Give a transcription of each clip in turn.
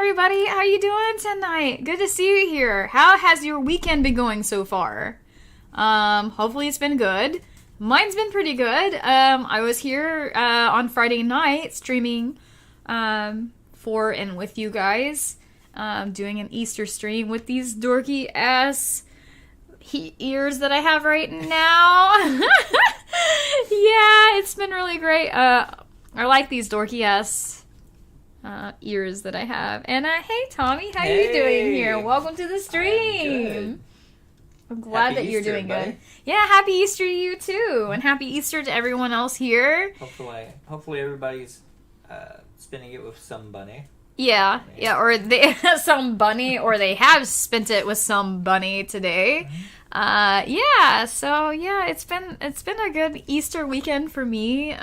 everybody. How you doing tonight? Good to see you here. How has your weekend been going so far? Hopefully it's been good. Mine's been pretty good. I was here on Friday night streaming for and with you guys, doing an Easter stream with these dorky ass ears that I have right now. Yeah, it's been really great. I like these dorky ass ears that I have. And hey Tommy, how you doing here? Welcome to the stream. I'm glad that you're doing good. Yeah, happy Easter to you too, and happy Easter to everyone else here. Hopefully everybody's spending it with some bunny. Yeah, or they some bunny, or they have spent it with some bunny today. It's been a good Easter weekend for me.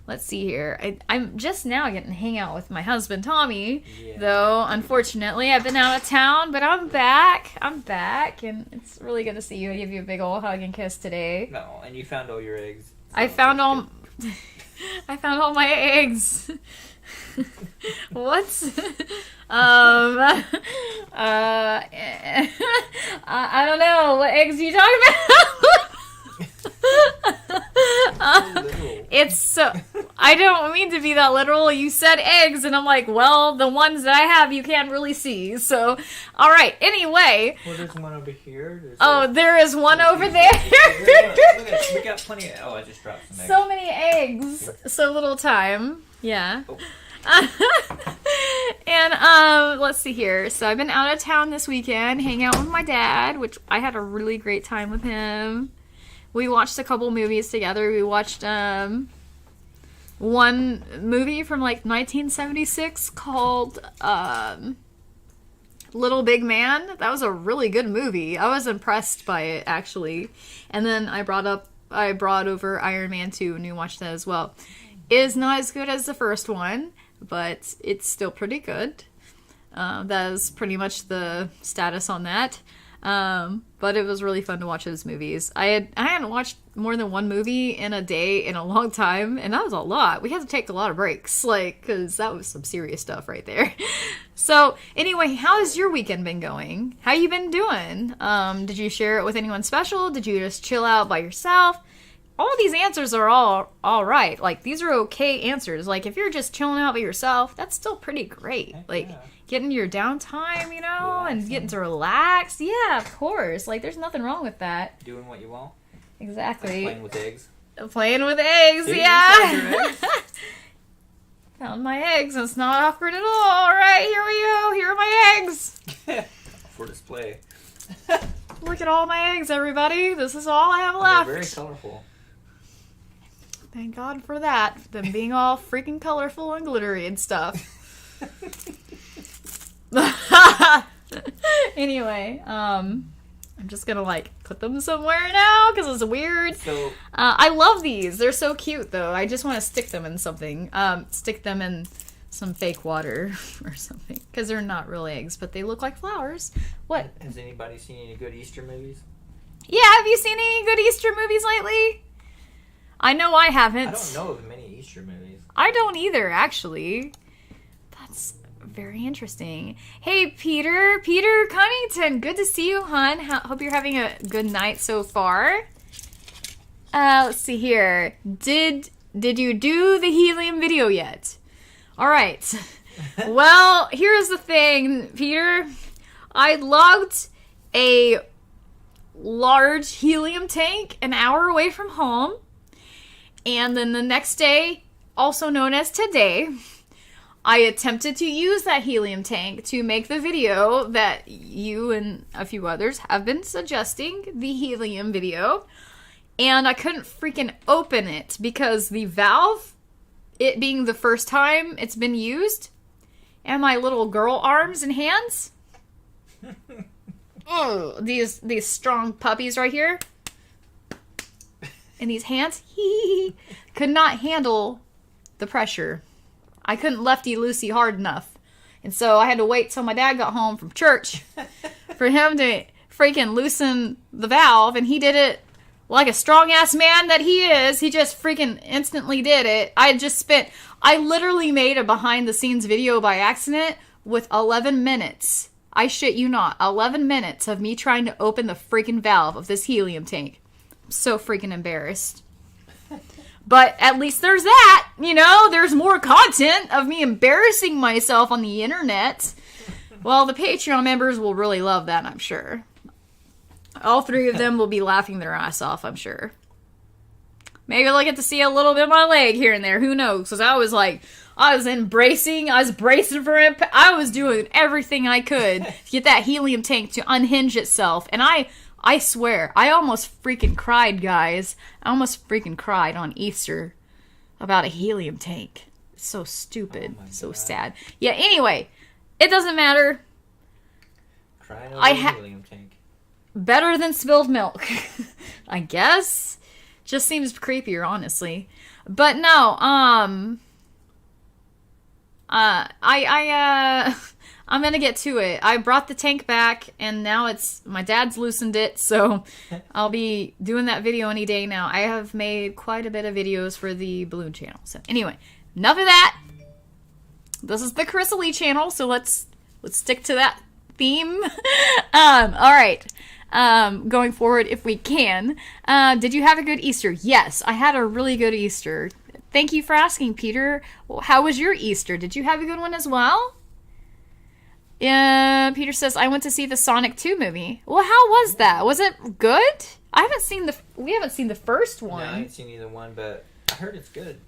Let's see here. I'm just now getting to hang out with my husband Tommy, though unfortunately I've been out of town, but I'm back, and it's really good to see you. I give you a big old hug and kiss today. No, and you found all your eggs. I found all my eggs. What? I don't know. What eggs are you talking about? It's so... I don't mean to be that literal. You said eggs, and I'm like, well, the ones that I have you can't really see. So, all right. Anyway. Well, there's one over here. There is one over there. Look at, we got plenty of... Oh, I just dropped some eggs. So many eggs. So little time. Yeah. Oh. And let's see here. So I've been out of town this weekend, hanging out with my dad, which I had a really great time with him. We watched a couple movies together. We watched one movie from like 1976 called Little Big Man. That was a really good movie. I was impressed by it actually. And then I brought over Iron Man 2 and we watched that as well. It is not as good as the first one, but it's still pretty good. That is pretty much the status on that. But it was really fun to watch those movies. I hadn't watched more than one movie in a day in a long time, and that was a lot. We had to take a lot of breaks, because that was some serious stuff right there. So, anyway, how has your weekend been going? How you been doing? Did you share it with anyone special? Did you just chill out by yourself? All these answers are all right. Like, these are okay answers. Like, if you're just chilling out by yourself, that's still pretty great. Like, getting your downtime, and getting to relax. Yeah, of course. Like, there's nothing wrong with that. Doing what you want. Exactly. Playing with eggs. Playing with eggs, Did yeah. You find your eggs? Found my eggs. It's not awkward at all. All right, here we go. Here are my eggs. For display. Look at all my eggs, everybody. This is all I have left. They're very colorful. Thank God for that. Them being all freaking colorful and glittery and stuff. Anyway, I'm just gonna put them somewhere now because it's weird. So I love these. They're so cute though. I just want to stick them in something. Stick them in some fake water or something because they're not real eggs, but they look like flowers. What? Has anybody seen any good Easter movies? Yeah, have you seen any good Easter movies lately? I know I haven't. I don't know of many Easter movies. I don't either, actually. That's very interesting. Hey, Peter Cunnington. Good to see you, hon. Hope you're having a good night so far. Let's see here. Did you do the Helium video yet? All right. Well, here's the thing, Peter. I logged a large helium tank an hour away from home. And then the next day, also known as today, I attempted to use that helium tank to make the video that you and a few others have been suggesting, the helium video. And I couldn't freaking open it because the valve, it being the first time it's been used, and my little girl arms and hands, oh, these strong puppies right here, and these hands, could not handle the pressure. I couldn't lefty-loosey hard enough. And so I had to wait till my dad got home from church for him to freaking loosen the valve, and he did it like a strong-ass man that he is. He just freaking instantly did it. I literally made a behind-the-scenes video by accident, with 11 minutes. I shit you not. 11 minutes of me trying to open the freaking valve of this helium tank. I'm so freaking embarrassed. But at least there's that, you know, there's more content of me embarrassing myself on the internet. Well, the Patreon members will really love that, I'm sure. All 3 of them will be laughing their ass off, I'm sure. Maybe they'll get to see a little bit of my leg here and there, who knows? Because I was bracing for impact. I was doing everything I could to get that helium tank to unhinge itself. And I swear, I almost freaking cried, guys. I almost freaking cried on Easter about a helium tank. It's so stupid. So sad. Yeah, anyway, it doesn't matter. Crying over a helium tank. Better than spilled milk, I guess. Just seems creepier, honestly. But no, I'm gonna get to it. I brought the tank back, and now my dad's loosened it, so I'll be doing that video any day now. I have made quite a bit of videos for the balloon channel. So anyway, enough of that. This is the CarissaLicious channel, so let's stick to that theme. All right. Going forward, if we can. Did you have a good Easter? Yes, I had a really good Easter. Thank you for asking, Peter. How was your Easter? Did you have a good one as well? Peter says, I went to see the Sonic 2 movie. Well, how was that? Was it good? We haven't seen the first one. No, I haven't seen either one, but I heard it's good.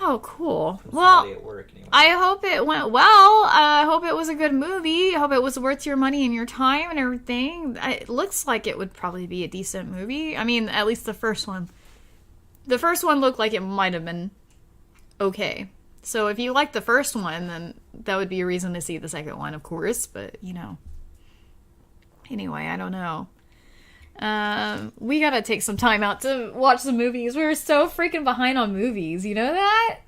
Oh, cool. From well, at work, anyway. I hope it went well. I hope it was a good movie. I hope it was worth your money and your time and everything. It looks like it would probably be a decent movie. I mean, at least the first one. The first one looked like it might have been okay. So if you like the first one, then that would be a reason to see the second one, of course. But, you know. Anyway, I don't know. We gotta take some time out to watch the movies. We're so freaking behind on movies. You know that?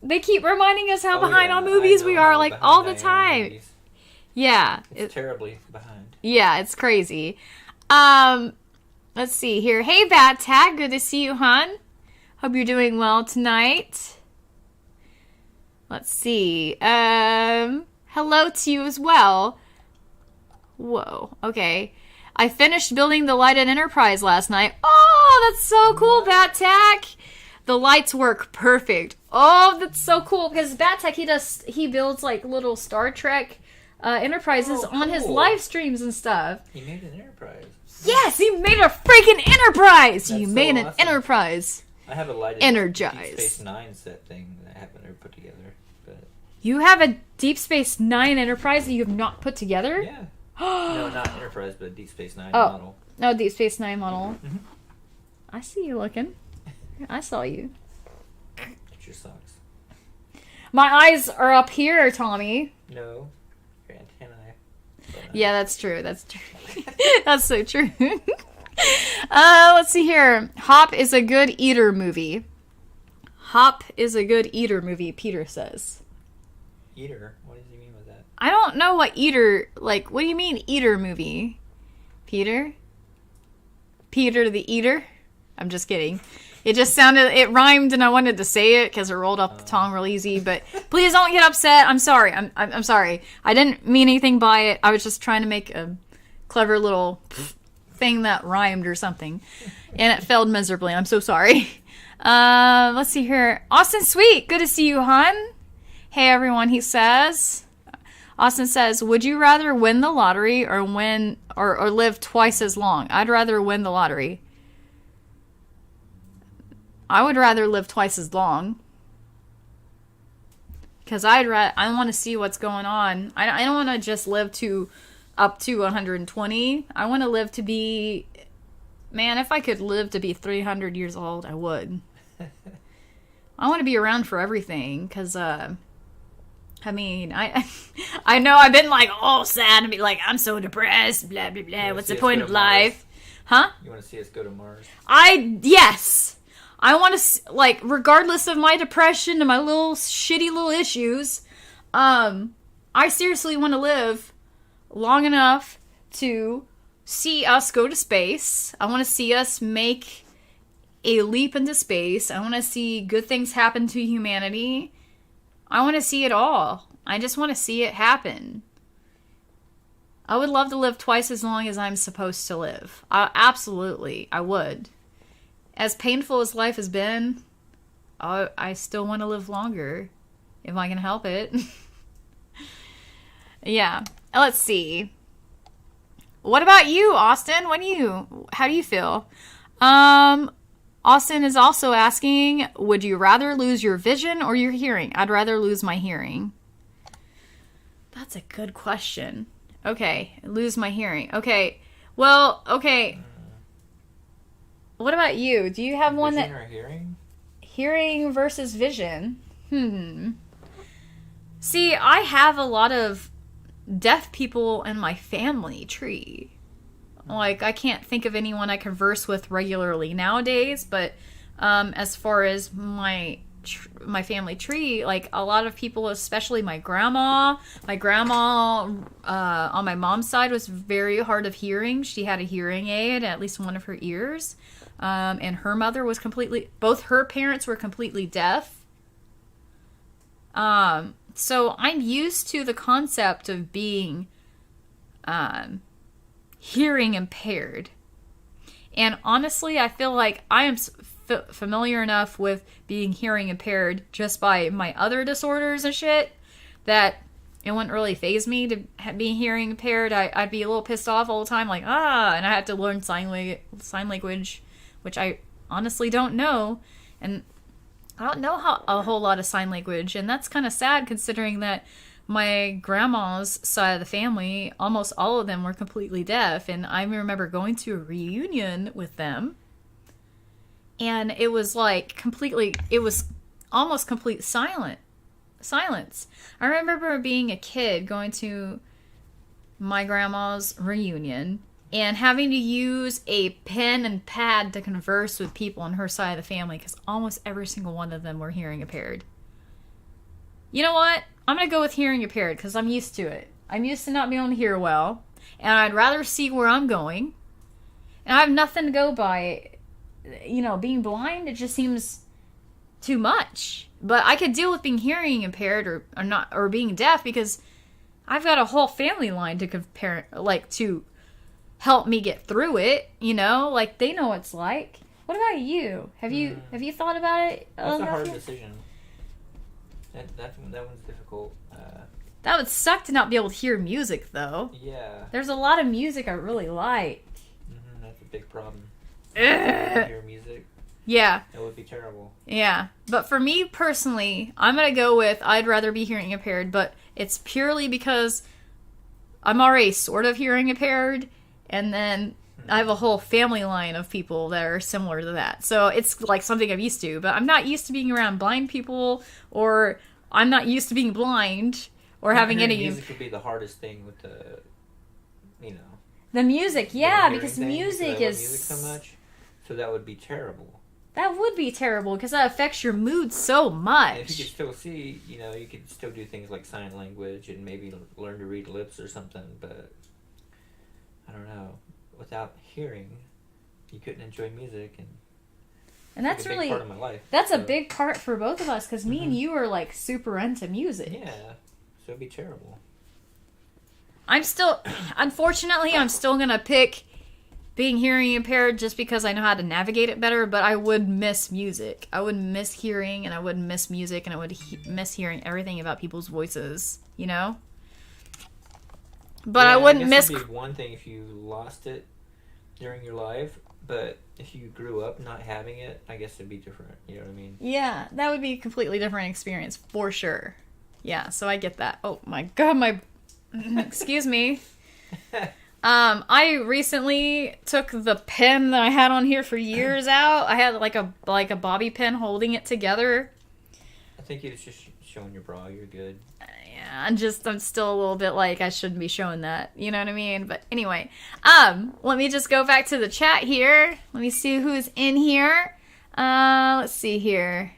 They keep reminding us how behind on movies we are, like, all the time. Yeah. It's terribly behind. Yeah, it's crazy. Let's see here. Hey, Bad Tag. Good to see you, hon. Hope you're doing well tonight. Let's see. Hello to you as well. Whoa. Okay. I finished building the light at Enterprise last night. Oh, that's so cool, Bat-Tack. The lights work perfect. Oh, that's so cool because Bat-Tack, he builds like little Star Trek Enterprises on his live streams and stuff. He made an Enterprise. Yes, he made a freaking Enterprise. That's you so made an awesome. Enterprise. I have a lighted Energize. Deep Space Nine set thing that I haven't ever put together. But You have a Deep Space Nine Enterprise that you have not put together? yeah. No, not Enterprise, but Deep Space Nine model. No, Deep Space Nine model. Mm-hmm. I see you looking. I saw you. Get your socks. My eyes are up here, Tommy. No, your antennae. Yeah, that's true. That's true. That's so true. Let's see here. Hop is a good eater movie. Hop is a good eater movie, Peter says. Eater? What does he mean with that? I don't know what eater, like, what do you mean eater movie? Peter? Peter the Eater? I'm just kidding. It just sounded, it rhymed and I wanted to say it because it rolled off the tongue real easy, but please don't get upset. I'm sorry. I'm sorry. I didn't mean anything by it. I was just trying to make a clever little thing that rhymed or something, and it failed miserably. I'm so sorry. Let's see here. Austin Sweet, good to see you, hon. Hey everyone, he says. Austin says, would you rather win the lottery or live twice as long? I'd rather win the lottery. I would rather live twice as long. Because I want to see what's going on. I don't want to just live up to 120. I want to live to be... Man, if I could live to be 300 years old, I would. I want to be around for everything. Because, I mean, I know I've been like all sad and be like, I'm so depressed, blah, blah, blah. What's the point of life? Huh? You want to see us go to Mars? Yes! I want to, like, regardless of my depression and my little shitty little issues, I seriously want to live long enough to see us go to space. I want to see us make a leap into space. I want to see good things happen to humanity. I want to see it all. I just want to see it happen. I would love to live twice as long as I'm supposed to live. Absolutely, I would. As painful as life has been, I still want to live longer if I can help it. Yeah. Let's see. What about you, Austin? How do you feel? Austin is also asking, would you rather lose your vision or your hearing? I'd rather lose my hearing. That's a good question. Okay, lose my hearing. Okay. Well, okay. What about you? Do you have one that... Vision or hearing? Hearing versus vision. See, I have a lot of deaf people in my family tree. Like, I can't think of anyone I converse with regularly nowadays, but as far as my family tree, like, a lot of people, especially my grandma on my mom's side was very hard of hearing. She had a hearing aid, at least one of her ears. And her mother was both her parents were completely deaf. So I'm used to the concept of being hearing impaired. And honestly, I feel like I am familiar enough with being hearing impaired just by my other disorders and shit that it wouldn't really faze me to be hearing impaired. I'd be a little pissed off all the time, like, and I had to learn sign language, which I honestly don't know. And I don't know a whole lot of sign language, and that's kind of sad considering that my grandma's side of the family, almost all of them were completely deaf, and I remember going to a reunion with them, and it was like it was almost complete silence. I remember being a kid going to my grandma's reunion and having to use a pen and pad to converse with people on her side of the family because almost every single one of them were hearing impaired. You know what? I'm going to go with hearing impaired because I'm used to it. I'm used to not being able to hear well, and I'd rather see where I'm going. And I have nothing to go by. You know, being blind, it just seems too much. But I could deal with being hearing impaired or being deaf because I've got a whole family line to compare, like, to help me get through it, you know? Like, they know what it's like. What about you? Have you thought about it? That's a hard decision. That one's difficult. That would suck to not be able to hear music, though. Yeah. There's a lot of music I really like. That's a big problem. Hear music. Yeah. That would be terrible. Yeah. But for me personally, I'm going to go with I'd rather be hearing impaired, but it's purely because I'm already sort of hearing impaired, and then I have a whole family line of people that are similar to that. So it's like something I'm used to, but I'm not used to being around blind people, or I'm not used to being blind or having any... Music would be the hardest thing with the, you know... The music, yeah, because music is... music so much, so that would be terrible. That would be terrible, because that affects your mood so much. And if you could still see, you know, you could still do things like sign language and maybe learn to read lips or something, but... I don't know. Without hearing, you couldn't enjoy music, and that's a big really part of my life. That's a big part for both of us because me and you are like super into music. Yeah, so it'd be terrible. Unfortunately, I'm still gonna pick being hearing impaired just because I know how to navigate it better. But I would miss music. I would miss hearing, and I would miss music, and I would miss hearing everything about people's voices. You know. But yeah, I wouldn't miss... It'd be one thing if you lost it during your life, but if you grew up not having it, I guess it'd be different. You know what I mean? Yeah, that would be a completely different experience, for sure. Yeah, so I get that. Oh my god, excuse me. I recently took the pen that I had on here for years out. I had like a bobby pin holding it together. I think it's just showing your bra. You're good. Yeah, I'm still a little bit like I shouldn't be showing that. You know what I mean? But anyway, let me just go back to the chat here. Let me see who's in here. Let's see here.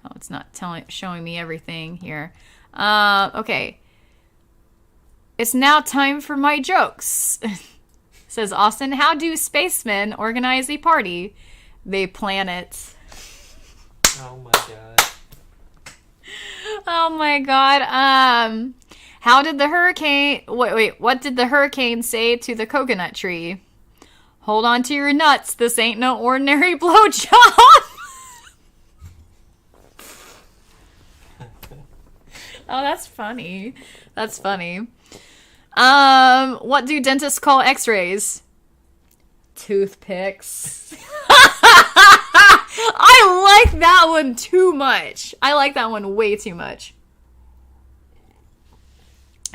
Oh, it's not showing me everything here. Okay. It's now time for my jokes. Says Austin, how do spacemen organize a party? They plan it. Oh my god. Oh my god. How did the hurricane... Wait, what did the hurricane say to the coconut tree? Hold on to your nuts. This ain't no ordinary blowjob. Oh, that's funny. That's funny. What do dentists call x-rays? Toothpicks. I like that one too much. I like that one way too much.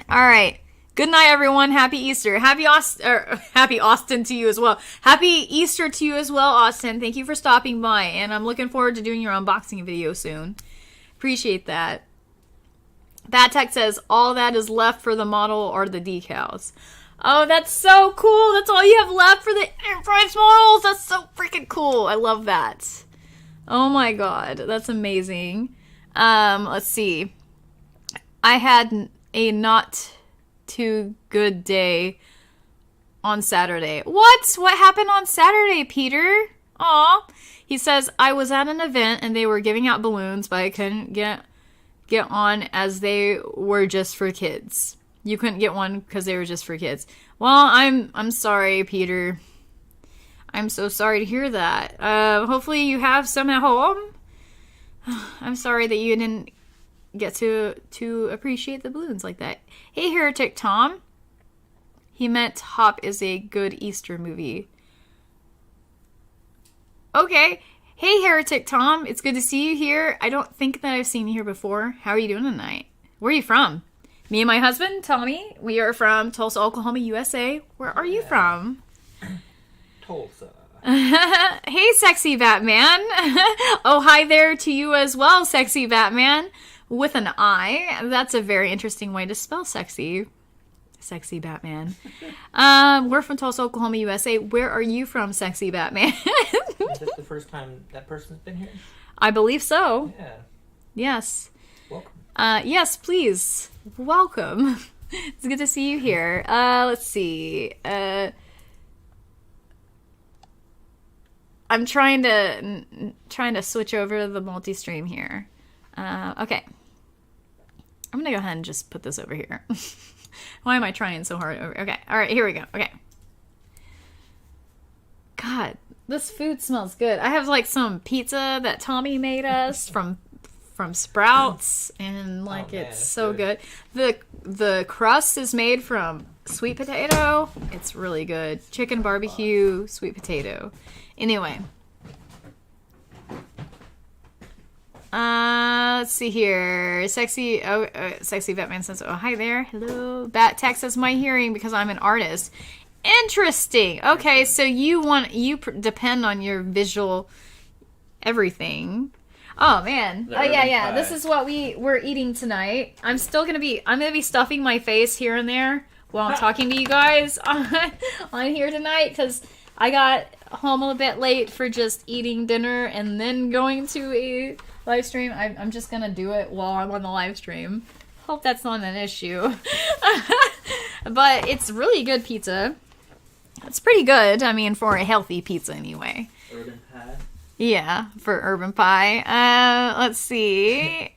All right. Good night, everyone. Happy Easter. Happy Austin to you as well. Happy Easter to you as well, Austin. Thank you for stopping by, and I'm looking forward to doing your unboxing video soon. Appreciate that. Bad Tech says, all that is left for the model are the decals. Oh, that's so cool. That's all you have left for the Enterprise models. That's so freaking cool. I love that. Oh my god. That's amazing. Let's see. I had a not too good day on Saturday. What? What happened on Saturday, Peter? Aw. He says, I was at an event and they were giving out balloons, but I couldn't get on as they were just for kids. You couldn't get one because they were just for kids. Well, I'm sorry, Peter. I'm so sorry to hear that. Hopefully you have some at home. I'm sorry that you didn't get to appreciate the balloons like that. Hey, Heretic Tom. He meant Hop is a good Easter movie. Okay. Hey, Heretic Tom. It's good to see you here. I don't think that I've seen you here before. How are you doing tonight? Where are you from? Me and my husband, Tommy, we are from Tulsa, Oklahoma, USA. Where are you from? Tulsa. Hey, Sexy Batman. Oh, hi there to you as well, Sexy Batman. With an I. That's a very interesting way to spell sexy. Sexy Batman. We're from Tulsa, Oklahoma, USA. Where are you from, Sexy Batman? Is this the first time that person's been here? I believe so. Yeah. Yes. Welcome. Yes, please. Welcome. It's good to see you here. Let's see. I'm trying to switch over to the multi-stream here. Okay. I'm gonna go ahead and just put this over here. Why am I trying so hard over? Okay. All right. Here we go. Okay. God, this food smells good. I have like some pizza that Tommy made us from Sprouts, and like it's so good. The crust is made from sweet potato. It's really good. Chicken barbecue, sweet potato. Anyway. Let's see here. Sexy Batman says, oh, hi there. Hello. Bat Tech says, my hearing because I'm an artist. Interesting. Okay, so you depend on your visual everything. Oh man. Oh yeah. This is what we're eating tonight. I'm gonna be stuffing my face here and there while I'm talking to you guys on here tonight, because I got home a little bit late for just eating dinner and then going to a live stream. I'm just gonna do it while I'm on the live stream. Hope that's not an issue. But it's really good pizza. It's pretty good. I mean, for a healthy pizza anyway. Urban pie. Yeah, for urban pie. Let's see.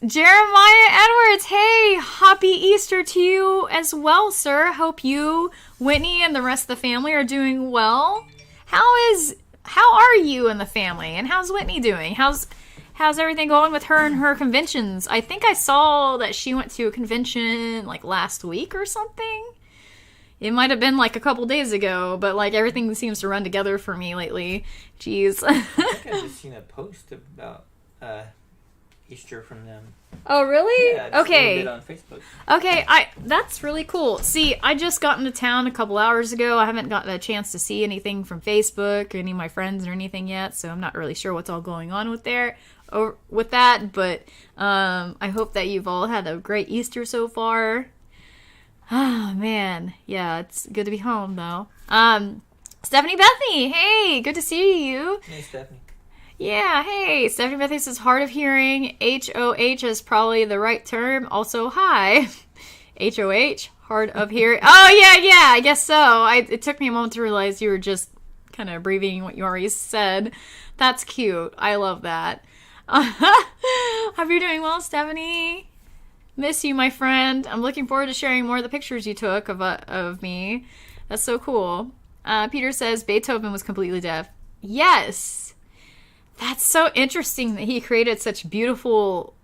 Jeremiah Edwards, hey, happy Easter to you as well, sir. Hope you, Whitney, and the rest of the family are doing well. How are you and the family? And how's Whitney doing? How's everything going with her and her conventions? I think I saw that she went to a convention like last week or something. It might have been like a couple days ago, but like everything seems to run together for me lately. Jeez. I think I've just seen a post about Easter from them. Oh, really? Yeah, just okay. a little bit on Facebook. Okay, that's really cool. See, I just got into town a couple hours ago. I haven't gotten a chance to see anything from Facebook or any of my friends or anything yet, so I'm not really sure what's all going on with that, but I hope that you've all had a great Easter so far. Oh, man. Yeah, it's good to be home, though. Stephanie Bethany, hey, good to see you. Hey, Stephanie. Yeah, hey, Stephanie Bethany says hard of hearing. HOH is probably the right term. Also, hi. HOH, hard of hearing. Oh, yeah, I guess so. It took me a moment to realize you were just kind of abbreviating what you already said. That's cute. I love that. Hope you're doing well, Stephanie. Miss you, my friend. I'm looking forward to sharing more of the pictures you took of me. That's so cool. Peter says Beethoven was completely deaf. Yes. That's so interesting that he created such beautiful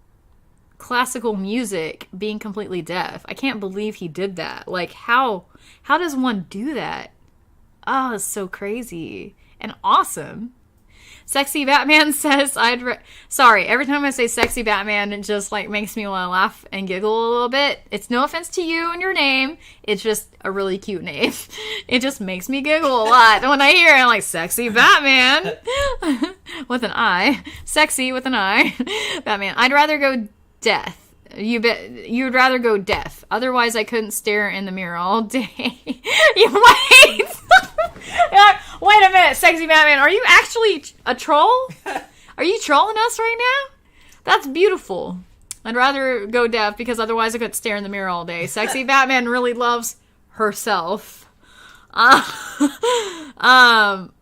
classical music being completely deaf. I can't believe he did that. Like, how does one do that? Oh, it's so crazy and awesome. Sexy Batman says sorry, every time I say sexy Batman, it just like makes me want to laugh and giggle a little bit. It's no offense to you and your name. It's just a really cute name. It just makes me giggle a lot when I hear it. I'm like, sexy Batman with an I. Sexy with an I. Batman. I'd rather go deaf. You'd rather go deaf. Otherwise, I couldn't stare in the mirror all day. You wait. Wait a minute, sexy Batman. Are you actually a troll? Are you trolling us right now? That's beautiful. I'd rather go deaf because otherwise I could stare in the mirror all day. Sexy Batman really loves herself.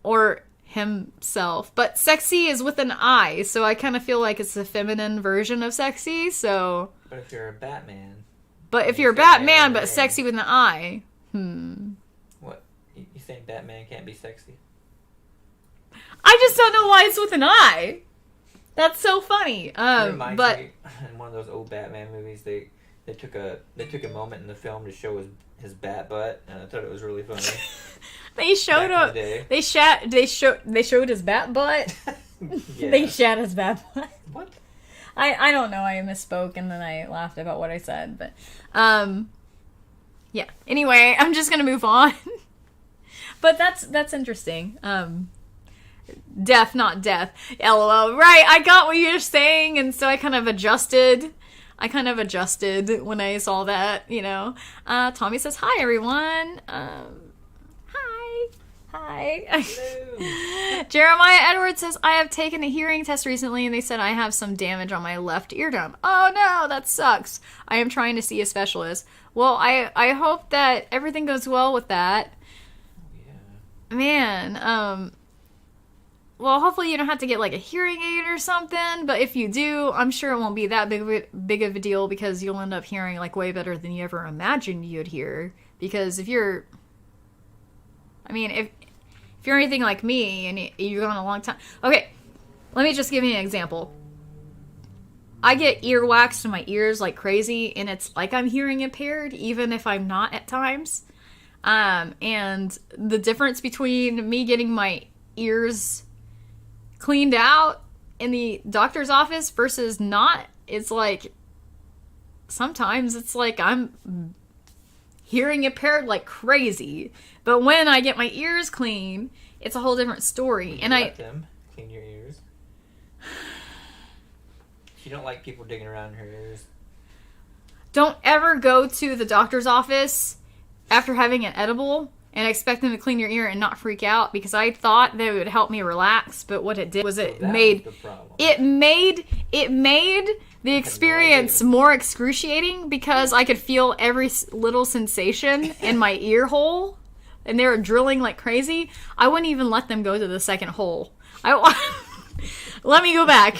Or himself. But sexy is with an I, so I kind of feel like it's a feminine version of sexy, so... But if you're a Batman... But if you're a Batman, but sexy with an I... What? You saying Batman can't be sexy? I just don't know why it's with an I. That's so funny. It reminds me, in one of those old Batman movies, they took a moment in the film to show his bat butt, and I thought it was really funny. They showed up. They showed his bat butt. Yeah. They shat his bat butt. What? I don't know. I misspoke and then I laughed about what I said, but yeah. Anyway, I'm just gonna move on. But that's interesting. Deaf, not death. LOL. Right, I got what you're saying, and so I kind of adjusted when I saw that, you know. Tommy says, hi, everyone. Hi. Hello. Jeremiah Edwards says, I have taken a hearing test recently, and they said I have some damage on my left eardrum. Oh, no, that sucks. I am trying to see a specialist. Well, I hope that everything goes well with that. Yeah. Man, well, hopefully you don't have to get, like, a hearing aid or something, but if you do, I'm sure it won't be that big of a deal because you'll end up hearing, like, way better than you ever imagined you'd hear. Because if you're anything like me and you've gone a long time... Okay, let me just give you an example. I get earwax in my ears like crazy, and it's like I'm hearing impaired, even if I'm not at times. And the difference between me getting my ears cleaned out in the doctor's office versus not, it's like, sometimes it's like I'm hearing impaired like crazy. But when I get my ears clean, it's a whole different story. And let them clean your ears. You don't like people digging around in her ears. Don't ever go to the doctor's office after having an edible and expect them to clean your ear and not freak out, because I thought that it would help me relax, but what it did was it made the experience more excruciating because I could feel every little sensation in my ear hole, and they were drilling like crazy. I wouldn't even let them go to the second hole. Let me go back.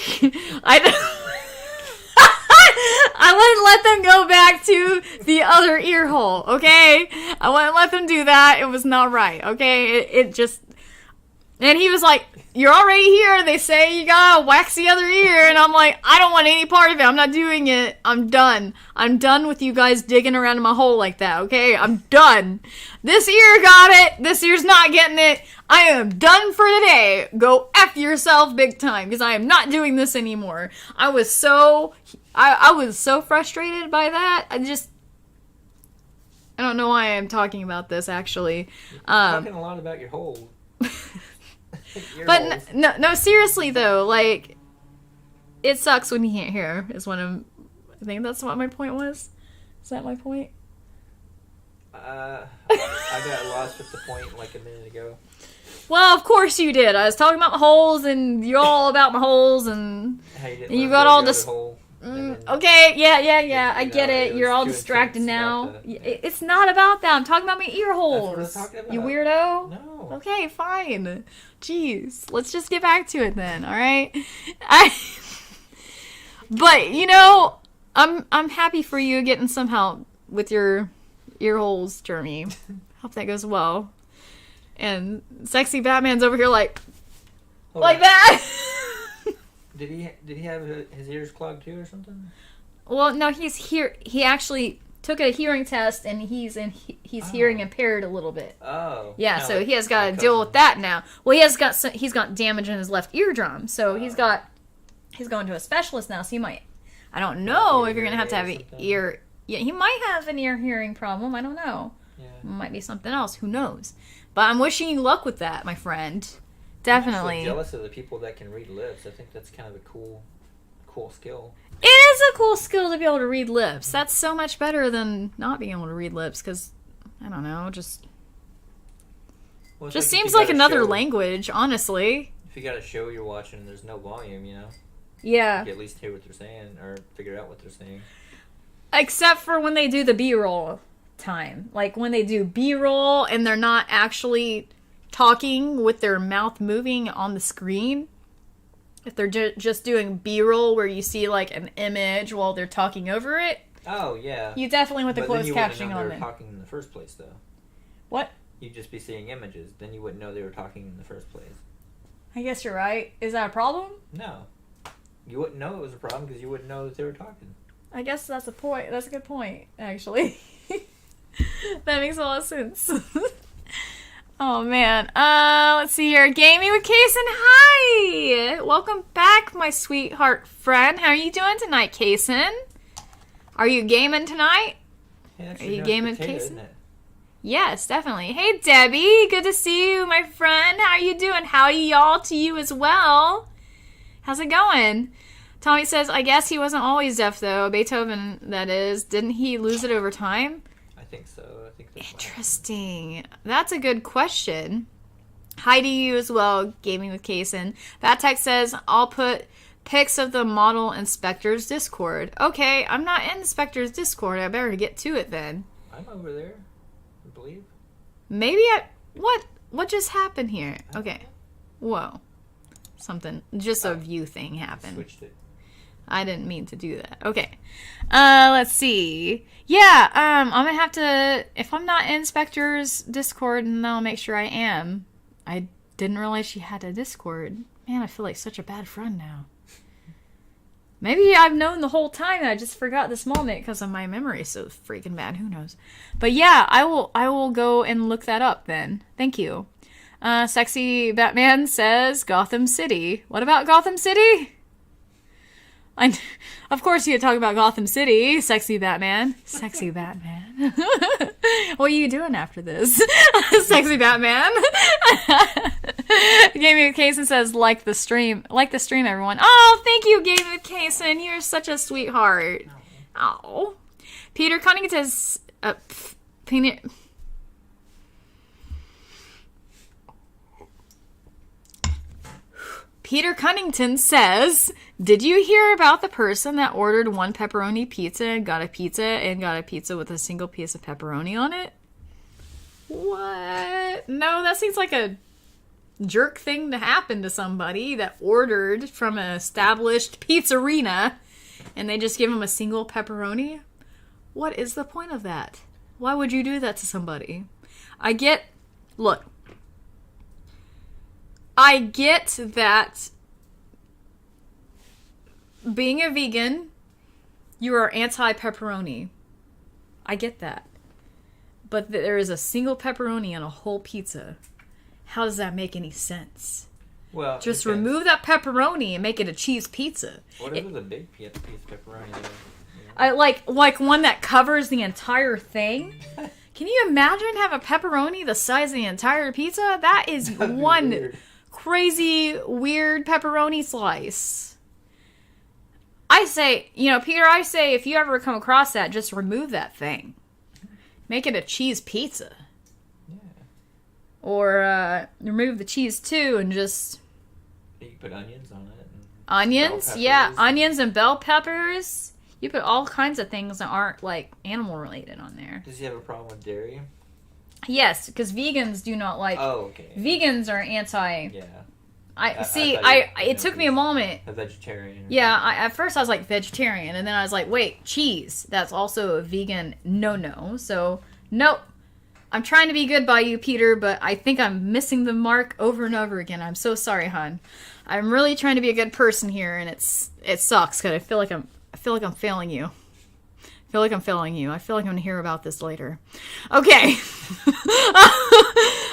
I wouldn't let them go back to the other ear hole, okay? I wouldn't let them do that. It was not right, okay? It just... And he was like, you're already here. They say you gotta wax the other ear. And I'm like, I don't want any part of it. I'm not doing it. I'm done. I'm done with you guys digging around in my hole like that, okay? I'm done. This ear got it. This ear's not getting it. I am done for today. Go F yourself big time, because I am not doing this anymore. I was so frustrated by that. I don't know why I'm talking about this, actually. You're talking a lot about your hole. But no, seriously though, like, it sucks when you can't hear, is one of, I think that's what my point was. Is that my point? I got lost with the point like a minute ago. Well, of course you did. I was talking about my holes, and you're all about my holes, and you got all this. Okay, yeah, I get it. You're all distracted now. It's not about that. I'm talking about my ear holes. That's what I'm talking about. You weirdo. No. Okay, fine. Jeez, let's just get back to it then. All right. But you know, I'm happy for you getting some help with your ear holes journey. Hope that goes well. And sexy Batman's over here like that. Did he have his ears clogged too or something? Well, no, he's here. He actually took a hearing test, and he's hearing impaired a little bit. Oh. Yeah, so he has got to deal with that now. Well, he's got damage in his left eardrum, so he's going to a specialist now. So he might, I don't know if you're gonna have to have an ear. Yeah, he might have an ear hearing problem. I don't know. Yeah. It might be something else. Who knows? But I'm wishing you luck with that, my friend. Definitely. I'm jealous of the people that can read lips. I think that's kind of a cool skill. It is a cool skill to be able to read lips. That's so much better than not being able to read lips, because, I don't know, just seems like another language, honestly. If you got a show you're watching and there's no volume, Yeah. You can at least hear what they're saying, or figure out what they're saying. Except for when they do the B-roll time. Like, when they do B-roll and they're not actually talking with their mouth moving on the screen. If they're just doing B-roll where you see, like, an image while they're talking over it. Oh, yeah. You definitely want the closed captioning on they were there. talking in the first place, though. What? You'd just be seeing images. Then you wouldn't know they were talking in the first place. I guess you're right. Is that a problem? No. You wouldn't know it was a problem because you wouldn't know that they were talking. I guess that's a point. That's a good point, actually. That makes a lot of sense. Oh, man. Let's see here. Gaming with Kaysen. Hi! Welcome back, my sweetheart friend. How are you doing tonight, Kaysen? Are you gaming tonight? Yeah, are you gaming, Kaysen? Isn't it? Yes, definitely. Hey, Debbie. Good to see you, my friend. How are you doing? Howdy, y'all, to you as well. How's it going? Tommy says, I guess he wasn't always deaf, though. Beethoven, that is. Didn't he lose it over time? I think so. I think that's interesting. That's a good question. Hi to you as well, Gaming with Kaysen. That text says, I'll put pics of the model inspector's Discord. Okay, I'm not in inspector's Discord. I better get to it then. I'm over there, I believe. Maybe what just happened here? Okay. Whoa. Something, just a view thing happened. Switched it. I didn't mean to do that. Okay. Let's see. Yeah, I'm gonna have to, if I'm not in Inspector's Discord, then I'll make sure I am. I didn't realize she had a Discord. Man, I feel like such a bad friend now. Maybe I've known the whole time and I just forgot this moment because of my memory is so freaking bad. Who knows? But yeah, I will go and look that up then. Thank you. Sexy Batman says Gotham City. What about Gotham City? Of course you talk about Gotham City, Sexy Batman. Sexy Batman. What are you doing after this? Sexy Batman. Gaming with Kaysen says, like the stream, everyone. Oh, thank you, Gaming with Kaysen. You're such a sweetheart. Oh. Peter Cunnington says, Peter Cunnington says, did you hear about the person that ordered one pepperoni pizza and got a pizza with a single piece of pepperoni on it? What? No, that seems like a jerk thing to happen to somebody that ordered from an established pizzerina and they just give them a single pepperoni. What is the point of that? Why would you do that to somebody? I get that being a vegan, you are anti-pepperoni. I get that. But there is a single pepperoni on a whole pizza. How does that make any sense? Well, just remove that pepperoni and make it a cheese pizza. What if it was a big piece of pepperoni? I like one that covers the entire thing. Can you imagine have a pepperoni the size of the entire pizza? That is one weird. Crazy, weird pepperoni slice. I say, Peter, if you ever come across that, just remove that thing. Make it a cheese pizza. Yeah. Or remove the cheese too and just... You can put onions on it. Onions? Yeah, onions and bell peppers. You put all kinds of things that aren't, animal related on there. Does he have a problem with dairy? Yes, because vegans do not like... Oh, okay. Vegans are anti... Yeah. It took me a moment. A vegetarian. Yeah, at first I was like vegetarian, and then I was like, wait, cheese. That's also a vegan no-no. So, nope. I'm trying to be good by you, Peter, but I think I'm missing the mark over and over again. I'm so sorry, hon. I'm really trying to be a good person here, and it sucks because I feel like I'm failing you. I feel like I'm gonna hear about this later. Okay.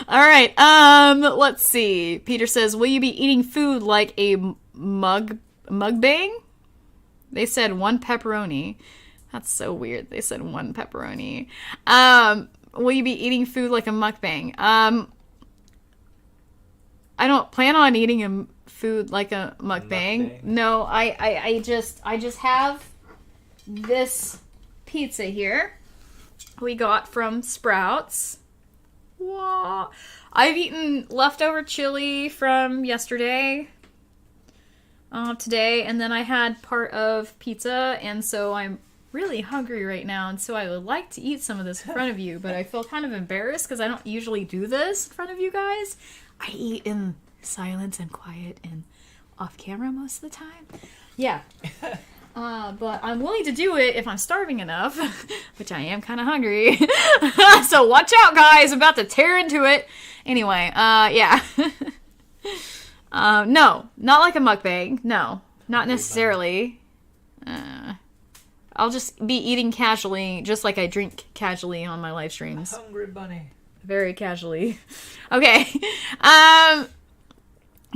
All right. Let's see. Peter says, "Will you be eating food like a mukbang?" They said 1 pepperoni. That's so weird. They said 1 pepperoni. Will you be eating food like a mukbang? I don't plan on eating food like a mukbang. No, I just have this pizza here we got from Sprouts. Wow. I've eaten leftover chili from yesterday, today, and then I had part of pizza, and so I'm really hungry right now, and so I would like to eat some of this in front of you, but I feel kind of embarrassed because I don't usually do this in front of you guys. I eat in silence and quiet and off camera most of the time. Yeah. But I'm willing to do it if I'm starving enough, which I am kind of hungry. So watch out, guys. I'm about to tear into it. Anyway, yeah. No, not like a mukbang. No, not necessarily. I'll just be eating casually, just like I drink casually on my live streams. Hungry bunny. Very casually. Okay.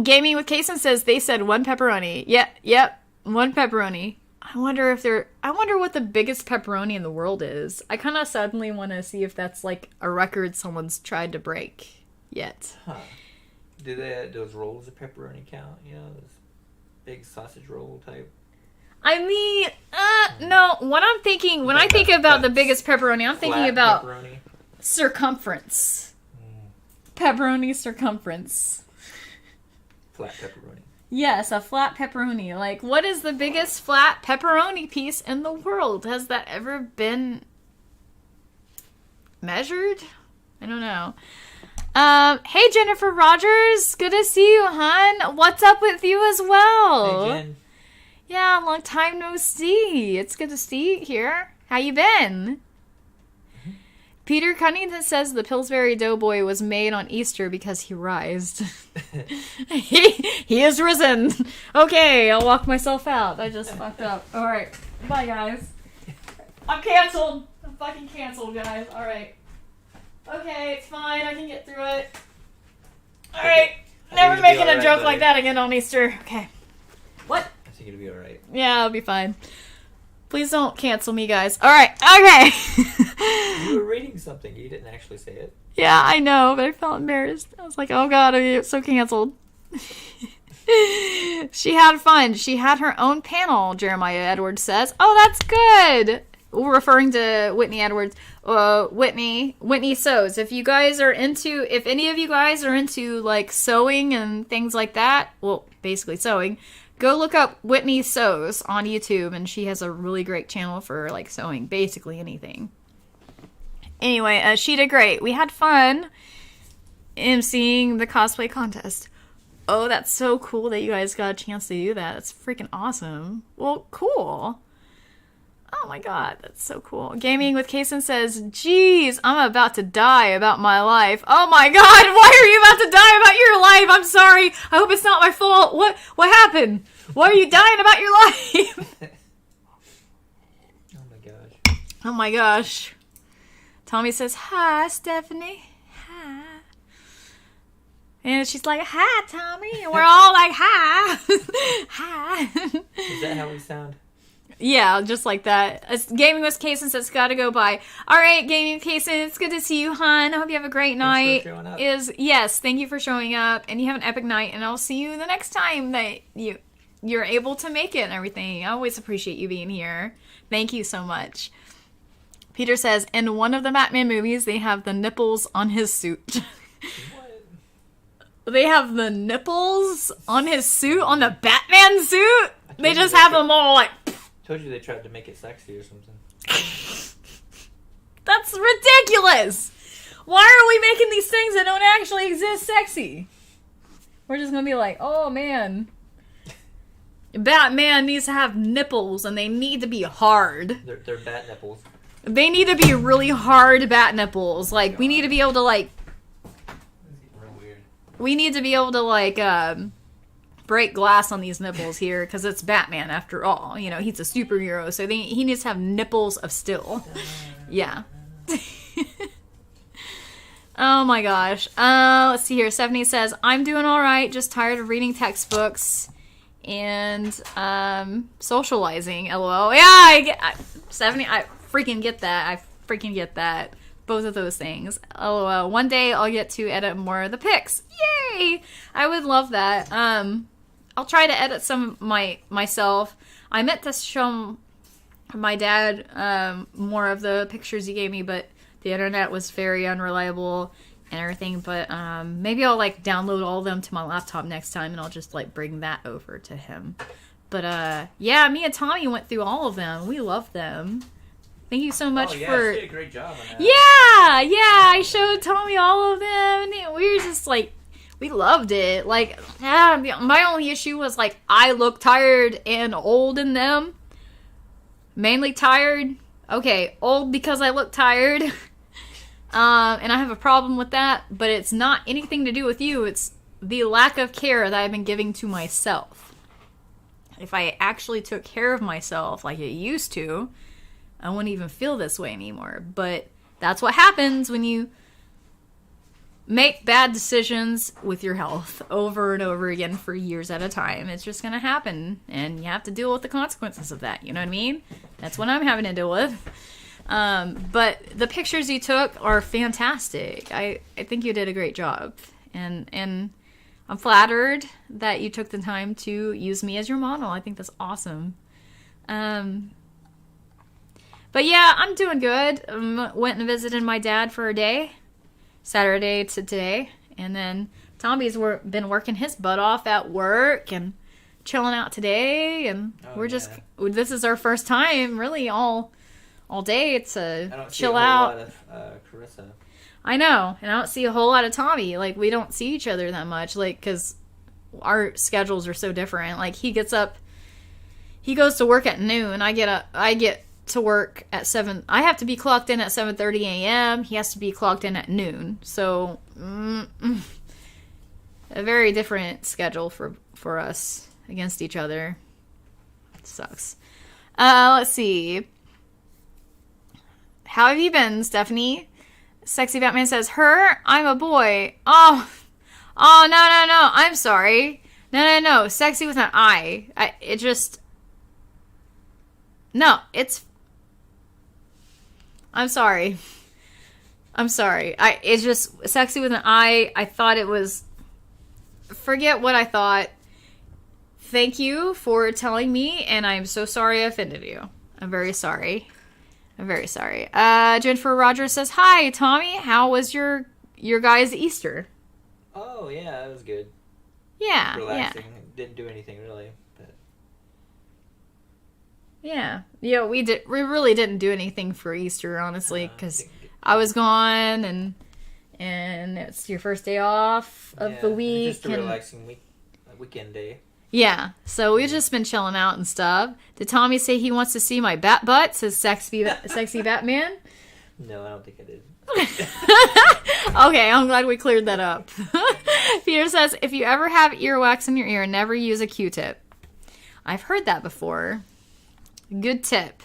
Gaming with Kason says they said 1 pepperoni. Yep, 1 pepperoni. I wonder what the biggest pepperoni in the world is. I kind of suddenly want to see if that's like a record someone's tried to break yet. Huh. Do those rolls of pepperoni count? You know, those big sausage roll type? I mean, no. What I'm thinking, when I think about the biggest pepperoni, I'm thinking about pepperoni. Circumference. Pepperoni circumference. Flat pepperoni. Yes, a flat pepperoni. Like, what is the biggest flat pepperoni piece in the world? Has that ever been measured? I don't know. Hey, Jennifer Rogers. Good to see you, hon. What's up with you as well? Hey, Jen. Yeah, long time no see. It's good to see you here. How you been? Peter Cunnington says the Pillsbury Doughboy was made on Easter because he rised. He is risen. Okay, I'll walk myself out. I just fucked up. Alright. Bye, guys. I'm canceled. I'm fucking canceled, guys. Alright. Okay, it's fine. I can get through it. Alright. Never making a joke like that again on Easter. Okay. What? I think it'll be alright. Yeah, I'll be fine. Please don't cancel me, guys. Alright, okay. You were reading something. You didn't actually say it. Yeah, I know, but I felt embarrassed. I was like, oh god, I'm so canceled. She had fun. She had her own panel, Jeremiah Edwards says. Oh, that's good. We're referring to Whitney Edwards. Whitney sews. If any of you guys are into, like, sewing and things like that, well, basically sewing, go look up Whitney Sews on YouTube, and she has a really great channel for, like, sewing basically anything. Anyway, she did great. We had fun emceeing the cosplay contest. Oh, that's so cool that you guys got a chance to do that. That's freaking awesome. Well, cool. Oh my god, that's so cool. Gaming with Kason says, geez, I'm about to die about my life. Oh my god, why are you about to die about your life? I'm sorry. I hope it's not my fault. What happened? Why are you dying about your life? Oh my gosh. Oh my gosh. Tommy says, hi, Stephanie. Hi. And she's like, hi, Tommy. And we're all like, hi. Hi. Is that how we sound? Yeah, just like that. Gaming with Kason says, gotta go by. All right, Gaming with Kason, it's good to see you, hon. I hope you have a great night. Thanks for showing up. Yes, thank you for showing up, and you have an epic night, and I'll see you the next time that you're able to make it and everything. I always appreciate you being here. Thank you so much. Peter says, in one of the Batman movies, they have the nipples on his suit. What? They have the nipples on his suit, on the Batman suit? They just have them all like... Told you they tried to make it sexy or something. That's ridiculous! Why are we making these things that don't actually exist sexy? We're just gonna be like, oh man, Batman needs to have nipples, and they need to be hard. They're bat nipples. They need to be really hard bat nipples. Like, we need to be able to, like... Real weird. We need to be able to, like, break glass on these nipples here, because it's Batman, after all. You know, he's a superhero, so he needs to have nipples of steel. Yeah. Oh my gosh. Let's see here. 70 says, I'm doing alright, just tired of reading textbooks and socializing, lol. Yeah, 70, I freaking get that. I freaking get that. Both of those things. LOL. One day I'll get to edit more of the pics. Yay! I would love that. I'll try to edit some myself. I meant to show my dad more of the pictures he gave me, but the internet was very unreliable and everything. But maybe I'll like download all of them to my laptop next time, and I'll just like bring that over to him. But yeah, me and Tommy went through all of them. We love them. Thank you so much for... She did a great job on that. Yeah, I showed Tommy all of them, and we were just like, we loved it. Like, my only issue was like, I look tired and old in them. Mainly tired. Okay, old because I look tired. And I have a problem with that, but it's not anything to do with you. It's the lack of care that I've been giving to myself. If I actually took care of myself like it used to, I wouldn't even feel this way anymore. But that's what happens when you make bad decisions with your health over and over again for years at a time. It's just going to happen, and you have to deal with the consequences of that. You know what I mean? That's what I'm having to deal with. But the pictures you took are fantastic. I think you did a great job. And I'm flattered that you took the time to use me as your model. I think that's awesome. But yeah, I'm doing good. Went and visited my dad for a day, Saturday to today, and then Tommy's been working his butt off at work and chilling out today, and this is our first time really all day to chill out. I don't see a whole lot of Carissa. I know, and I don't see a whole lot of Tommy. Like, we don't see each other that much, like, because our schedules are so different. Like, he goes to work at noon. I get to work at 7. I have to be clocked in at 7:30 a.m. He has to be clocked in at noon. So, a very different schedule for us against each other. It sucks. Let's see. How have you been, Stephanie? Sexy Batman says, her, I'm a boy. Oh, no. I'm sorry. No. Sexy with an I. I'm sorry. It's just sexy with an I. I thought it was... Forget what I thought. Thank you for telling me, and I'm so sorry I offended you. I'm very sorry. Jennifer Rogers says, hi, Tommy. How was your guys' Easter? Oh, yeah, it was good. Yeah. Relaxing. Didn't do anything, really. But... Yeah, we really didn't do anything for Easter, honestly, because I was gone, and it's your first day off of the week. Just a relaxing weekend day. Yeah, so we've just been chilling out and stuff. Did Tommy say he wants to see my bat butt, says sexy Batman? No, I don't think I did. Okay, I'm glad we cleared that up. Peter says, if you ever have earwax in your ear, never use a Q-tip. I've heard that before. Good tip.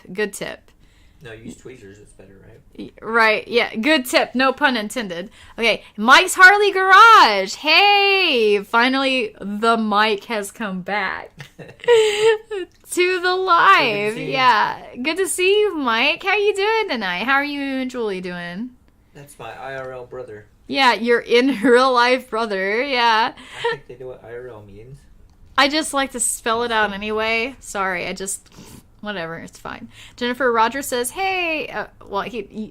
No, use tweezers. It's better, right? Right, yeah. Good tip. No pun intended. Okay, Mike's Harley Garage. Hey! Finally, the mic has come back to the live. Yeah. Good to see you, Mike. How you doing tonight? How are you and Julie doing? That's my IRL brother. Yeah, your in real life brother. Yeah. I think they know what IRL means. I just like to spell it out anyway. Sorry, whatever, it's fine. Jennifer Rogers says, hey.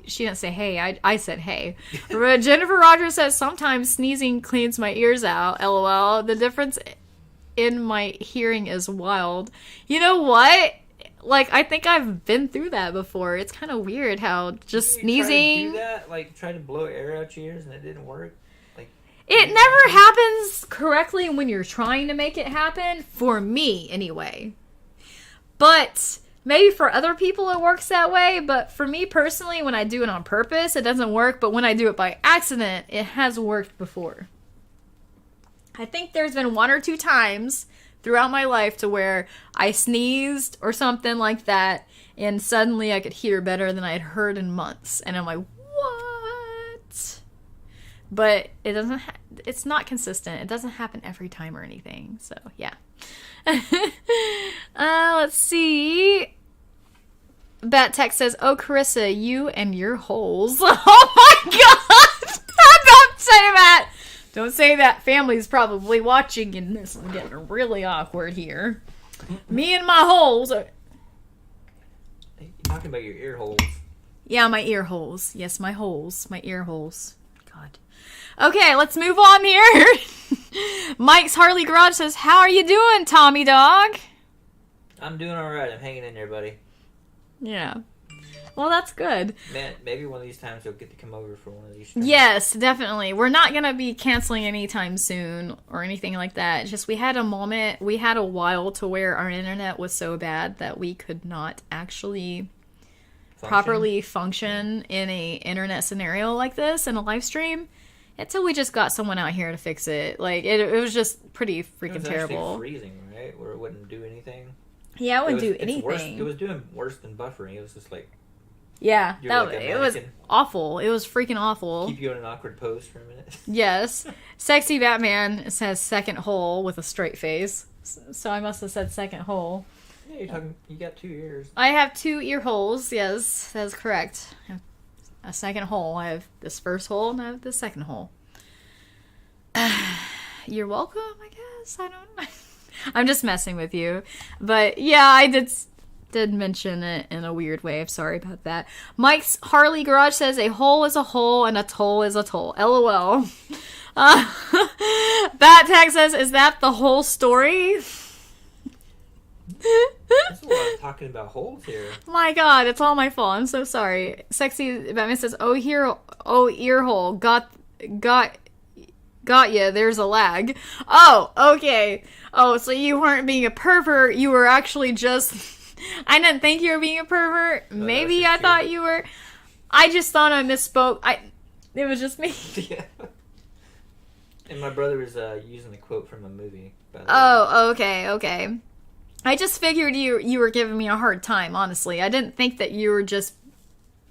She didn't say hey. I said hey. Jennifer Rogers says, sometimes sneezing cleans my ears out. LOL. The difference in my hearing is wild. You know what? Like, I think I've been through that before. It's kind of weird how just sneezing. Try to do that? Like, try to blow air out your ears and it didn't work? Like, It never happens correctly when you're trying to make it happen, for me anyway. But maybe for other people it works that way, but for me personally, when I do it on purpose, it doesn't work, but when I do it by accident, it has worked before. I think there's been 1 or 2 times throughout my life to where I sneezed or something like that, and suddenly I could hear better than I had heard in months, and I'm like, what? But it doesn't, it's not consistent. It doesn't happen every time or anything, so yeah. Let's see. Bat Tech says, oh, Carissa, you and your holes. Oh my god! Don't say that! Don't say that. Family's probably watching and this is getting really awkward here. Me and my holes. You're talking about your ear holes. Yeah, my ear holes. Yes, my holes. My ear holes. God. Okay, let's move on here. Mike's Harley Garage says, how are you doing, Tommy Dog? I'm doing alright. I'm hanging in there, buddy. Yeah. Well, that's good. Man, maybe one of these times you'll get to come over for one of these streams. Yes, definitely. We're not going to be canceling anytime soon or anything like that. It's just we had a moment, we had a while to where our internet was so bad that we could not actually properly function in a internet scenario like this in a live stream until we just got someone out here to fix it. Like, it was just pretty freaking terrible. It was freezing, right? Where it wouldn't do anything. Yeah, it wouldn't do anything. It was doing worse than buffering. It was just like... Yeah, it was awful. It was freaking awful. Keep you in an awkward pose for a minute. Yes. Sexy Batman says second hole with a straight face. So I must have said second hole. Yeah, you got 2 ears. I have 2 ear holes. Yes, that's correct. I have a second hole. I have this first hole and I have the second hole. You're welcome, I guess. I don't know. I'm just messing with you. But yeah, I did mention it in a weird way. I'm sorry about that. Mike's Harley Garage says a hole is a hole and a toll is a toll. LOL. Bat Tag says, is that the whole story? That's a lot of talking about holes here. My god, it's all my fault. I'm so sorry. Sexy Batman says, oh, ear hole. Got ya. There's a lag. Oh, okay. Oh, so you weren't being a pervert. You were actually just... I didn't think you were being a pervert. Maybe I thought you were. I just thought I misspoke. It was just me. Yeah. And my brother was using the quote from a movie. Oh, okay. I just figured you were giving me a hard time, honestly. I didn't think that you were just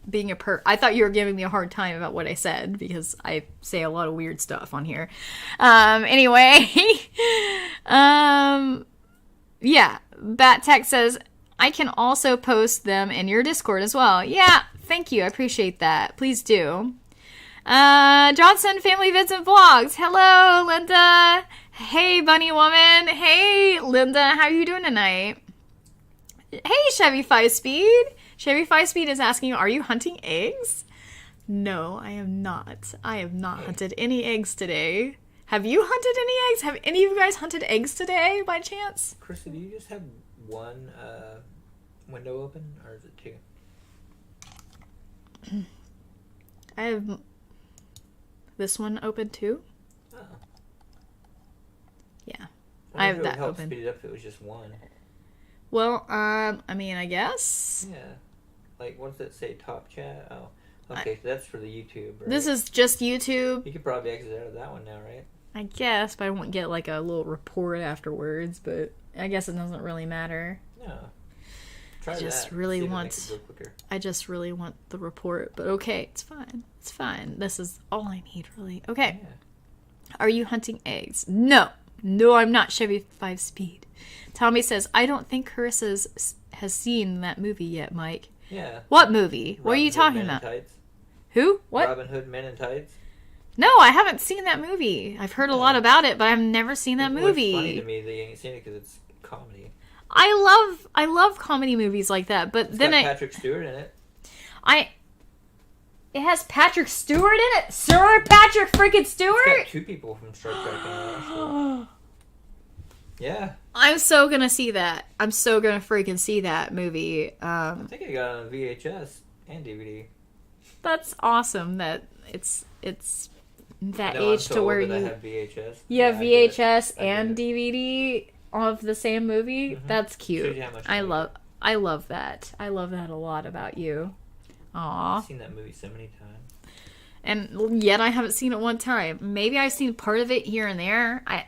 being I thought you were giving me a hard time about what I said, because I say a lot of weird stuff on here. Anyway. Yeah. Bat Tech says, I can also post them in your Discord as well. Yeah, thank you. I appreciate that. Please do. Johnson Family Vids and Vlogs. Hello, Linda. Hey, Bunny Woman. Hey, Linda. How are you doing tonight? Hey, Chevy 5-Speed. Chevy 5-Speed is asking, are you hunting eggs? No, I am not. I have not hunted any eggs today. Have you hunted any eggs? Have any of you guys hunted eggs today, by chance? Carissa, do you just have one window open, or is it 2? I have this one open too. Oh. Yeah, I have that help open. Speed it up if it was just one. Well, I mean, I guess. Yeah, like once that say top chat. Oh, okay, so that's for the YouTube. Right? This is just YouTube. You could probably exit out of that one now, right? I guess, but I won't get like a little report afterwards. But I guess it doesn't really matter. No. Try I just that. really See if it want. makes it go quicker. I just really want the report, but okay, it's fine. It's fine. This is all I need, really. Okay. Yeah. Are you hunting eggs? No, I'm not. Chevy 5-Speed. Tommy says, I don't think Carissa has seen that movie yet, Mike. Yeah. What movie? What are you Hood talking Men in about? Tights. Who? What? Robin Hood Men in Tights. No, I haven't seen that movie. I've heard a lot about it, but I've never seen that movie. It's funny to me that you ain't seen it because it's comedy. I love comedy movies like that, but It's then got Patrick Stewart in it. It has Patrick Stewart in it? Sir Patrick freaking Stewart? It's got 2 people from Star Trek in it, actually. Yeah. I'm so gonna see that. I'm so gonna freaking see that movie. I think I got it on VHS and DVD. That's awesome that it's that No, I'm age so to old where that I you have VHS. you have Yeah, I get it. VHS I get and it. DVD of the same movie. Mhm. That's Shows cute. you how much I time love I love that. I love that a lot about you. Aw. I've seen that movie so many times. And yet I haven't seen it one time. Maybe I've seen part of it here and there. I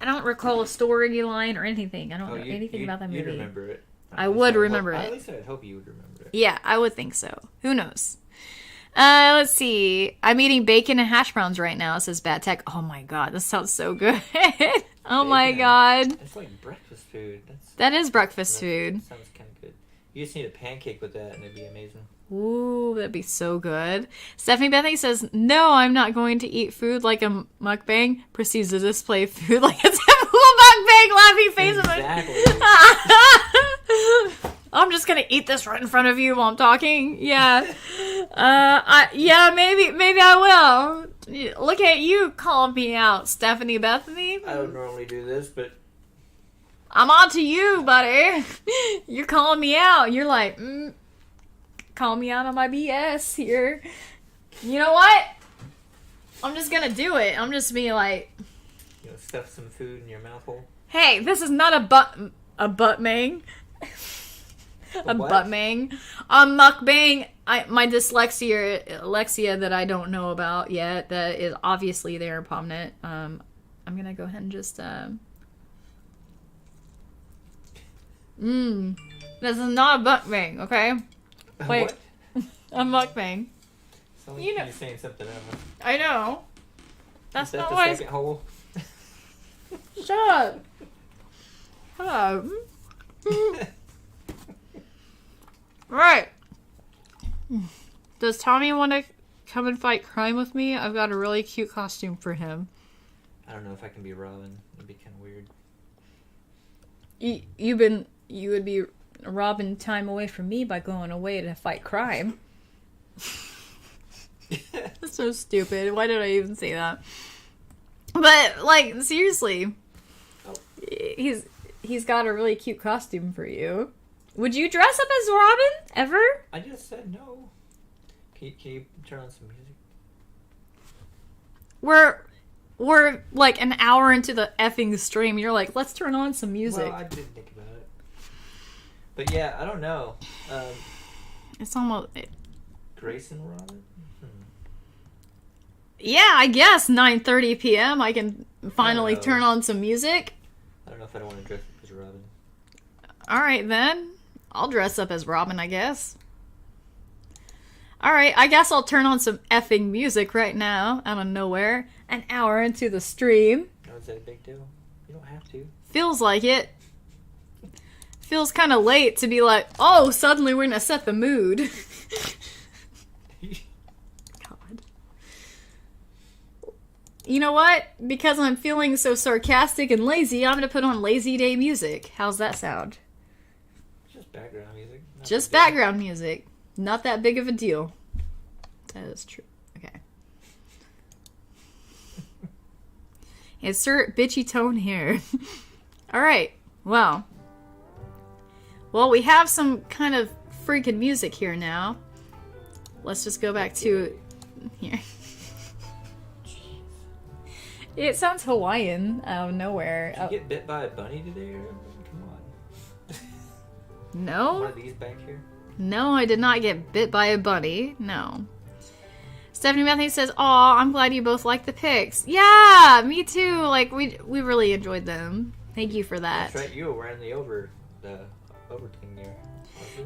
don't recall a storyline or anything. I don't know anything about that movie. You'd remember it. I would remember it. At least I'd hope you would remember it. Yeah, I would think so. Who knows? Let's see. I'm eating bacon and hash browns right now, says Bad Tech. Oh my god, this sounds so good. Oh my Bacon. god. It's like breakfast food. That is breakfast food. That sounds kind of good. You just need a pancake with that and it'd be amazing. Ooh, that'd be so good. Stephanie Bethany says, no, I'm not going to eat food like a mukbang. Proceeds to display food like it's a mukbang, laughing face. Exactly. I'm just gonna eat this right in front of you while I'm talking. Yeah. Maybe I will. Look at you calling me out, Stephanie Bethany. I don't normally do this, but I'm on to you, buddy. You're calling me out. You're like, call me out on my BS here. You know what? I'm just gonna do it. I'm just being like, stuff some food in your mouth hole. hey, this is not a butt mang. A what? butt mang. A mukbang. My dyslexia that I don't know about yet, that is obviously there and prominent. I'm gonna go ahead and just this is not a mukbang, okay? Wait. What? A mukbang. Sounds like You know- you're saying something else. I know. That's Is that not the what I... second hole? Shut up. Shut up. Right. Does Tommy want to come and fight crime with me? I've got a really cute costume for him. I don't know if I can be Robin. It'd be kind of weird. You would be robbing time away from me by going away to fight crime. That's so stupid. Why did I even say that? But like, seriously, he's got a really cute costume for you. Would you dress up as Robin ever? I just said no. Can you turn on some music? We're like an hour into the effing stream. You're like, let's turn on some music. Well, I didn't think about it. But yeah, I don't know. It's almost... Grace and Robin? Yeah, I guess 9:30 p.m. I can finally know. turn on some music. I don't know if I don't want to dress up as Robin. Alright then. I'll dress up as Robin, I guess. Alright, I guess I'll turn on some effing music right now, out of nowhere. An hour into the stream. No, is that a big deal? You don't have to. Feels like it. Feels kind of late to be like, oh, suddenly we're gonna set the mood. God. You know what? Because I'm feeling so sarcastic and lazy, I'm gonna put on lazy day music. How's that sound? Just background music. Not Just big deal. background music. Not that big of a deal. That is true. Okay. Insert bitchy tone here. Alright. Well, we have some kind of freaking music here now. Let's just go back to here. It sounds Hawaiian out of nowhere. Did you get bit by a bunny today? Or... Come on. One No? of these back here? No, I did not get bit by a bunny. No. Stephanie Bethany says, aw, I'm glad you both like the pics. Yeah, me too. Like, we really enjoyed them. Thank you for that. That's right, you were wearing the over thing there.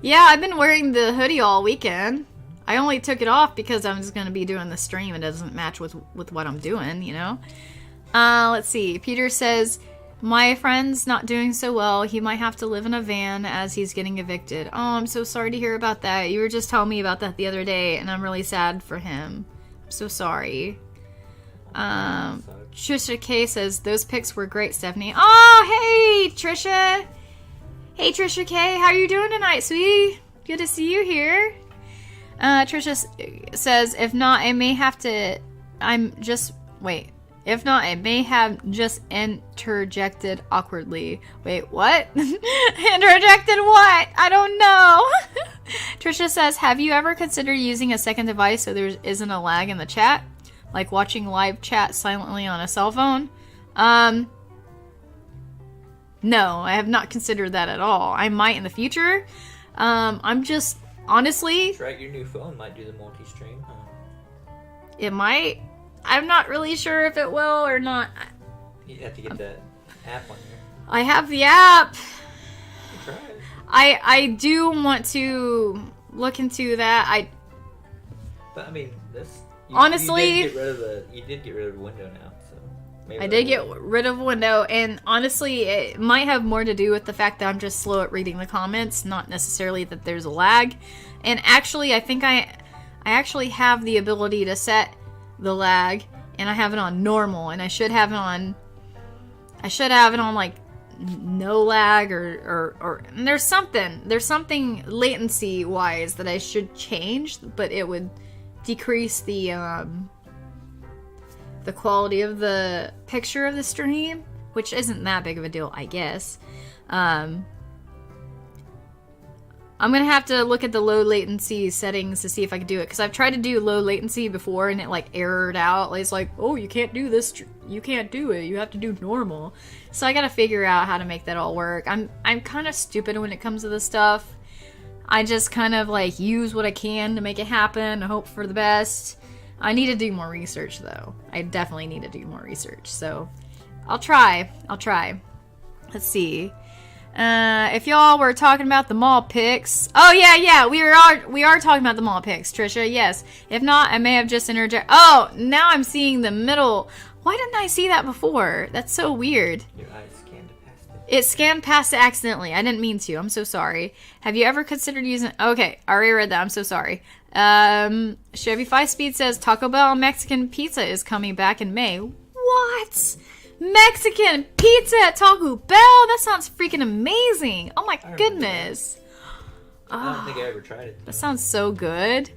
Yeah, I've been wearing the hoodie all weekend. I only took it off because I'm just going to be doing the stream. It doesn't match with what I'm doing, you know? Let's see. Peter says, my friend's not doing so well. He might have to live in a van as he's getting evicted. Oh, I'm so sorry to hear about that. You were just telling me about that the other day, and I'm really sad for him. I'm so sorry. Trisha K says, those pics were great, Stephanie. Oh, hey, Trisha. Hey, Trisha K. How you doing tonight, sweetie? Good to see you here. Trisha says, if not, I may have to... If not, I may have just interjected awkwardly. Wait, what? Interjected what? I don't know. Trisha says, have you ever considered using a second device so there isn't a lag in the chat? Like watching live chat silently on a cell phone? No, I have not considered that at all. I might in the future. I'm just, honestly... Try your new phone might do the multi-stream, huh? It might. I'm not really sure if it will or not. You have to get that app on there. I have the app. Try it. I do want to look into that. But I mean, this... Honestly... You did get rid of the window now, so... Maybe I did get rid of a window, and honestly, it might have more to do with the fact that I'm just slow at reading the comments, not necessarily that there's a lag. And actually, I think I actually have the ability to set the lag, and I have it on normal, and I should have it on like no lag or and there's something latency wise that I should change, but it would decrease the quality of the picture of the stream, which isn't that big of a deal, I guess. I'm gonna have to look at the low latency settings to see if I can do it, because I've tried to do low latency before and it like errored out. It's like, oh, you can't do this, you can't do it, you have to do normal. So I gotta figure out how to make that all work. I'm kind of stupid when it comes to this stuff. I just kind of like use what I can to make it happen, hope for the best. I need to do more research, though. I definitely need to do more research. So, I'll try. Let's see. If y'all were talking about the mall pics. Oh, yeah. We are talking about the mall pics, Trisha. Yes. If not, I may have just interjected. Oh, now I'm seeing the middle. Why didn't I see that before? That's so weird. Your eyes scanned past it. It scanned past it accidentally. I didn't mean to. I'm so sorry. Have you ever considered using... Okay, I already read that. I'm so sorry. Chevy 5-Speed says Taco Bell Mexican pizza is coming back in May. What? Mexican pizza at Taco Bell? That sounds freaking amazing. Oh my goodness. I don't think I ever tried it. That sounds so good.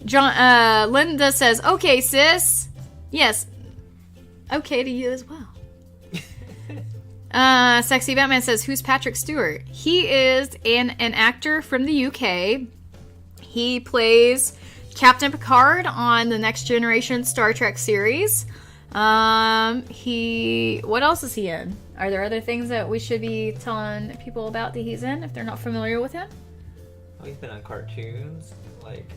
John, Linda says, okay, sis. Yes. Okay to you as well. Sexy Batman says, who's Patrick Stewart? He is an actor from the UK. He plays Captain Picard on the Next Generation Star Trek series. What else is he in? Are there other things that we should be telling people about that he's in if they're not familiar with him? Oh, he's been on cartoons like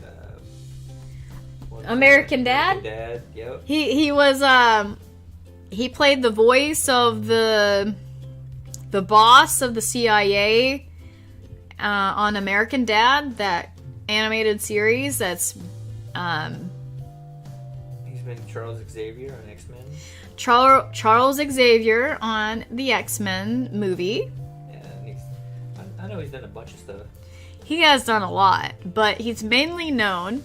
American Dad? American Dad, yep. He was he played the voice of the boss of the CIA on American Dad, that animated series that's He's been Charles Xavier on X-Men. Charles Xavier on the X-Men movie. Yeah, I know he's done a bunch of stuff. He has done a lot, but he's mainly known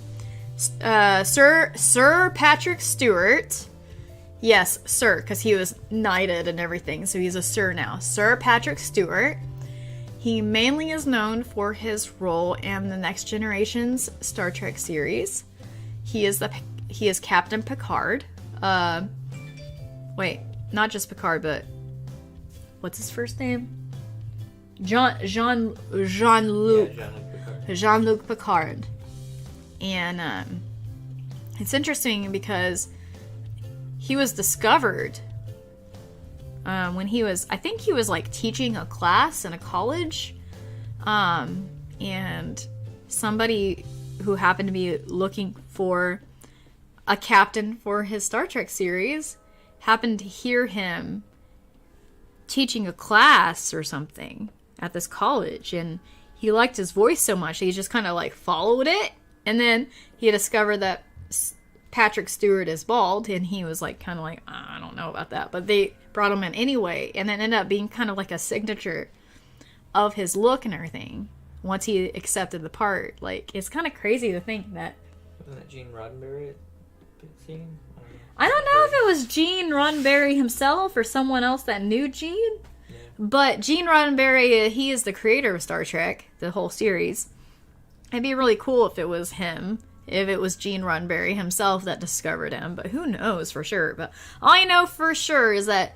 Sir Patrick Stewart. Yes, sir, because he was knighted and everything, so he's a sir now. Sir Patrick Stewart. He mainly is known for his role in the Next Generation's Star Trek series. He is Captain Picard. Wait, not just Picard, but what's his first name? Jean-Luc. Jean-Luc Picard. And it's interesting because he was discovered when I think he was like teaching a class in a college, and somebody who happened to be looking for a captain for his Star Trek series happened to hear him teaching a class or something at this college, and he liked his voice so much he just kind of like followed it, and then he discovered that Patrick Stewart is bald, and he was like kind of like, I don't know about that, but they brought him in anyway, and it ended up being kind of like a signature of his look and everything once he accepted the part. Like, it's kind of crazy to think that. Wasn't that Gene Roddenberry scene? I don't know if it was Gene Roddenberry himself or someone else that knew Gene, but Gene Roddenberry, he is the creator of Star Trek, the whole series. It'd be really cool if it was him. If it was Gene Roddenberry himself that discovered him, but who knows for sure. But all I know for sure is that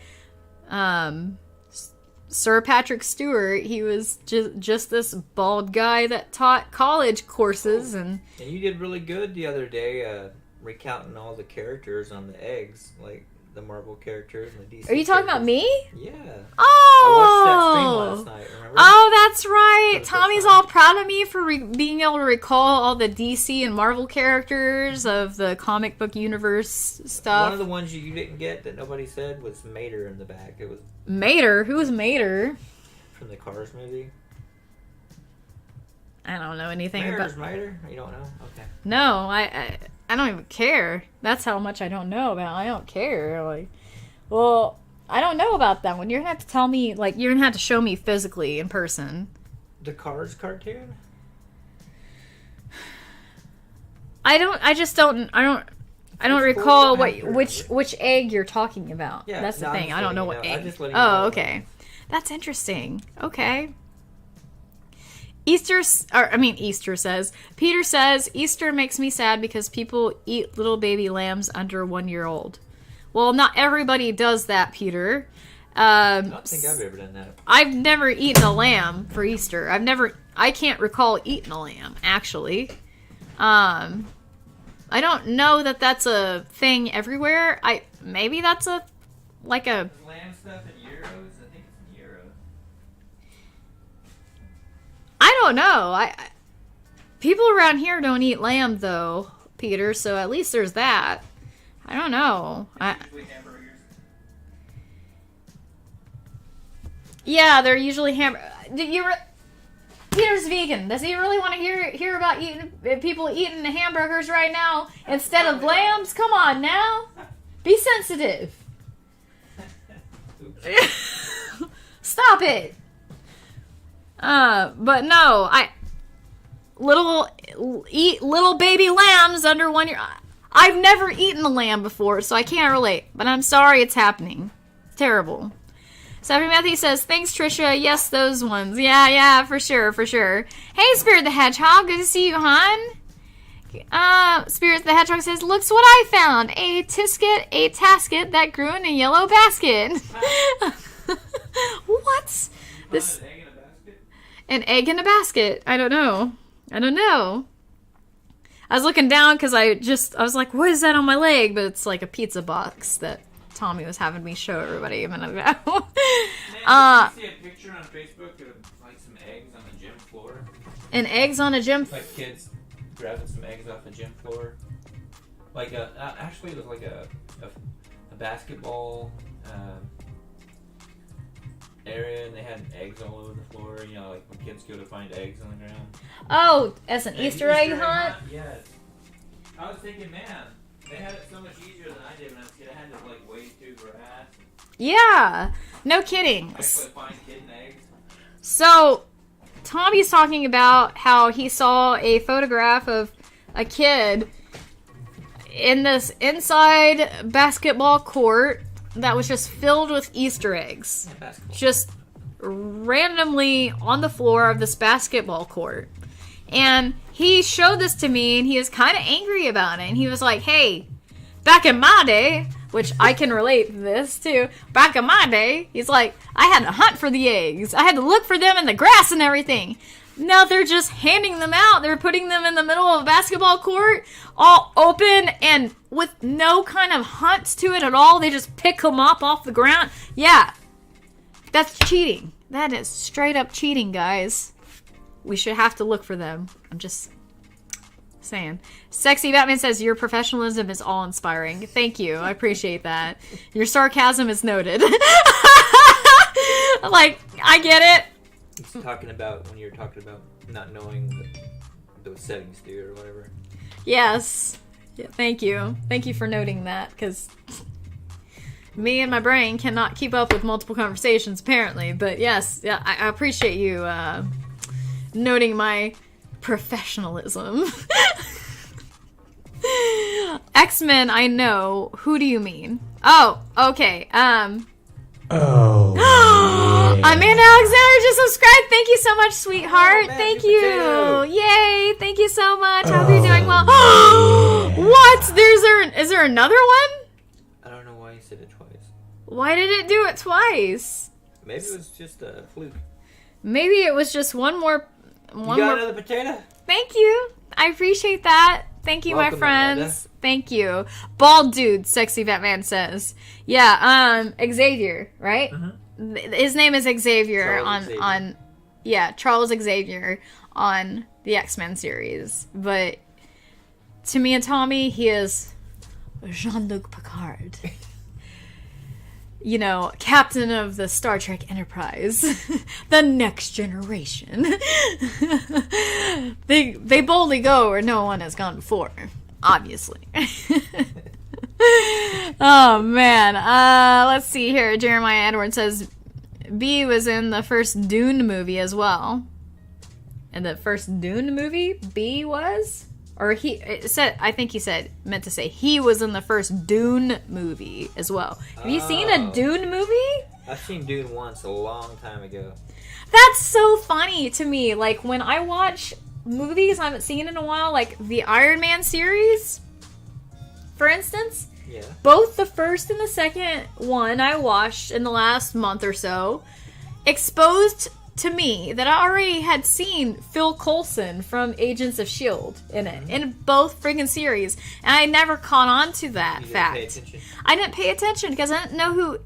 Sir Patrick Stewart, he was just this bald guy that taught college courses. And you did really good the other day. recounting all the characters on the eggs, like the Marvel characters and the DC. Are you talking about me? Yeah. Oh! I watched that stream last night, remember? Oh, that's right. For the first Tommy's time. all proud of me for being able to recall all the DC and Marvel characters of the comic book universe stuff. One of the ones you didn't get that nobody said was Mater in the back. It was Mater? Who was Mater? from the Cars movie. I don't know anything Mater's about... Mater? You don't know? Okay. No, I don't even care. That's how much I don't know about. I don't care. Like, well, I don't know about that one. You're gonna have to tell me. Like, you're gonna have to show me physically in person. The Cars cartoon? I don't It's recall cool. I don't which egg you're talking about. Yeah, That's the no, I'm thing. just I don't know letting what you know. egg. I'm just letting you Oh, know. okay. That's interesting. Okay. Easter says, Peter says, Easter makes me sad because people eat little baby lambs under 1 year old. Well, not everybody does that, Peter. I don't think I've ever done that. I've never eaten a lamb for Easter. I can't recall eating a lamb, actually. I don't know that that's a thing everywhere. Maybe that's a Lamb stuff in euros? I think it's in euros. I don't know. People around here don't eat lamb though, Peter. So at least there's that. I don't know. Usually hamburgers. Yeah, they're usually Peter's vegan. Does he really want to hear about people eating hamburgers right now instead of lambs? Come on now, be sensitive. Stop it. But no, little baby lambs under 1 year. I've never eaten a lamb before, so I can't relate. But I'm sorry it's happening. It's terrible. Stephanie Matthew says, thanks, Trisha. Yes, those ones. Yeah, for sure. Hey, Spirit the Hedgehog. Good to see you, hon. Spirit the Hedgehog says, looks what I found. A tasket that grew in a yellow basket. What? This... An egg in a basket. I don't know. I was looking down because I was like, what is that on my leg? But it's like a pizza box that Tommy was having me show everybody a minute ago. Man, did you see a picture on Facebook of like some eggs on the gym floor? And eggs on a gym Like kids grabbing some eggs off the gym floor. Like actually it was like a basketball area, and they had eggs all over the floor. You know, like when kids go to find eggs on the ground. Oh, as an Easter egg hunt? Yes. I was thinking, man, they had it so much easier than I did when I was a kid. I had to like wade through grass. Yeah. No kidding. Actually find hidden eggs. So, Tommy's talking about how he saw a photograph of a kid in this inside basketball court that was just filled with Easter eggs. Yeah, just randomly on the floor of this basketball court. And he showed this to me, and he was kind of angry about it. And he was like, hey, back in my day, which I can relate to this too, back in my day, he's like, I had to hunt for the eggs. I had to look for them in the grass and everything. Now they're just handing them out. They're putting them in the middle of a basketball court, all open and with no kind of hunt to it at all. They just pick them up off the ground. Yeah, that's cheating. That is straight up cheating, guys. We should have to look for them. I'm just saying. Sexy Batman says, your professionalism is awe-inspiring. Thank you. I appreciate that. Your sarcasm is noted. Like, I get it. It's talking about when you're talking about not knowing what those settings do or whatever. Yes. Yeah, thank you. Thank you for noting that, because me and my brain cannot keep up with multiple conversations, apparently. But yes, yeah, I appreciate you noting my professionalism. X-Men, I know. Who do you mean? Oh, okay. Oh. Amanda Alexander just subscribed. Thank you so much, sweetheart. man, Thank you you. potato. Yay. Thank you so much. I hope you're doing well. What? Is there another one? I don't know why you said it twice. Why did it do it twice? Maybe it was just a fluke. Maybe it was just one more. You got another potato? Thank you. I appreciate that. Thank you, Welcome, my friends. Thank you. Bald dude, sexy Batman says. Yeah, Xavier, right? His name is Xavier on Charles Xavier on the X-Men series. But to me and Tommy, he is Jean-Luc Picard. You know, captain of the Star Trek Enterprise. The next generation. They boldly go where no one has gone before. Obviously. Oh, man. Let's see here. Jeremiah Edwards says, B was in the first Dune movie as well. In the first Dune movie, B was? Or I think he meant to say he was in the first Dune movie as well. Have you seen a Dune movie? I've seen Dune once a long time ago. That's so funny to me. Like, when I watch movies I haven't seen in a while, like the Iron Man series, for instance. Yeah. Both the first and the second one I watched in the last month or so exposed to me that I already had seen Phil Coulson from Agents of S.H.I.E.L.D. in it, in both friggin' series. And I never caught on to that fact. Pay attention? I didn't pay attention because I didn't know who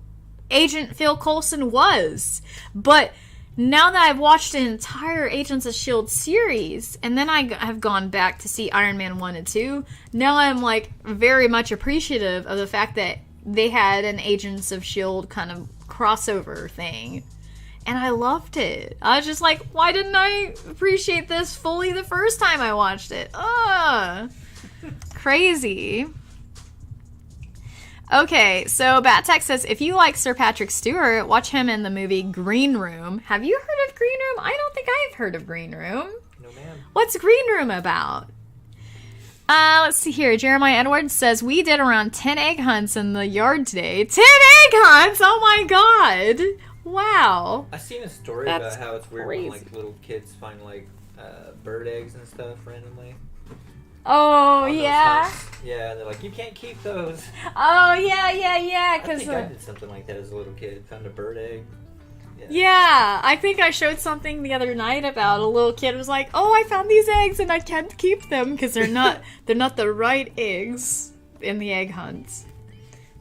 Agent Phil Coulson was. But now that I've watched an entire Agents of S.H.I.E.L.D. series, and then I have gone back to see Iron Man 1 and 2, now I'm, like, very much appreciative of the fact that they had an Agents of S.H.I.E.L.D. kind of crossover thing. And I loved it. I was just like, why didn't I appreciate this fully the first time I watched it? Crazy. Okay, so Battech says, if you like Sir Patrick Stewart, watch him in the movie Green Room. Have you heard of Green Room? I don't think I've heard of Green Room. No, ma'am. What's Green Room about? Let's see here. Jeremiah Edwards says, we did around 10 egg hunts in the yard today. 10 egg hunts? Oh my god. Wow. I've seen a story That's about how it's weird crazy. when like little kids find like bird eggs and stuff randomly. Oh, On those yeah. hunts. Yeah, they're like, you can't keep those. Oh, yeah. I Because think I did something like that as a little kid. Found a bird egg. yeah, I think I showed something the other night about a little kid was like, oh, I found these eggs and I can't keep them because they're not the right eggs in the egg hunts.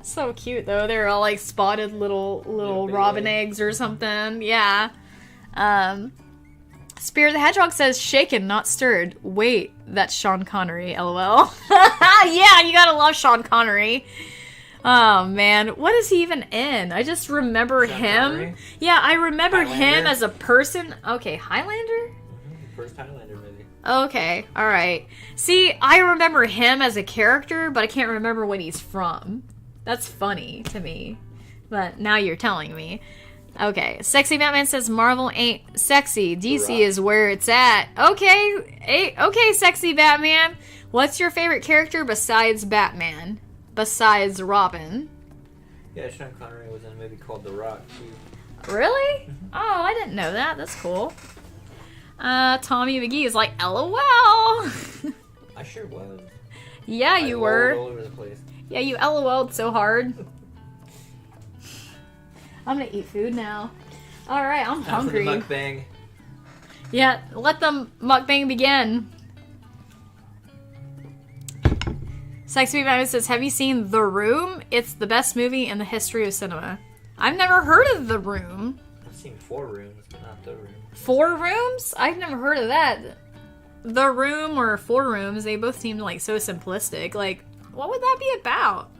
So cute though. They're all like spotted little robin eggs or something. Yeah. Spirit the Hedgehog says shaken, not stirred. Wait, that's Sean Connery. LOL. Yeah, you gotta love Sean Connery. Oh man, what is he even in? I just remember Sean him. Connery? Yeah, I remember him Highlander? as a person. Okay, Highlander? First Highlander movie. Okay, alright. See, I remember him as a character, but I can't remember what he's from. That's funny to me. But now you're telling me. Okay, Sexy Batman says Marvel ain't sexy. DC is where it's at. Okay, okay, Sexy Batman. What's your favorite character besides Batman? Besides Robin? Yeah, Sean Connery was in a movie called The Rock, too. Really? Oh, I didn't know that. That's cool. Tommy McGee is like, LOL. I sure was. Yeah, you were. All over the place. Yeah, you LOL'd so hard. I'm gonna eat food now. Alright, I'm Time for the hungry. mukbang. Yeah, let the mukbang begin. Sexy Batman says, have you seen The Room? It's the best movie in the history of cinema. I've never heard of The Room. I've seen 4 Rooms, but not The Room. 4 Rooms? I've never heard of that. The Room or 4 Rooms, they both seem like so simplistic. Like, what would that be about?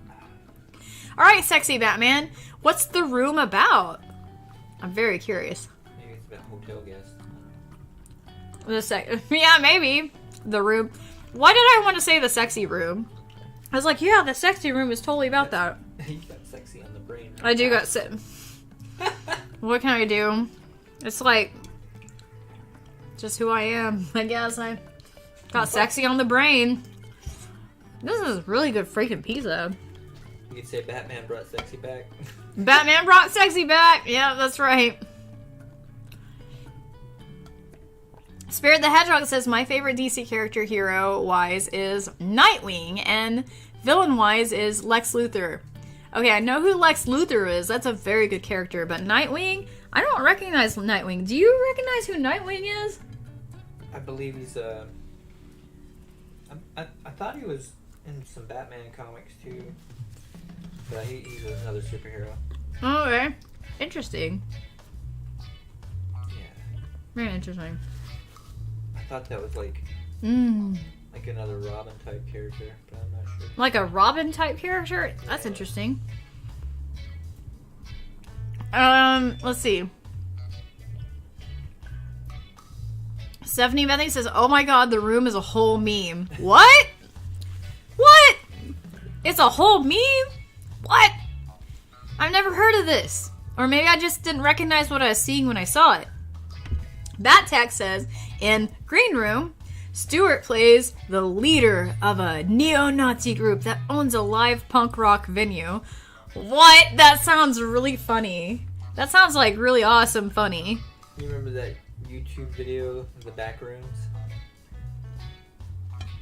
Alright, Sexy Batman, what's The Room about? I'm very curious. Maybe it's about hotel guests. Yeah, maybe. The Room. Why did I want to say The Sexy Room? I was like, yeah, The Sexy Room is totally about that. You got sexy on the brain. I do got sick. What can I do? It's like just who I am. I guess I got sexy on the brain. This is really good freaking pizza. You could say Batman brought sexy back. Batman brought sexy back. Yeah, that's right. Spirit the Hedgehog says, my favorite DC character hero-wise is Nightwing, and villain-wise is Lex Luthor. Okay, I know who Lex Luthor is. That's a very good character, but Nightwing? I don't recognize Nightwing. Do you recognize who Nightwing is? I believe he's I thought he was in some Batman comics too. But he's another superhero. Okay. Interesting. Yeah. Very interesting. I thought that was like another Robin type character, but I'm not sure. Like a Robin type character? That's interesting. Let's see. Stephanie Bethany says, "Oh my god, the room is a whole meme." What? What? It's a whole meme? What? I've never heard of this. Or maybe I just didn't recognize what I was seeing when I saw it. Bat Tech says, in Green Room, Stewart plays the leader of a neo-Nazi group that owns a live punk rock venue. What? That sounds really funny. That sounds like really awesome funny. You remember that YouTube video of the back rooms?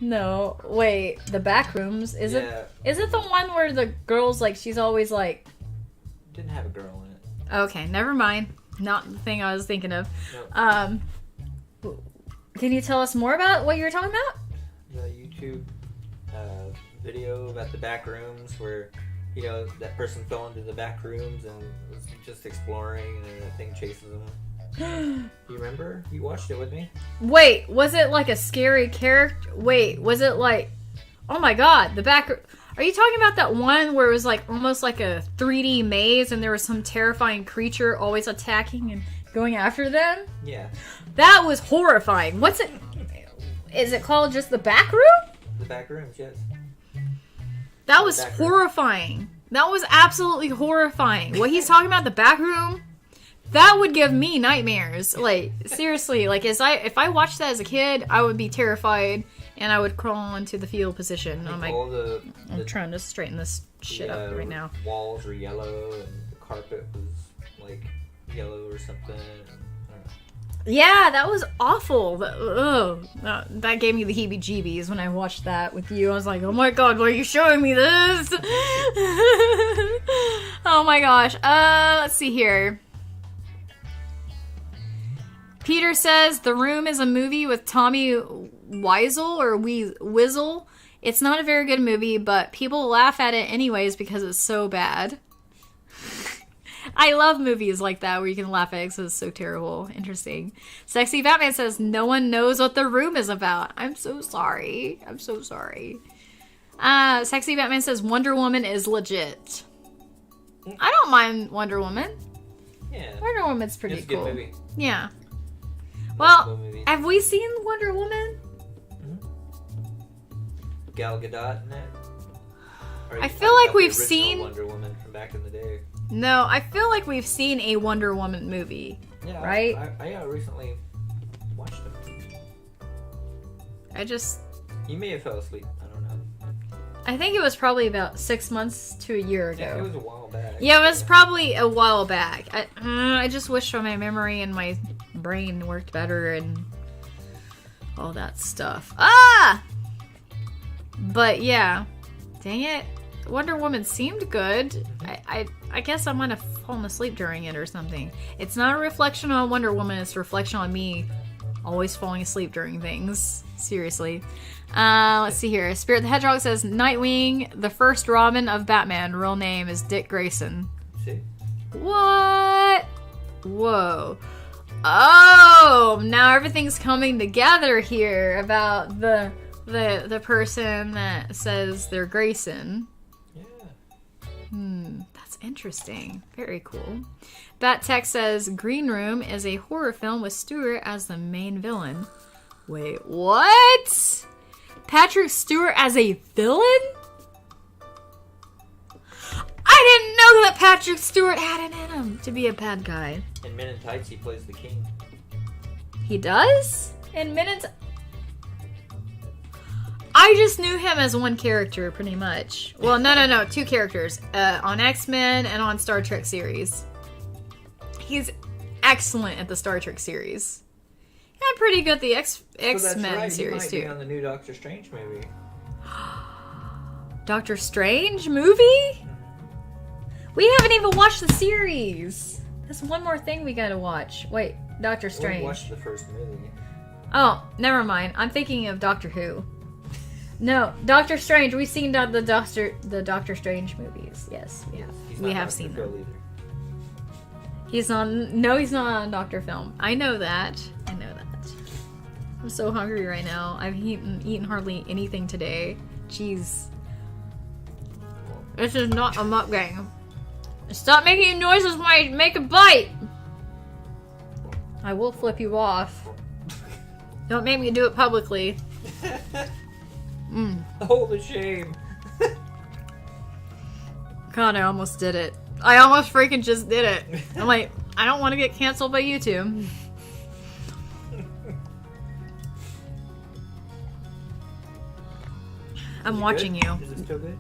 No, wait, the back rooms? Is it the one where the girl's like, she's always like... Didn't have a girl in it. Okay, never mind. Not the thing I was thinking of. Nope. Can you tell us more about what you were talking about? The YouTube video about the back rooms where, you know, that person fell into the back rooms and was just exploring and then that thing chases them. You remember? You watched it with me? Wait, was it like a scary character? Wait, was it like... Oh my god, the back... Are you talking about that one where it was like almost like a 3D maze and there was some terrifying creature always attacking and going after them? Yeah. That was horrifying. What's it... Is it called just the back room? The back rooms, yes. That was horrifying. That was absolutely horrifying. What he's talking about, the back room... That would give me nightmares. Like, seriously, like, if I watched that as a kid, I would be terrified, and I would crawl into the fetal position. I'm trying to straighten this shit up right now. Walls were yellow, and the carpet was, like, yellow or something. Yeah, that was awful. That gave me the heebie-jeebies when I watched that with you. I was like, oh my god, why are you showing me this? Oh my gosh. Let's see here. Peter says, The Room is a movie with Tommy Wiseau or Wizzle. It's not a very good movie, but people laugh at it anyways because it's so bad. I love movies like that where you can laugh at it because it's so terrible. Interesting. Sexy Batman says, no one knows what The Room is about. I'm so sorry. I'm so sorry. Sexy Batman says, Wonder Woman is legit. I don't mind Wonder Woman. Yeah. Wonder Woman's pretty it's cool. A good movie. Yeah. Well, have we seen Wonder Woman? Mm-hmm. Gal Gadot in it? I feel like we've seen Wonder Woman from back in the day. No, I feel like we've seen a Wonder Woman movie. Yeah, right? I recently watched it. You may have fell asleep. I don't know. I think it was probably about 6 months to a year ago. Yeah, it was a while back. Yeah, it was probably a while back. I just wish my memory and my brain worked better and all that stuff. But yeah, dang it. Wonder Woman seemed good. I guess I might have fallen asleep during it or something. It's not a reflection on Wonder Woman, it's a reflection on me always falling asleep during things. Seriously. Let's see here. Spirit the Hedgehog says, Nightwing, the first Robin of Batman, real name is Dick Grayson. See? What? Whoa. Oh, now everything's coming together here about the person that says they're Grayson. Yeah. That's interesting. Very cool. Bat Tech says Green Room is a horror film with Stewart as the main villain. Wait, what? Patrick Stewart as a villain? I didn't know that Patrick Stewart had it in him to be a bad guy. In Men in Tights, he plays the king. He does? In Men in I just knew him as one character, pretty much. Well, no, 2 characters. On X-Men and on Star Trek series. He's excellent at the Star Trek series. And pretty good at the X-Men series, too. He might be on the new Doctor Strange movie. Doctor Strange movie? We haven't even watched the series. There's one more thing we gotta watch. Wait, Doctor Strange. We watched the first movie. Oh, never mind. I'm thinking of Doctor Who. No, Doctor Strange. We've seen the Doctor Strange movies. Yes, we have. He's We not have Dr. seen Phil them. either. He's on. No, he's not on Doctor Film. I know that. I know that. I'm so hungry right now. I've eaten hardly anything today. Jeez. This is not a mukbang. Stop making noises when I make a bite. I will flip you off. Don't make me do it publicly. Oh, the shame. God, I almost did it. I almost freaking just did it. I'm like, I don't want to get canceled by YouTube. I'm watching you. Is it still good?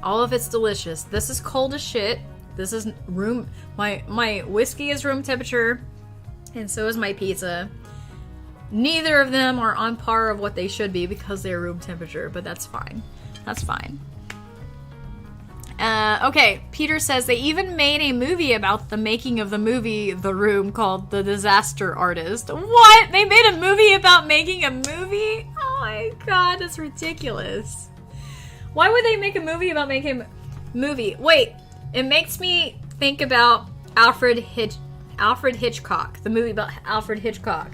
All of it's delicious. This is cold as shit. This is room. My whiskey is room temperature, and so is my pizza. Neither of them are on par of what they should be because they're room temperature, but that's fine. That's fine. Okay, Peter says they even made a movie about the making of the movie The Room called The Disaster Artist. What? They made a movie about making a movie? Oh my god, that's ridiculous. Why would they make a movie about making a movie? Wait, it makes me think about Alfred Hitchcock, the movie about Alfred Hitchcock.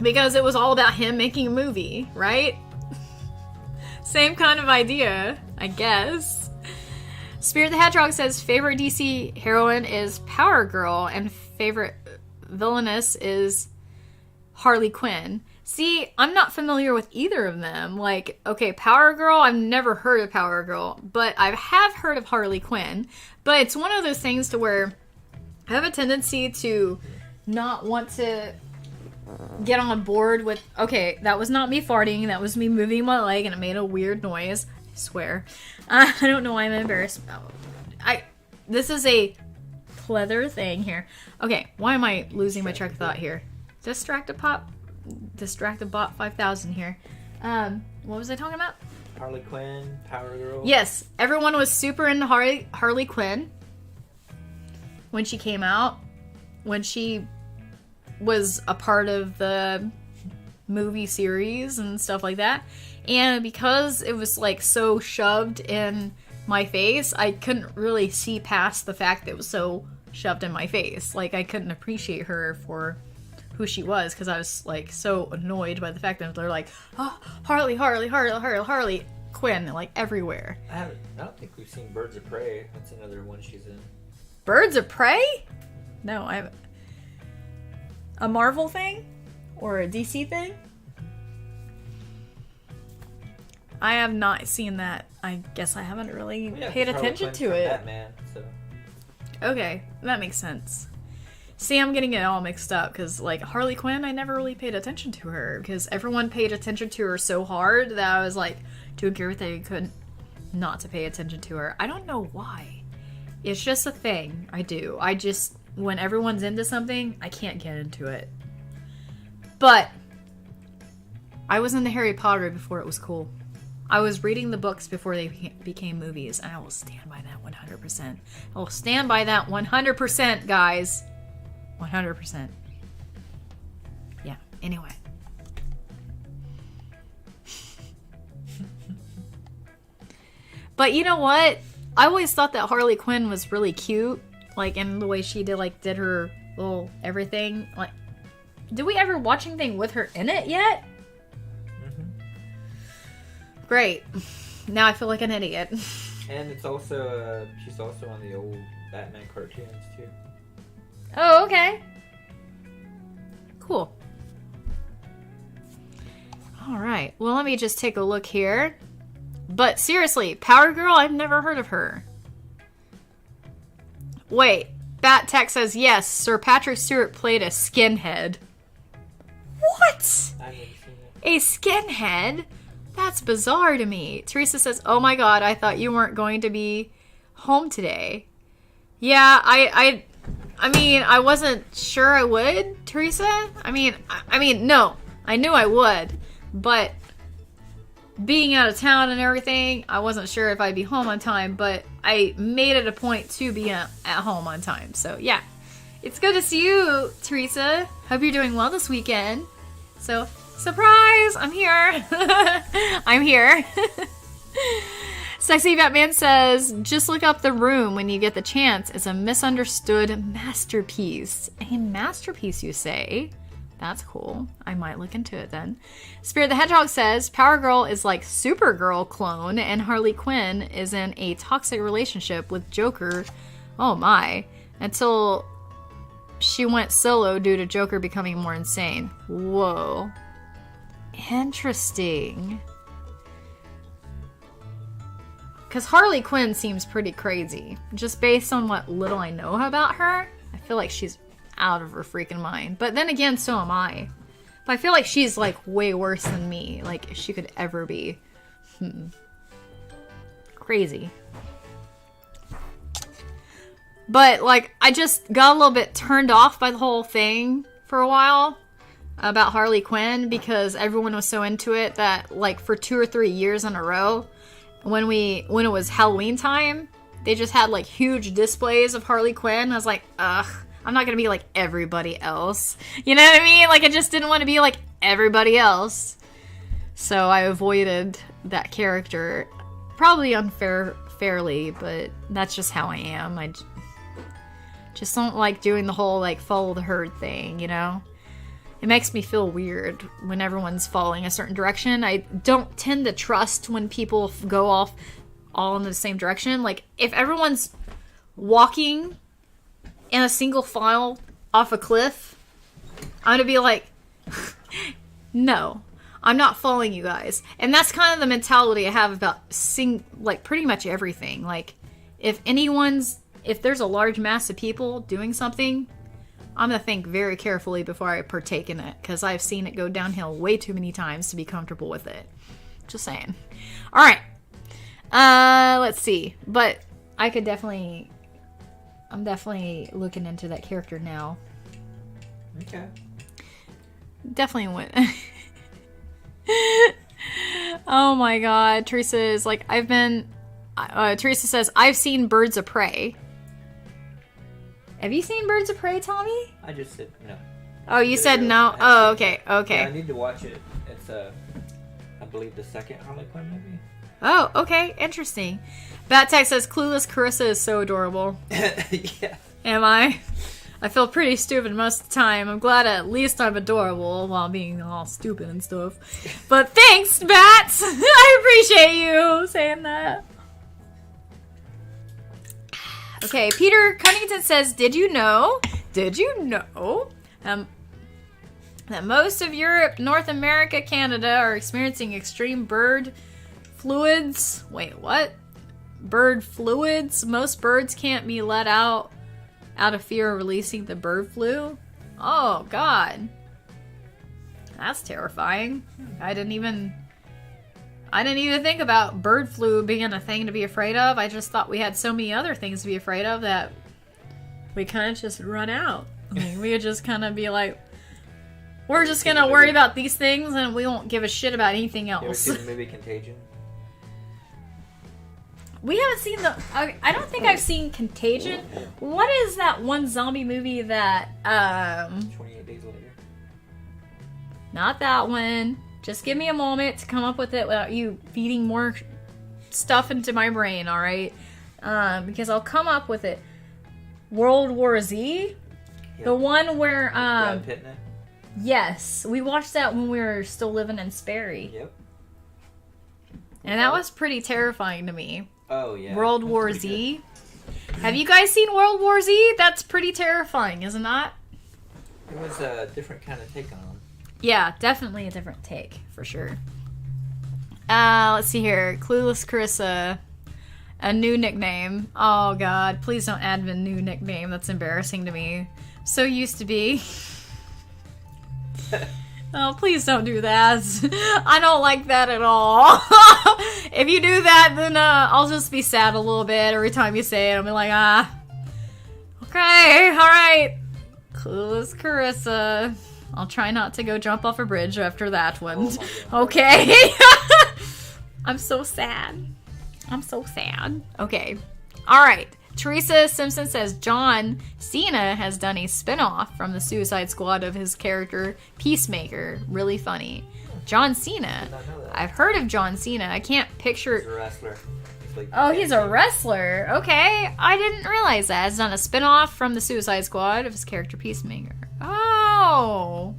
Because it was all about him making a movie, right? Same kind of idea, I guess. Spirit the Hedgehog says favorite DC heroine is Power Girl and favorite villainess is Harley Quinn. See, I'm not familiar with either of them. Like, okay, Power Girl, I've never heard of Power Girl, but I have heard of Harley Quinn. But it's one of those things to where I have a tendency to not want to get on board with, okay, that was not me farting, that was me moving my leg and it made a weird noise. I swear. I don't know why I'm embarrassed. This is a pleather thing here. Okay, why am I losing my track of thought here? Distracted Bot 5000 here. What was I talking about? Harley Quinn, Power Girl. Yes, everyone was super into Harley Quinn when she came out. When she was a part of the movie series and stuff like that. And because it was like so shoved in my face, I couldn't really see past the fact that it was so shoved in my face. Like, I couldn't appreciate her for who she was because I was like so annoyed by the fact that they're like, oh, Harley Quinn, like everywhere. I don't think we've seen Birds of Prey. That's another one she's in. Birds of Prey? No, I haven't. A Marvel thing? Or a DC thing? I have not seen that. I guess I haven't really paid attention to it. Batman, so. Okay, that makes sense. See, I'm getting it all mixed up because, like, Harley Quinn, I never really paid attention to her because everyone paid attention to her so hard that I was like, doing everything I could not to pay attention to her. I don't know why. It's just a thing I do. I just, when everyone's into something, I can't get into it. But I was into Harry Potter before it was cool. I was reading the books before they became movies, and I will stand by that 100%. I will stand by that 100%, guys. 100%. Yeah, anyway. But you know what? I always thought that Harley Quinn was really cute. Like, in the way she did her little everything. Like, did we ever watch anything with her in it yet? Great. Now I feel like an idiot. And it's also, she's also on the old Batman cartoons, too. Oh, okay. Cool. Alright, well, let me just take a look here. But seriously, Power Girl, I've never heard of her. Wait, Bat Tech says yes, Sir Patrick Stewart played a skinhead. What? I haven't seen it. A skinhead? That's bizarre to me. Teresa says, oh my god, I thought you weren't going to be home today. Yeah, I mean, I wasn't sure I would, Teresa. I mean, no. I knew I would. But being out of town and everything, I wasn't sure if I'd be home on time. But I made it a point to be at home on time. So, yeah. It's good to see you, Teresa. Hope you're doing well this weekend. So, Surprise! I'm here. I'm here. Sexy Batman says, just look up The Room when you get the chance. It's a misunderstood masterpiece. A masterpiece, you say? That's cool. I might look into it then. Spirit the Hedgehog says, Power Girl is like Supergirl clone, and Harley Quinn is in a toxic relationship with Joker. Oh my. Until she went solo due to Joker becoming more insane. Whoa. Interesting. Because Harley Quinn seems pretty crazy. Just based on what little I know about her, I feel like she's out of her freaking mind. But then again, so am I. But I feel like she's like way worse than me. Like she could ever be. Crazy. But like I just got a little bit turned off by the whole thing for a while about Harley Quinn because everyone was so into it that like for 2 or 3 years in a row when it was Halloween time, they just had like huge displays of Harley Quinn. I was like, ugh, I'm not gonna be like everybody else. You know what I mean? Like I just didn't want to be like everybody else. So I avoided that character. Probably fairly, but that's just how I am. I just don't like doing the whole like follow the herd thing, you know? It makes me feel weird when everyone's following a certain direction. I don't tend to trust when people go off all in the same direction. Like, if everyone's walking in a single file off a cliff, I'm gonna be like, no, I'm not following you guys. And that's kind of the mentality I have about like pretty much everything. Like, if there's a large mass of people doing something, I'm going to think very carefully before I partake in it, because I've seen it go downhill way too many times to be comfortable with it. Just saying. All right. Let's see. But I'm definitely looking into that character now. Okay. Definitely went. Oh my god. Teresa is like, Teresa says, I've seen Birds of Prey. Have you seen Birds of Prey, Tommy? I just said no. Oh, you said no? Oh, okay, okay. Yeah, I need to watch it. It's, I believe, the second Harley Quinn movie. Oh, okay, interesting. Battech says, Clueless Carissa is so adorable. Yeah. Am I? I feel pretty stupid most of the time. I'm glad at least I'm adorable while being all stupid and stuff. But thanks, Bats! I appreciate you saying that. Okay, Peter Cunnington says, did you know that most of Europe, North America, Canada are experiencing extreme bird fluids? Wait, what? Bird fluids? Most birds can't be let out of fear of releasing the bird flu? Oh, God. That's terrifying. I didn't even think about bird flu being a thing to be afraid of. I just thought we had so many other things to be afraid of that we kind of just run out. Like, we would just kind of be like, we're just going to worry about these things and we won't give a shit about anything else. You ever seen the movie Contagion? We haven't seen I don't think I've seen Contagion. What is that one zombie movie that, 28 Days Later. Not that one. Just give me a moment to come up with it without you feeding more stuff into my brain, alright? Because I'll come up with it. World War Z? Yep. The one where, Brad Pitt in it? Yes. We watched that when we were still living in Sperry. Yep. And that was pretty terrifying to me. Oh, yeah. World War Z. Have you guys seen World War Z? That's pretty terrifying, isn't it? It was a different kind of take on them. Yeah, definitely a different take, for sure. Let's see here. Clueless Carissa. A new nickname. Oh, God. Please don't add a new nickname. That's embarrassing to me. So used to be. Oh, please don't do that. I don't like that at all. If you do that, then I'll just be sad a little bit every time you say it. I'll be like, okay, alright. Clueless Carissa. I'll try not to go jump off a bridge after that one. Oh, okay. I'm so sad. I'm so sad. Okay. Alright. Teresa Simpson says John Cena has done a spin-off from the Suicide Squad of his character Peacemaker. Really funny. John Cena. Did not know that. I've heard of John Cena. I can't He's picture... a wrestler. He's a wrestler. Okay. I didn't realize that. He's done a spin-off from the Suicide Squad of his character Peacemaker. Oh.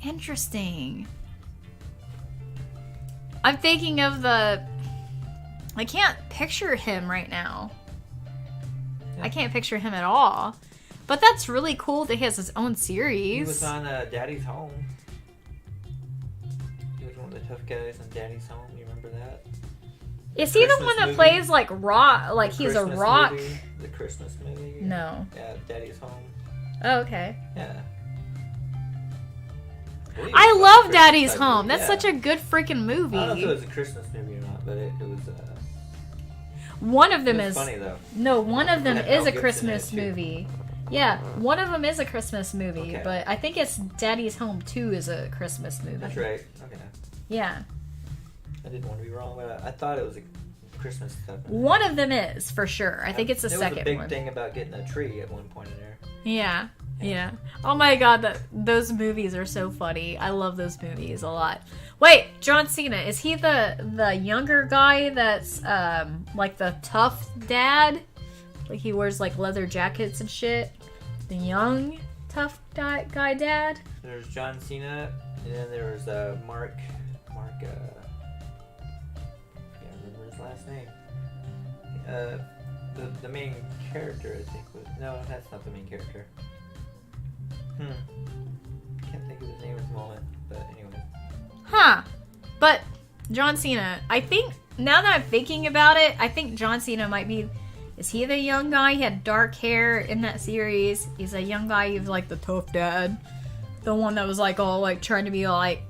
Interesting. I'm thinking of the... I can't picture him right now. I can't picture him at all. But that's really cool that he has his own series. He was on Daddy's Home. He was one of the tough guys on Daddy's Home. You remember that? Is he the Christmas one that movie? plays like rock? Like The he's a Christmas rock? movie, the Christmas movie. No. Yeah, Daddy's Home. Oh, okay. Yeah. I love Daddy's Home. That's such a good freaking movie. I don't know if it was a Christmas movie or not, but it was. One of them It is was funny though. No, one of them It had is Mel a Gibson Christmas in it, too. movie. Yeah, one of them is a Christmas movie, Okay. but I think it's Daddy's Home 2 is a Christmas movie. That's right. Okay. Yeah. I didn't want to be wrong, but I thought it was a Christmas stuff. One of them is, for sure. I think it's the there second was a big one. thing about getting a tree at one point in there. Yeah. Yeah. Oh my god, those movies are so funny. I love those movies a lot. Wait, John Cena, is he the younger guy that's like the tough dad? Like he wears like leather jackets and shit? The young tough guy dad? There's John Cena, and then there was Mark. I can't remember his last name. The main character, I think was that's not the main character. Can't think of his name at the moment, but anyway. Huh. But John Cena, I think, now that I'm thinking about it, I think John Cena might be, is he the young guy? He had dark hair in that series. He's a young guy, he was like the tough dad. The one that was like all like trying to be like,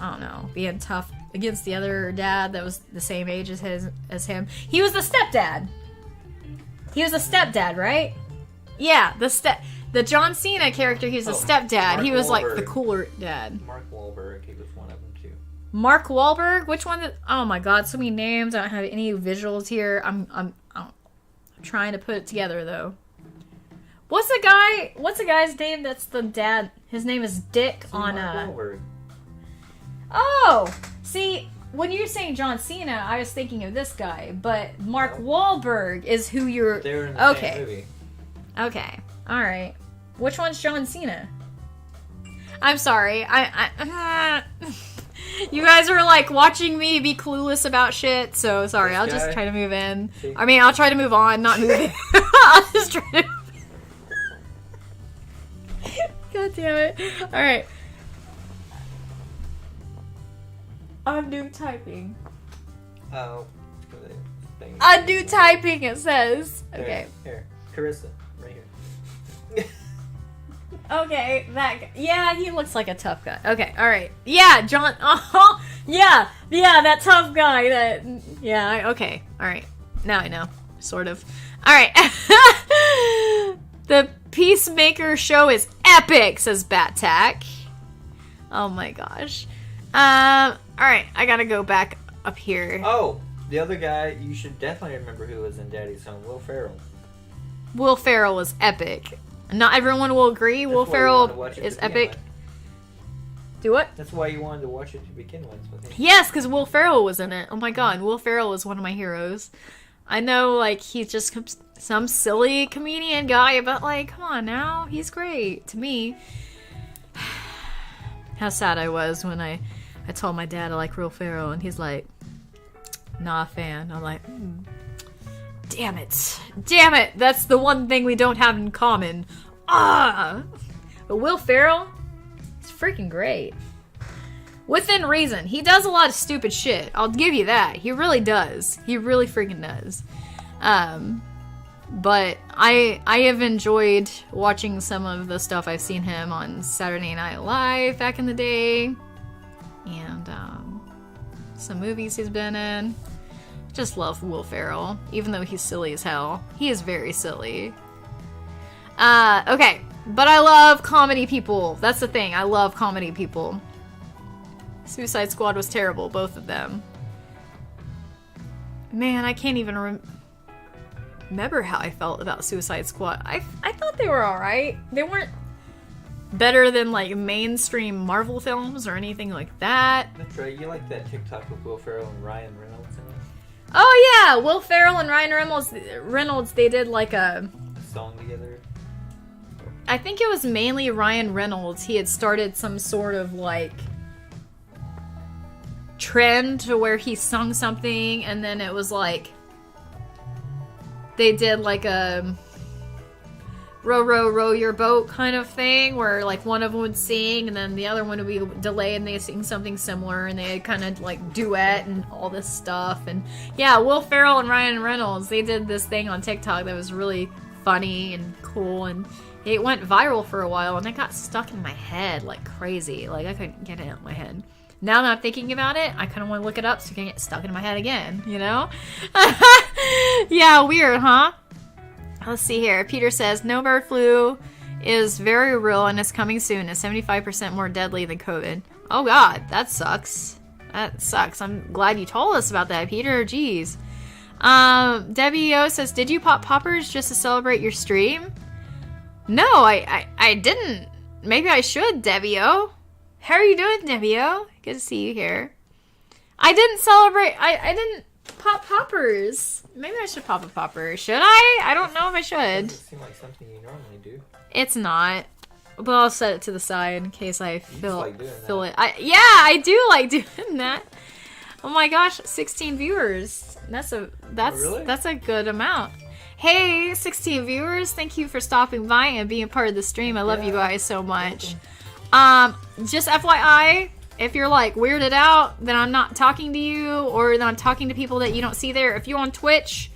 I don't know, being tough against the other dad that was the same age as him. He was the stepdad. He was a stepdad, right? Yeah, the John Cena character, he was a stepdad. Mark He was like the Wahlberg. cooler dad. Mark Wahlberg, he was one of them too. Mark Wahlberg? Which one? Oh my god, so many names. I don't have any visuals here. I'm trying to put it together though. What's the guy's name that's the dad? His name is Dick on Mark Wahlberg. Oh! See, when you're saying John Cena, I was thinking of this guy, but Mark Wahlberg is who you're... They were in the Okay. same movie. Okay. Alright. Which one's John Cena? I'm sorry. I you guys are like watching me be clueless about shit, so sorry. This I'll just guy? try to move in. See? I mean, I'll try to move on, not move in. I'll just try to... God damn it. Alright. Undo typing. Oh. Undo typing, it says. Okay. Here. Carissa. Right here. Okay, that guy. Yeah, he looks like a tough guy. Okay, alright. Yeah, John. Oh, yeah, that tough guy. Okay, alright. Now I know. Sort of. Alright. The Peacemaker show is epic, says Bat-Tack. Oh my gosh. Alright, I gotta go back up here. Oh, the other guy, you should definitely remember who was in Daddy's Home, Will Ferrell. Will Ferrell was epic. Not everyone will agree. Will That's why you wanted to Ferrell watch it is to begin epic. with. Do what? That's why you wanted to watch it to begin with. I think. Yes, because Will Ferrell was in it. Oh my god, Will Ferrell is one of my heroes. I know, like, he's just some silly comedian guy, but, like, come on now. He's great to me. How sad I was when I told my dad I like Will Ferrell, and he's like, not a fan. I'm like, damn it. That's the one thing we don't have in common. But Will Ferrell, he's freaking great. Within reason. He does a lot of stupid shit. I'll give you that. He really does. He really freaking does. But I have enjoyed watching some of the stuff I've seen him on Saturday Night Live back in the day. And some movies he's been in. Just love Will Ferrell. Even though he's silly as hell. He is very silly. Okay. But I love comedy people. That's the thing. I love comedy people. Suicide Squad was terrible, both of them. Man, I can't even remember how I felt about Suicide Squad. I thought they were alright. They weren't better than like mainstream Marvel films or anything like that. That's right. You like that TikTok with Will Ferrell and Ryan Reynolds in it? Oh yeah, Will Ferrell and Ryan Reynolds, they did like A song together? I think it was mainly Ryan Reynolds. He had started some sort of like trend to where he sung something, and then it was like they did like a row, row, row your boat kind of thing, where like one of them would sing and then the other one would be delayed and they sing something similar, and they kind of like duet and all this stuff. And yeah, Will Ferrell and Ryan Reynolds, they did this thing on TikTok that was really funny and cool, and it went viral for a while, and it got stuck in my head like crazy. Like I couldn't get it out of my head. Now that I'm thinking about it, I kind of want to look it up so it can get stuck in my head again, you know? Yeah, weird, huh? Let's see here. Peter says, no, bird flu is very real and is coming soon. It's 75% more deadly than COVID. Oh, God. That sucks. That sucks. I'm glad you told us about that, Peter. Jeez. Debbie O says, did you pop poppers just to celebrate your stream? No, I didn't. Maybe I should, Debbie O. How are you doing, Debbie O? Good to see you here. I didn't celebrate. I didn't pop poppers. Maybe I should pop a popper. Should I? I don't know if I should. It doesn't seem like something you normally do. It's not. But I'll set it to the side in case I feel like doing it. I do like doing that. Oh my gosh, 16 viewers. That's a good amount. Hey, 16 viewers, thank you for stopping by and being part of the stream. I love you guys so much. Just FYI, if you're like weirded out that I'm not talking to you, or that I'm talking to people that you don't see there, if you're on Twitch,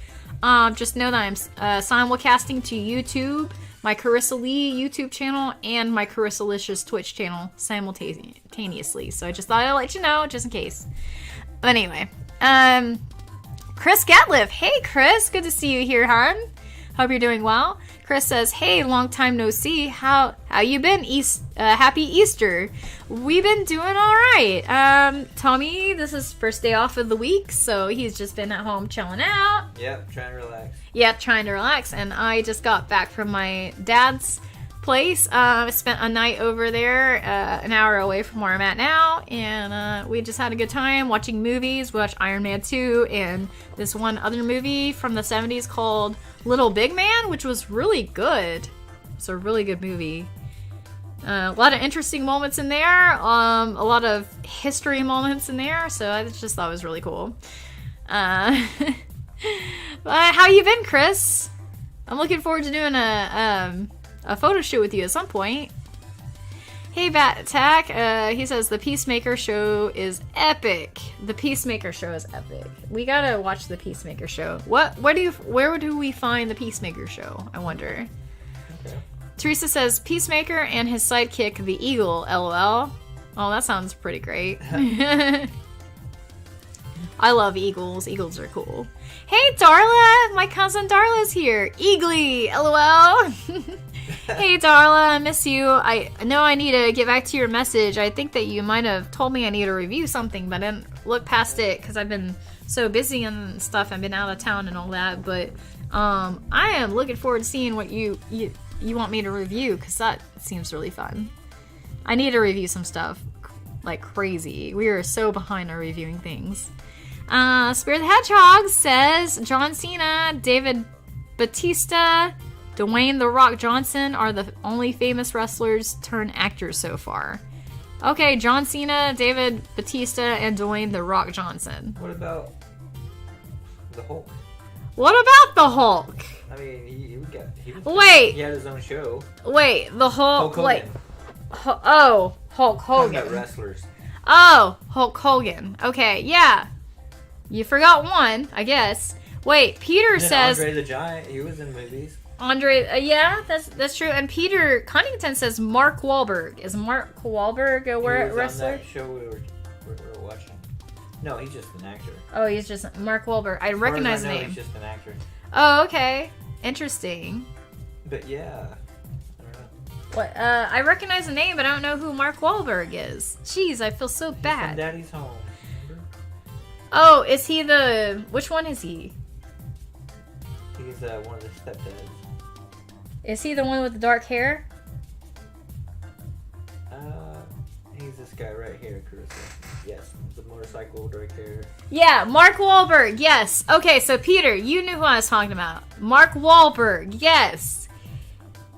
just know that I'm simulcasting to YouTube, my Carissa Lee YouTube channel, and my CarissaLicious Twitch channel simultaneously. So I just thought I'd let you know, just in case. But anyway, Chris Gatliff. Hey, Chris. Good to see you here, hon. Hope you're doing well. Chris says, hey, long time no see. How you been? Happy Easter. We've been doing all right. Tommy, this is first day off of the week, so he's just been at home chilling out. Yep, trying to relax. Yeah, trying to relax. And I just got back from my dad's place. I spent a night over there, an hour away from where I'm at now, and we just had a good time watching movies. We watched Iron Man 2 and this one other movie from the 70s called Little Big Man, which was really good. It's a really good movie. A lot of interesting moments in there, a lot of history moments in there, so I just thought it was really cool. How you been, Chris? I'm looking forward to doing a photo shoot with you at some point. Hey, Bat Attack. He says the Peacemaker show is epic. The Peacemaker show is epic. We gotta watch the Peacemaker show. Where do we find the Peacemaker show? I wonder. Okay. Teresa says Peacemaker and his sidekick, the Eagle. LOL. Oh, that sounds pretty great. I love eagles. Eagles are cool. Hey, Darla! My cousin Darla's here. Eagly! LOL! Hey, Darla, I miss you. I know I need to get back to your message. I think that you might have told me I need to review something, but I didn't look past it because I've been so busy and stuff. I've been out of town and all that, but I am looking forward to seeing what you want me to review, because that seems really fun. I need to review some stuff like crazy. We are so behind on reviewing things. Spirit the Hedgehog says John Cena, David Batista, Dwayne The Rock Johnson are the only famous wrestlers turned actors so far. Okay, John Cena, David Batista, and Dwayne The Rock Johnson. What about the Hulk? What about the Hulk? I mean, he had his own show. Wait, the Hulk. Hulk Hogan. Hulk Hogan. About wrestlers. Oh, Hulk Hogan. Okay, yeah. You forgot one, I guess. Wait, Peter says Andre the Giant. He was in movies. Andre, yeah, that's true. And Peter Cunnington says Mark Wahlberg. Is Mark Wahlberg a wrestler? On that show we were watching. No, he's just an actor. Oh, he's just Mark Wahlberg. I recognize the name. He's just an actor. Oh, okay. Interesting. But yeah, I don't know. What? I recognize the name, but I don't know who Mark Wahlberg is. Jeez, I feel so bad. From Daddy's Home. Remember? Oh, is he the? Which one is he? He's one of the stepdads. Is he the one with the dark hair? He's this guy right here, Carissa. Yes, the motorcycle, dark hair. Yeah, Mark Wahlberg, yes. Okay, so Peter, you knew who I was talking about. Mark Wahlberg, yes.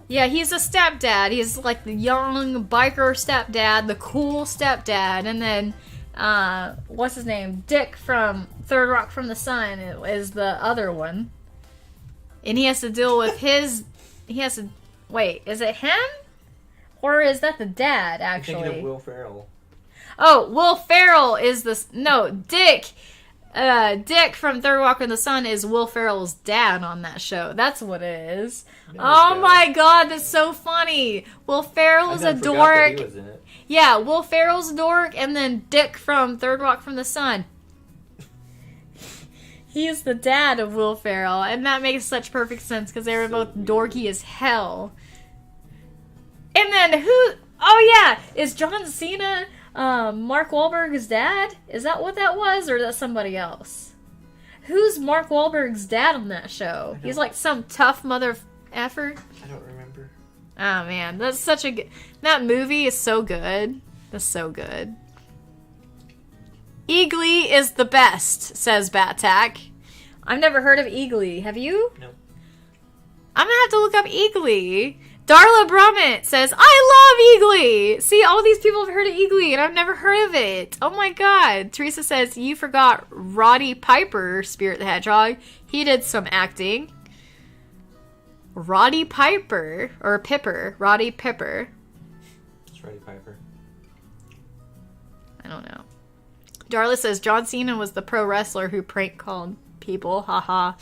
Yeah, he's a stepdad. He's like the young biker stepdad, the cool stepdad. And then, what's his name? Dick from Third Rock from the Sun is the other one. And he has to deal with wait, is it him? Or is that the dad, actually? I'm thinking of Will Ferrell. Oh, Will Ferrell is Dick. Dick from Third Rock from the Sun is Will Ferrell's dad on that show. That's what it is. Oh my god, that's so funny. Will Ferrell's a dork. He was in it. Yeah, Will Ferrell's a dork, and then Dick from Third Rock from the Sun. He's the dad of Will Ferrell, and that makes such perfect sense because they were both dorky as hell. And then oh yeah, is John Cena Mark Wahlberg's dad? Is that what that was, or is that somebody else? Who's Mark Wahlberg's dad on that show? He's like some tough mother effer. I don't remember. Oh man, that's such a good... That movie is so good. That's so good. Eagly is the best, says Battack. I've never heard of Eagly. Have you? No. I'm gonna have to look up Eagly. Darla Brummett says, I love Eagly! See, all these people have heard of Eagly, and I've never heard of it. Oh my god. Teresa says, you forgot Roddy Piper, Spirit the Hedgehog. He did some acting. Roddy Piper, or Pipper. Roddy Pipper. It's Roddy Piper. I don't know. Darla says, John Cena was the pro wrestler who prank called people. Haha.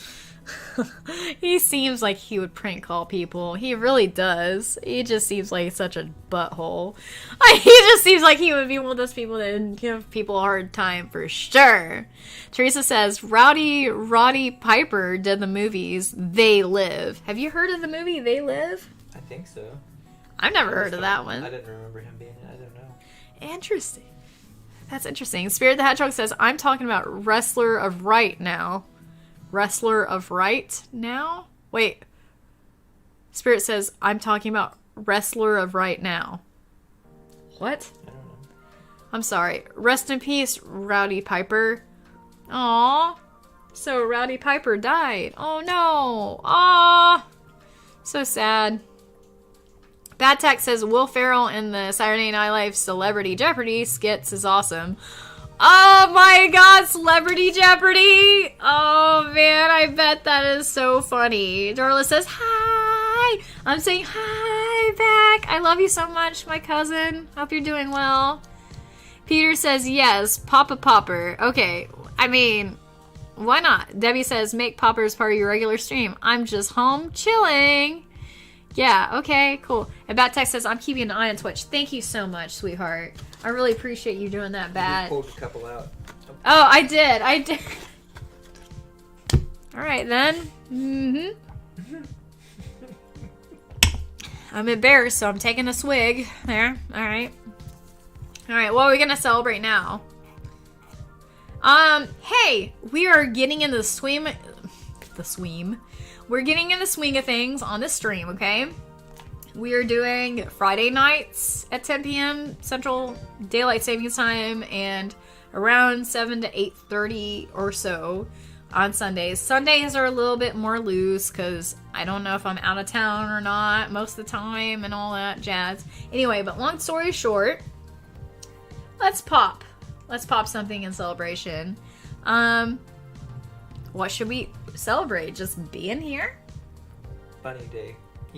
He seems like he would prank call people. He really does. He just seems like such a butthole. He just seems like he would be one of those people that give people a hard time for sure. Teresa says, Roddy Piper did the movies They Live. Have you heard of the movie They Live? I think so. I've never heard of that one. I didn't remember him being in it. I don't know. Interesting. That's interesting. Spirit the Hedgehog says, I'm talking about Wrestler of Right now. Wrestler of Right now? Wait. Spirit says, I'm talking about Wrestler of Right now. What? I don't know. I'm sorry. Rest in peace, Rowdy Piper. Aww. So Rowdy Piper died. Oh no. Aww. So sad. Bad Tack says, Will Ferrell in the Saturday Night Live Celebrity Jeopardy skits is awesome. Oh my god, Celebrity Jeopardy! Oh man, I bet that is so funny. Darla says, hi! I'm saying hi back. I love you so much, my cousin. Hope you're doing well. Peter says, yes, Papa Popper. Okay, I mean, why not? Debbie says, make poppers part of your regular stream. I'm just home chilling. Yeah, okay, cool. And Battack says, I'm keeping an eye on Twitch. Thank you so much, sweetheart. I really appreciate you doing that, Bat. You pulled a couple out. Oh, I did. Alright, then. Mm-hmm. I'm embarrassed, so I'm taking a swig. There. Alright. Alright, what are we gonna celebrate now? Hey! We are getting in the swing... We're getting in the swing of things on this stream, okay? We are doing Friday nights at 10 p.m. Central Daylight Savings Time and around 7 to 8:30 or so on Sundays. Sundays are a little bit more loose because I don't know if I'm out of town or not most of the time and all that jazz. Anyway, but long story short, let's pop something in celebration. What should we celebrate? Just being here? Bunny Day.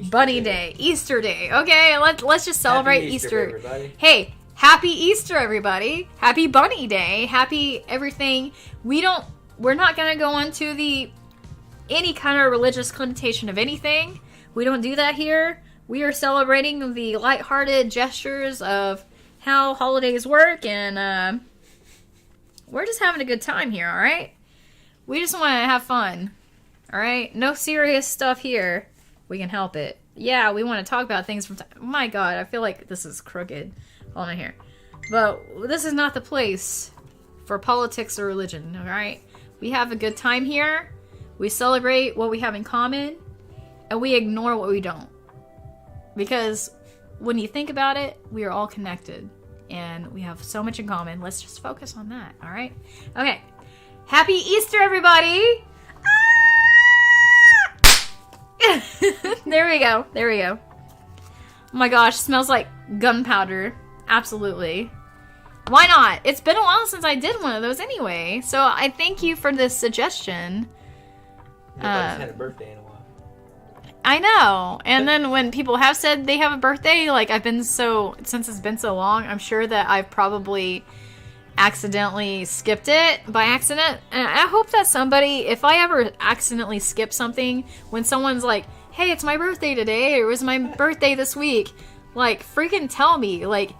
Bunny Day. Easter Day. Okay, let's just celebrate Happy Easter. Everybody. Hey, happy Easter, everybody. Happy Bunny Day. Happy everything. We're not gonna go into any kind of religious connotation of anything. We don't do that here. We are celebrating the lighthearted gestures of how holidays work, and we're just having a good time here, alright? We just want to have fun. Alright? No serious stuff here. We can help it. Yeah, we want to talk about things from time. Oh my god, I feel like this is crooked. Hold on here. But this is not the place for politics or religion, alright? We have a good time here. We celebrate what we have in common, and we ignore what we don't. Because when you think about it, we are all connected, and we have so much in common. Let's just focus on that, all right? Okay. Happy Easter, everybody! Ah! There we go. There we go. Oh my gosh, smells like gunpowder. Absolutely. Why not? It's been a while since I did one of those anyway. So I thank you for this suggestion. Nobody's had a birthday in a while. I know. And then when people have said they have a birthday, like since it's been so long, I'm sure that I've probably accidentally skipped it by accident. And I hope that somebody, if I ever accidentally skip something, when someone's like, hey, it's my birthday today, or it was my birthday this week, like, freaking tell me. Like,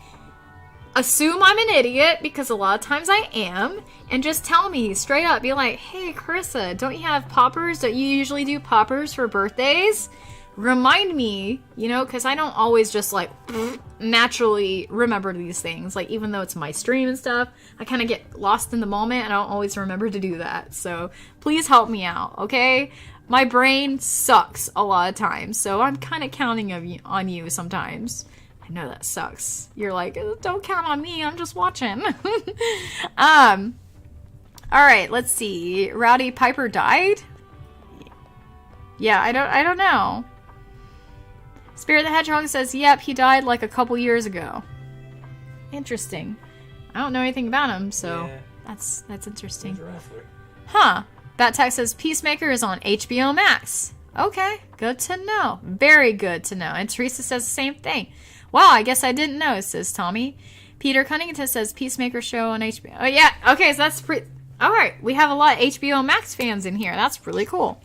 assume I'm an idiot, because a lot of times I am, and just tell me straight up. Be like, hey, Carissa, don't you have poppers? Don't you usually do poppers for birthdays? Remind me, because I don't always just, like, naturally remember these things. Like, even though it's my stream and stuff, I kind of get lost in the moment, and I don't always remember to do that. So, please help me out, okay? My brain sucks a lot of times, so I'm kind of counting on you sometimes. I know that sucks. You're like, don't count on me, I'm just watching. Alright, let's see. Rowdy Piper died? Yeah, I don't know. Spirit the Hedgehog says, yep, he died like a couple years ago. Interesting. I don't know anything about him, so yeah. That's interesting. He's a wrestler. Huh. Bat says, Peacemaker is on HBO Max. Okay, good to know. Very good to know. And Teresa says the same thing. Wow, I guess I didn't know, says Tommy. Peter Cunnington says Peacemaker show on HBO. Oh, yeah. Okay, so that's pretty... All right, we have a lot of HBO Max fans in here. That's really cool.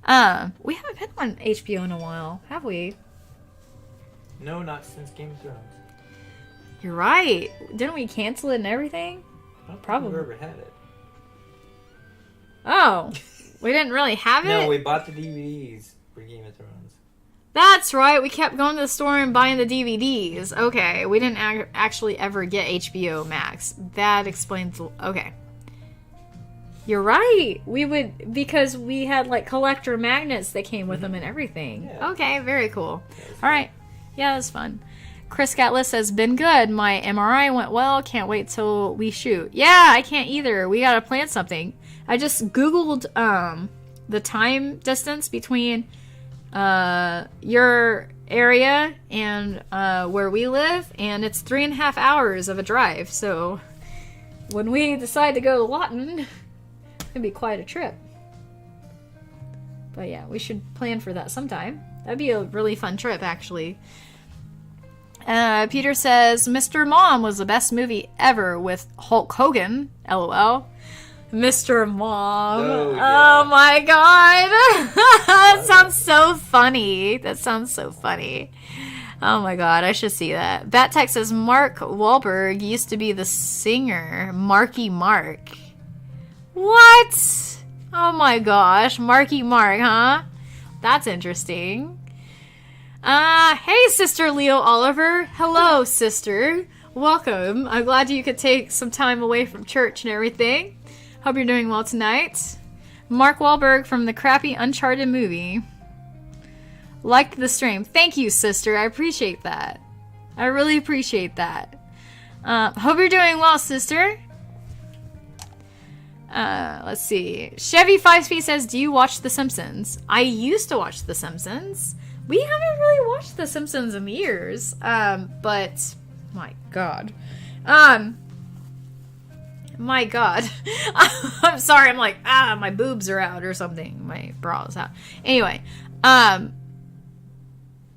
We haven't been on HBO in a while, have we? No, not since Game of Thrones. You're right. Didn't we cancel it and everything? I don't Probably. think we've ever had it. Oh, we didn't really have it? No, we bought the DVDs for Game of Thrones. That's right. We kept going to the store and buying the DVDs. Okay, we didn't actually ever get HBO Max. That explains... Okay. You're right. We would... Because we had, like, collector magnets that came with them and everything. Yeah. Okay, very cool. All right. Yeah, that's fun. Chris Gatless says, been good. My MRI went well. Can't wait till we shoot. Yeah, I can't either. We gotta plan something. I just Googled the time distance between your area and where we live, and it's 3.5 hours of a drive. So when we decide to go to Lawton, it's gonna be quite a trip. But yeah, we should plan for that sometime. That'd be a really fun trip, actually. Peter says, Mr. Mom was the best movie ever with Hulk Hogan. LOL. Mr. Mom. Oh, yeah. Oh my god. That sounds so funny. That sounds so funny. Oh my god, I should see that. Bat says, Mark Wahlberg used to be the singer. Marky Mark. What? Oh my gosh. Marky Mark, huh? That's interesting. Hey, Sister Leo Oliver. Hello, sister. Welcome. I'm glad you could take some time away from church and everything. Hope you're doing well tonight. Mark Wahlberg from the crappy Uncharted movie. Liked the stream. Thank you, sister. I appreciate that. I really appreciate that. Hope you're doing well, sister. Let's see. Chevy 5 says, do you watch The Simpsons? I used to watch The Simpsons. We haven't really watched The Simpsons in years. But, my god. My god. I'm sorry, I'm like, my boobs are out or something. My bra is out. Anyway, I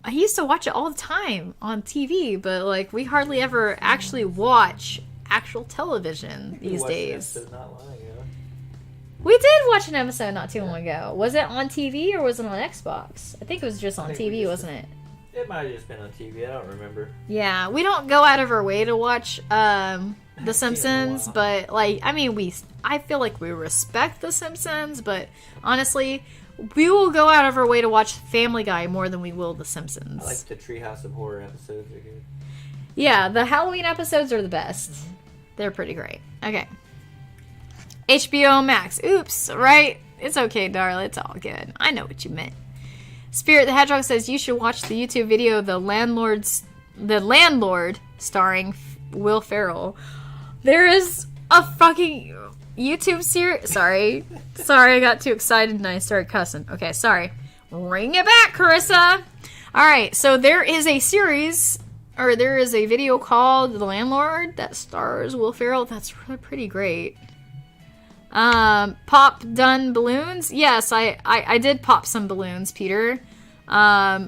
used to watch it all the time on TV, but, like, we hardly ever actually watch actual television these days. Not long ago. We did watch an episode not too long ago. Was it on TV or was it on Xbox? I think it was just on TV, wasn't it? It might have just been on TV. I don't remember. Yeah, we don't go out of our way to watch The Simpsons, but, like, I mean, I feel like we respect The Simpsons, but honestly, we will go out of our way to watch Family Guy more than we will The Simpsons. I like the Treehouse of Horror episodes. Are good. Yeah, the Halloween episodes are the best. Mm-hmm. They're pretty great. Okay. HBO Max. Oops, right It's okay, darling. It's all good. I know what you meant. Spirit the Hedgehog says you should watch the YouTube video The Landlord starring Will Ferrell. There is a fucking YouTube series. Sorry, I got too excited and I started cussing. Okay, sorry. Bring it back, Carissa. All right, so there is a series, or there is a video called The Landlord that stars Will Ferrell. That's really pretty great. Pop done balloons. Yes, I did pop some balloons, Peter. I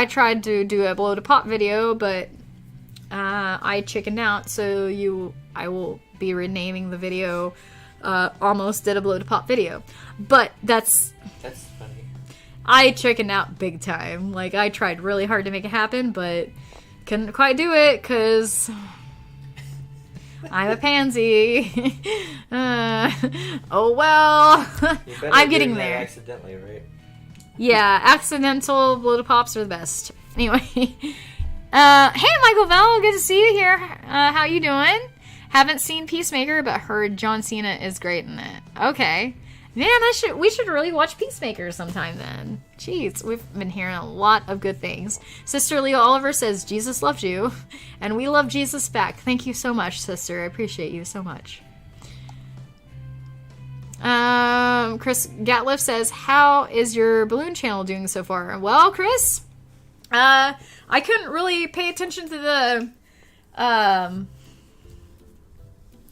tried to do a blow to pop video, but I chickened out, so I will be renaming the video almost did a blow to pop video. But that's funny. I chickened out big time. Like, I tried really hard to make it happen, but couldn't quite do it because I'm a pansy. Oh well. I'm getting there. Accidentally, right? Yeah, accidental blow to pops are the best. Anyway, hey Michael Bell, good to see you here. How you doing? Haven't seen Peacemaker, but heard John Cena is great in it. Okay, man, we should really watch Peacemaker sometime then. Jeez, we've been hearing a lot of good things. Sister Leo Oliver says Jesus loves you, and we love Jesus back. Thank you so much, sister. I appreciate you so much. Chris Gatliff says, how is your balloon channel doing so far? Well, Chris, I couldn't really pay attention to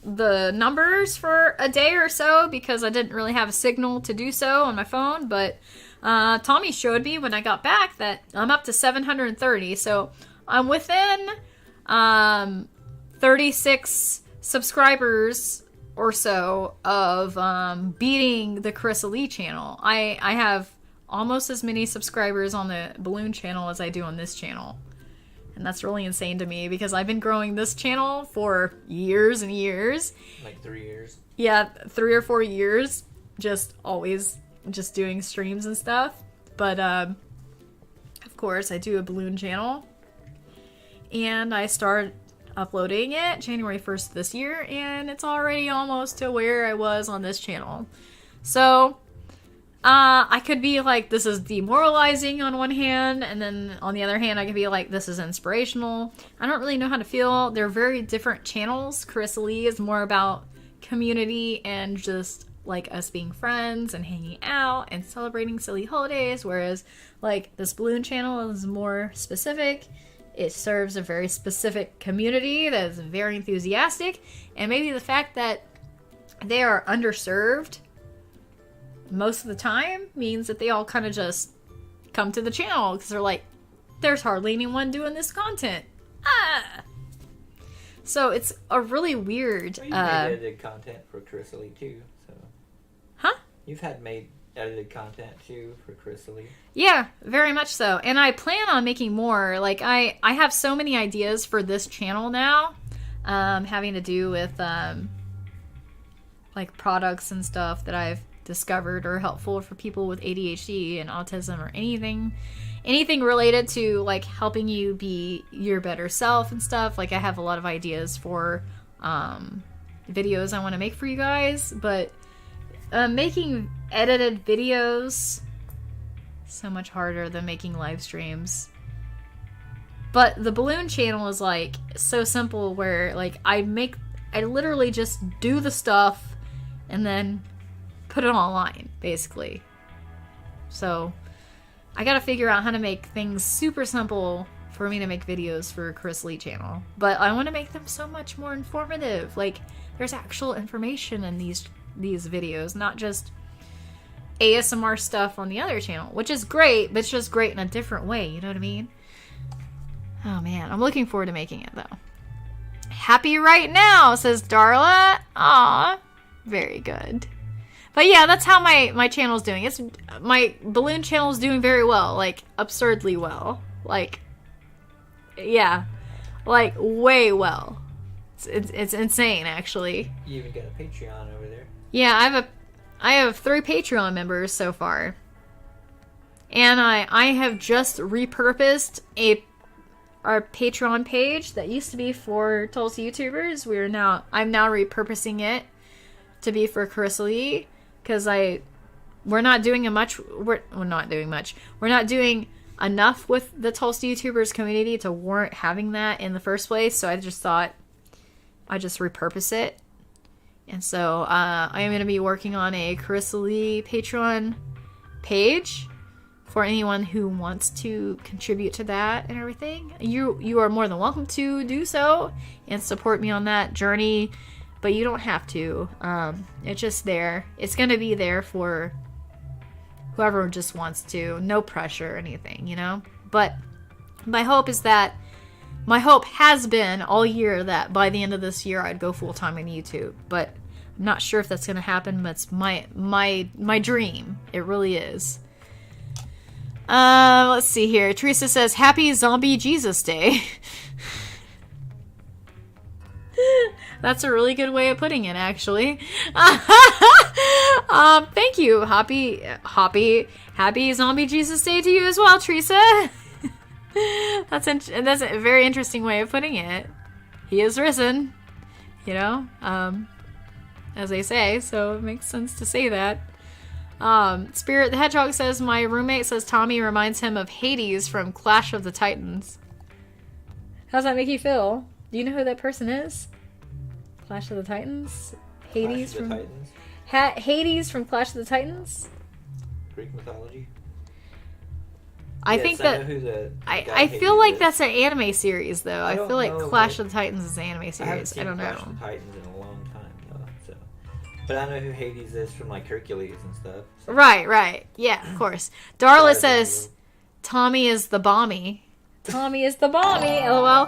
the numbers for a day or so because I didn't really have a signal to do so on my phone, but Tommy showed me when I got back that I'm up to 730, so I'm within 36 subscribers or so of beating the Carissa Lee channel. I have almost as many subscribers on the balloon channel as I do on this channel. And that's really insane to me because I've been growing this channel for years and years. Like 3 years? Yeah, 3 or 4 years. Just always just doing streams and stuff. But, of course, I do a balloon channel. And I started uploading it January 1st this year, and it's already almost to where I was on this channel. So, I could be like, this is demoralizing on one hand, and then on the other hand, I could be like, this is inspirational. I don't really know how to feel. They're very different channels. Carissa Lee is more about community and just like us being friends and hanging out and celebrating silly holidays, whereas like this balloon channel is more specific. It serves a very specific community that is very enthusiastic, and maybe the fact that they are underserved most of the time means that they all kind of just come to the channel because they're like, there's hardly anyone doing this content. So it's a really weird. Well, you've made edited content for Carissa Lee too, so. Huh? You've made edited content too for Carissa Lee. Yeah, very much so. And I plan on making more. Like, I have so many ideas for this channel now, having to do with, like, products and stuff that I've discovered are helpful for people with ADHD and autism or anything related to, like, helping you be your better self and stuff. Like, I have a lot of ideas for, videos I want to make for you guys, but making edited videos so much harder than making live streams. But the balloon channel is like so simple where like I literally just do the stuff and then put it online basically. So I gotta figure out how to make things super simple for me to make videos for Carissa Lee channel, but I want to make them so much more informative. Like, there's actual information in these videos, not just ASMR stuff on the other channel, which is great, but it's just great in a different way, you know what I mean? Oh man, I'm looking forward to making it though. Happy right now, says Darla. Aw, very good. But yeah, that's how my channel's doing. It's my balloon channel's doing very well, like absurdly well. Like, yeah, like way well. It's insane, actually. You even got a Patreon over there. Yeah, I have 3 Patreon members so far, and I have just repurposed our Patreon page that used to be for Tulsa YouTubers. I'm now repurposing it to be for Carissa Lee, because I we're not doing we're not doing much. We're not doing enough with the Tulsa YouTubers community to warrant having that in the first place. So I just thought I'd just repurpose it. And so I am going to be working on a CarissaLicious Patreon page for anyone who wants to contribute to that and everything. You are more than welcome to do so and support me on that journey, but you don't have to. It's just there. It's going to be there for whoever just wants to. No pressure or anything, you know? But my hope has been all year that by the end of this year I'd go full-time on YouTube, but I'm not sure if that's going to happen, but it's my dream. It really is. Let's see here. Teresa says, Happy Zombie Jesus Day. That's a really good way of putting it, actually. Thank you. Happy Zombie Jesus Day to you as well, Teresa. That's a very interesting way of putting it. He is risen, you know, as they say, so it makes sense to say that. Spirit the Hedgehog says, my roommate says Tommy reminds him of Hades from Clash of the Titans. How's that make you feel? Do you know who that person is? Clash of the Titans? Hades from Titans? Hades from Clash of the Titans? Greek mythology? I think that I feel like that's an anime series, though. I feel like Clash of the Titans is an anime series. I don't know. Clash of the Titans in a long time, though. So, but I know who Hades is from like Hercules and stuff. So. Right. Yeah, of course. Darla says Tommy is the bommy. Tommy is the bommy. LOL.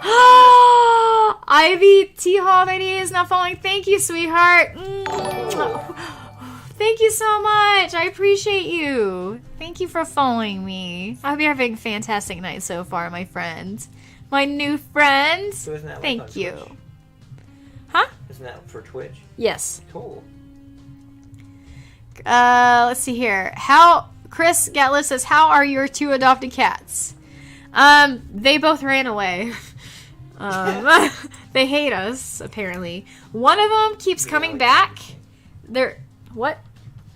Ivy T Holiday is not following. Thank you, sweetheart. Thank you so much. I appreciate you. Thank you for following me. I hope you're having a fantastic night so far, my friend. My new friend. So isn't that Thank like you. Twitch? Huh? Isn't that for Twitch? Yes. Cool. Let's see here. Chris Gatliff says, how are your two adopted cats? They both ran away. They hate us, apparently. One of them keeps coming back. What?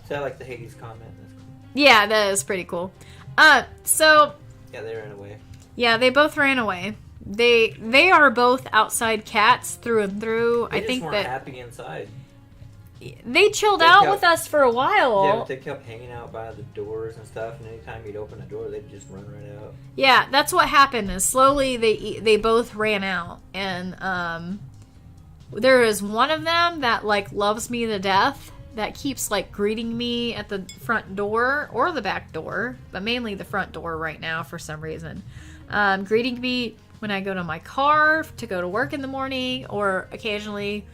Is that like the Hades comment? That's cool. Yeah, that is pretty cool. So... Yeah, they ran away. Yeah, they both ran away. They are both outside cats through and through. They just weren't happy inside. They chilled out with us for a while. Yeah, but they kept hanging out by the doors and stuff, and anytime you'd open a door, they'd just run right out. Yeah, that's what happened. Is slowly they both ran out, and there is one of them that like loves me to death, that keeps like greeting me at the front door or the back door, but mainly the front door right now for some reason. Greeting me when I go to my car to go to work in the morning, or occasionally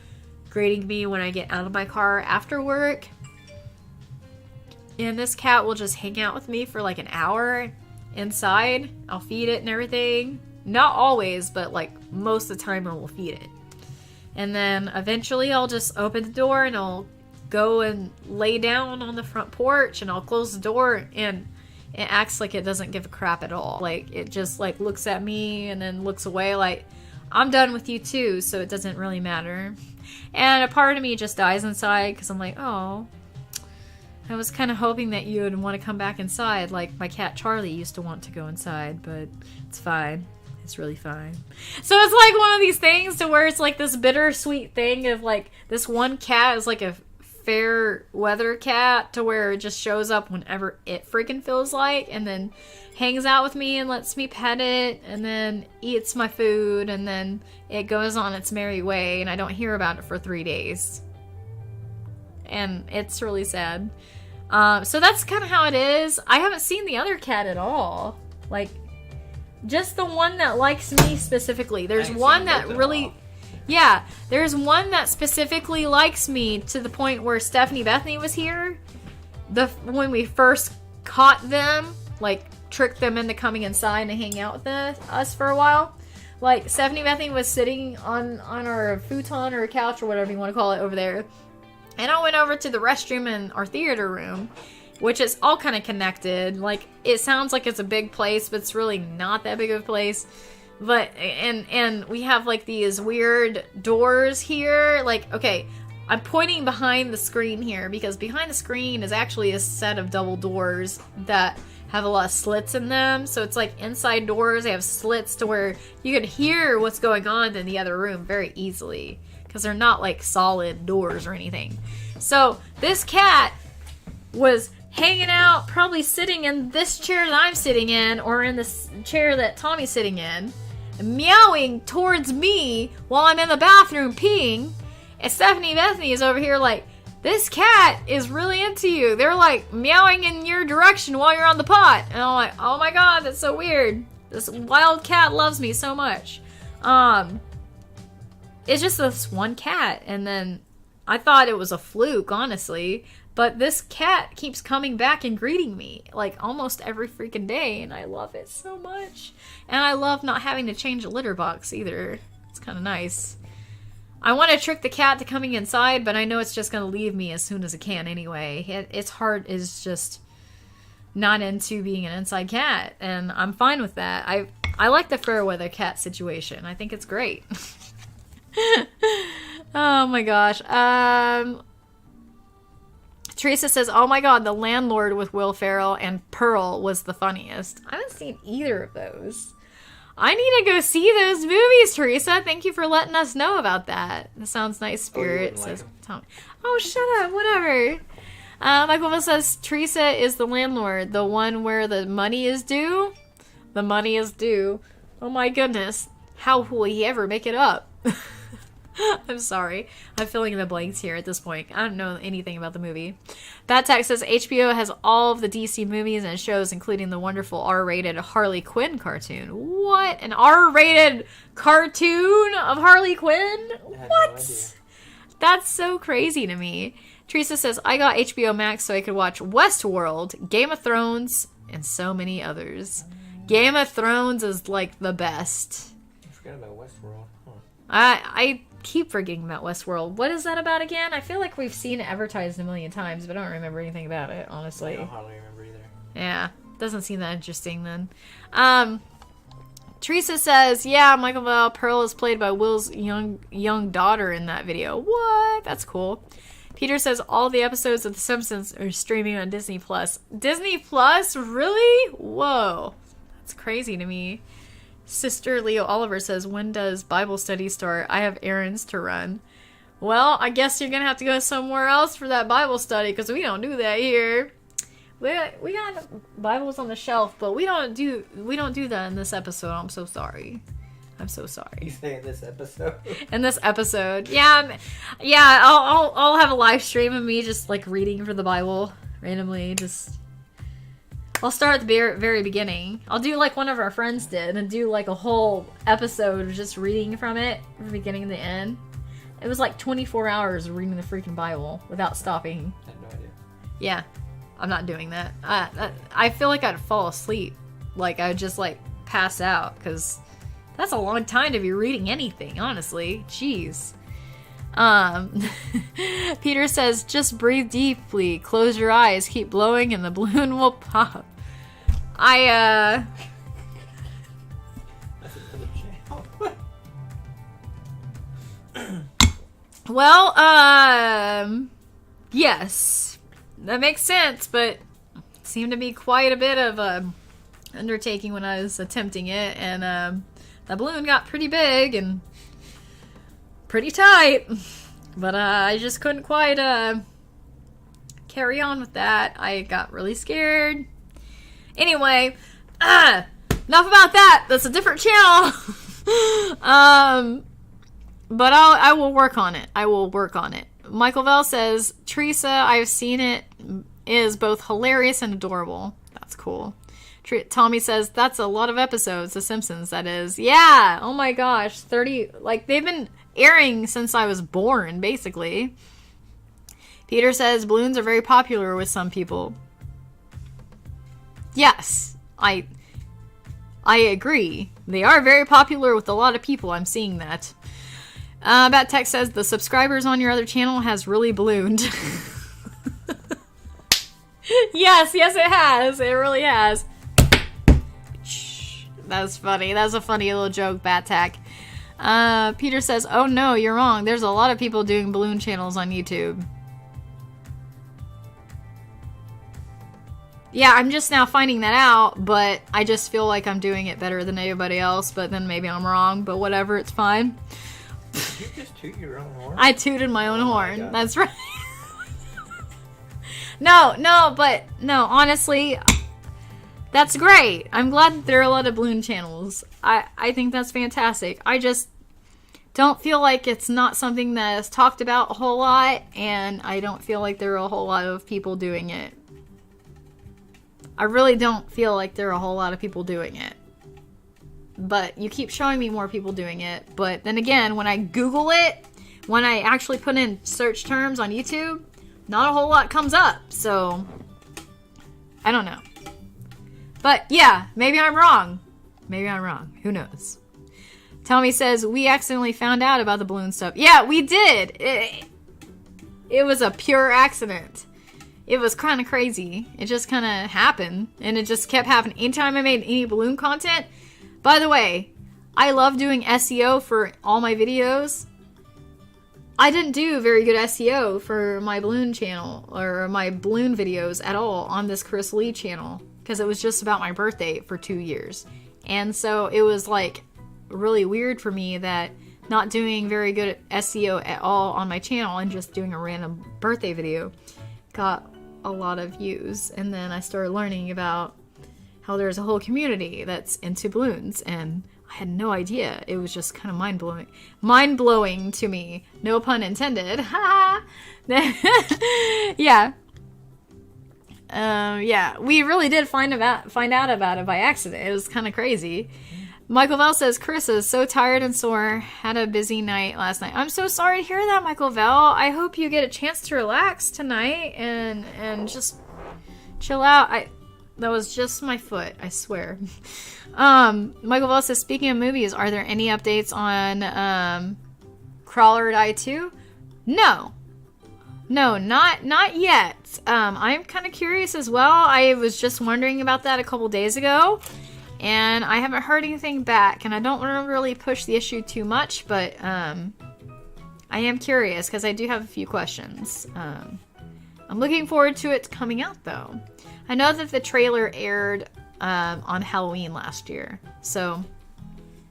greeting me when I get out of my car after work. And this cat will just hang out with me for like an hour inside. I'll feed it and everything. Not always, but like most of the time I will feed it. And then eventually I'll just open the door and I'll go and lay down on the front porch, and I'll close the door, and it acts like it doesn't give a crap at all. Like it just like looks at me and then looks away like, I'm done with you too, so it doesn't really matter. And a part of me just dies inside because I'm like, oh, I was kind of hoping that you would want to come back inside like my cat Charlie used to want to go inside, but it's fine. It's really fine. So it's like one of these things to where it's like this bittersweet thing of like this one cat is like a fair weather cat to where it just shows up whenever it freaking feels like, and then hangs out with me and lets me pet it, and then eats my food, and then it goes on its merry way, and I don't hear about it for 3 days. And it's really sad. So that's kind of how it is. I haven't seen the other cat at all. Like, just the one that likes me specifically. There's one that really... Yeah, there's one that specifically likes me to the point where Stephanie Bethany was here. When we first caught them, like, tricked them into coming inside and hang out with us for a while. Like, Stephanie Bethany was sitting on our futon or couch or whatever you want to call it over there. And I went over to the restroom in our theater room, which is all kind of connected. Like, it sounds like it's a big place, but it's really not that big of a place. But, and we have, like, these weird doors here. Like, okay, I'm pointing behind the screen here because behind the screen is actually a set of double doors that have a lot of slits in them. So it's like inside doors. They have slits to where you can hear what's going on in the other room very easily because they're not like solid doors or anything. So this cat was hanging out, probably sitting in this chair that I'm sitting in or in this chair that Tommy's sitting in, meowing towards me while I'm in the bathroom peeing. And Stephanie Bethany is over here like, this cat is really into you. They're like meowing in your direction while you're on the pot. And I'm like, oh my god, that's so weird. This wild cat loves me so much. It's just this one cat. And then I thought it was a fluke, honestly. But this cat keeps coming back and greeting me like almost every freaking day. And I love it so much. And I love not having to change a litter box either. It's kind of nice. I want to trick the cat to coming inside, but I know it's just going to leave me as soon as it can anyway. Its heart is just not into being an inside cat, and I'm fine with that. I like the fair weather cat situation. I think it's great. Oh my gosh. Teresa says, oh my god, The Landlord with Will Ferrell and Pearl was the funniest. I haven't seen either of those. I need to go see those movies, Teresa. Thank you for letting us know about that. That sounds nice, Spirit. Says Tom. Oh, shut up. Whatever. Michael says, Teresa is the landlord. The one where the money is due? The money is due. Oh my goodness. How will he ever make it up? I'm sorry. I'm filling in the blanks here at this point. I don't know anything about the movie. Bad Text says HBO has all of the DC movies and shows, including the wonderful R-rated Harley Quinn cartoon. What? An R-rated cartoon of Harley Quinn? What? No, that's so crazy to me. Teresa says, I got HBO Max so I could watch Westworld, Game of Thrones, and so many others. Game of Thrones is like the best. I forgot about Westworld. Huh. I keep forgetting about Westworld. What is that about again? I feel like we've seen it advertised a million times, but I don't remember anything about it, honestly. I don't hardly remember either. Yeah, doesn't seem that interesting then. Teresa says, yeah, Michael Val Pearl is played by Will's young daughter in that video. What? That's cool. Peter says all the episodes of The Simpsons are streaming on Disney Plus. Disney Plus? Really? Whoa. That's crazy to me. Sister Leo Oliver says, when does Bible study start? I have errands to run. Well, I guess you're going to have to go somewhere else for that Bible study because we don't do that here. We got Bibles on the shelf, but we don't do that in this episode. I'm so sorry. I'm so sorry. You say in this episode? In this episode. Yeah, I'll have a live stream of me just like reading from the Bible randomly. I'll start at the very beginning. I'll do like one of our friends did and do like a whole episode of just reading from it from the beginning to the end. It was like 24 hours of reading the freaking Bible without stopping. I had no idea. Yeah, I'm not doing that. I feel like I'd fall asleep. Like I'd just like pass out because that's a long time to be reading anything, honestly. Jeez. Peter says, just breathe deeply, close your eyes, keep blowing, and the balloon will pop. That's another channel. Well, yes, that makes sense, but it seemed to be quite a bit of a undertaking when I was attempting it, and the balloon got pretty big and pretty tight, but I just couldn't quite carry on with that. I got really scared. Anyway, enough about that. That's a different channel. But I will work on it. I will work on it. Michael Bell says, Teresa, I've seen it, is both hilarious and adorable. That's cool. Tommy says, that's a lot of episodes, The Simpsons, that is. Yeah, oh my gosh, 30, like, they've been airing since I was born, basically. Peter says, balloons are very popular with some people. Yes, I agree. They are very popular with a lot of people, I'm seeing that. Bat Tech says, the subscribers on your other channel has really ballooned. Yes, it has. It really has. That's funny. That's a funny little joke, Bat Tech. Peter says, oh no, you're wrong. There's a lot of people doing balloon channels on YouTube. Yeah, I'm just now finding that out, but I just feel like I'm doing it better than anybody else, but then maybe I'm wrong, but whatever, it's fine. Did you just toot your own horn? I tooted my own horn. God. That's right. No, honestly, that's great. I'm glad that there are a lot of balloon channels. I think that's fantastic. I just don't feel like it's not something that is talked about a whole lot, and I don't feel like there are a whole lot of people doing it. I really don't feel like there are a whole lot of people doing it. But you keep showing me more people doing it. But then again, when I Google it, when I actually put in search terms on YouTube, not a whole lot comes up. So, I don't know. But yeah, maybe I'm wrong. Maybe I'm wrong. Who knows? Tommy says, we accidentally found out about the balloon stuff. Yeah, we did. It was a pure accident. It was kind of crazy. It just kind of happened. And it just kept happening. Anytime I made any balloon content. By the way, I love doing SEO for all my videos. I didn't do very good SEO for my balloon channel. Or my balloon videos at all on this CarissaLicious channel. Because it was just about my birthday for 2 years. And so it was like really weird for me that not doing very good SEO at all on my channel and just doing a random birthday video got a lot of views. And then I started learning about how there's a whole community that's into balloons, and I had no idea. It was just kind of mind-blowing to me. No pun intended. Yeah. Yeah, we really did find out about it by accident. It was kind of crazy. Michael Vell says, Carissa is so tired and sore. Had a busy night last night. I'm so sorry to hear that, Michael Vell. I hope you get a chance to relax tonight and just chill out. That was just my foot, I swear. Michael Vell says, speaking of movies, are there any updates on Crawler Die 2? No, not yet. I'm kind of curious as well. I was just wondering about that a couple days ago. And I haven't heard anything back, and I don't want to really push the issue too much, but I am curious because I do have a few questions. I'm looking forward to it coming out, though. I know that the trailer aired on Halloween last year, so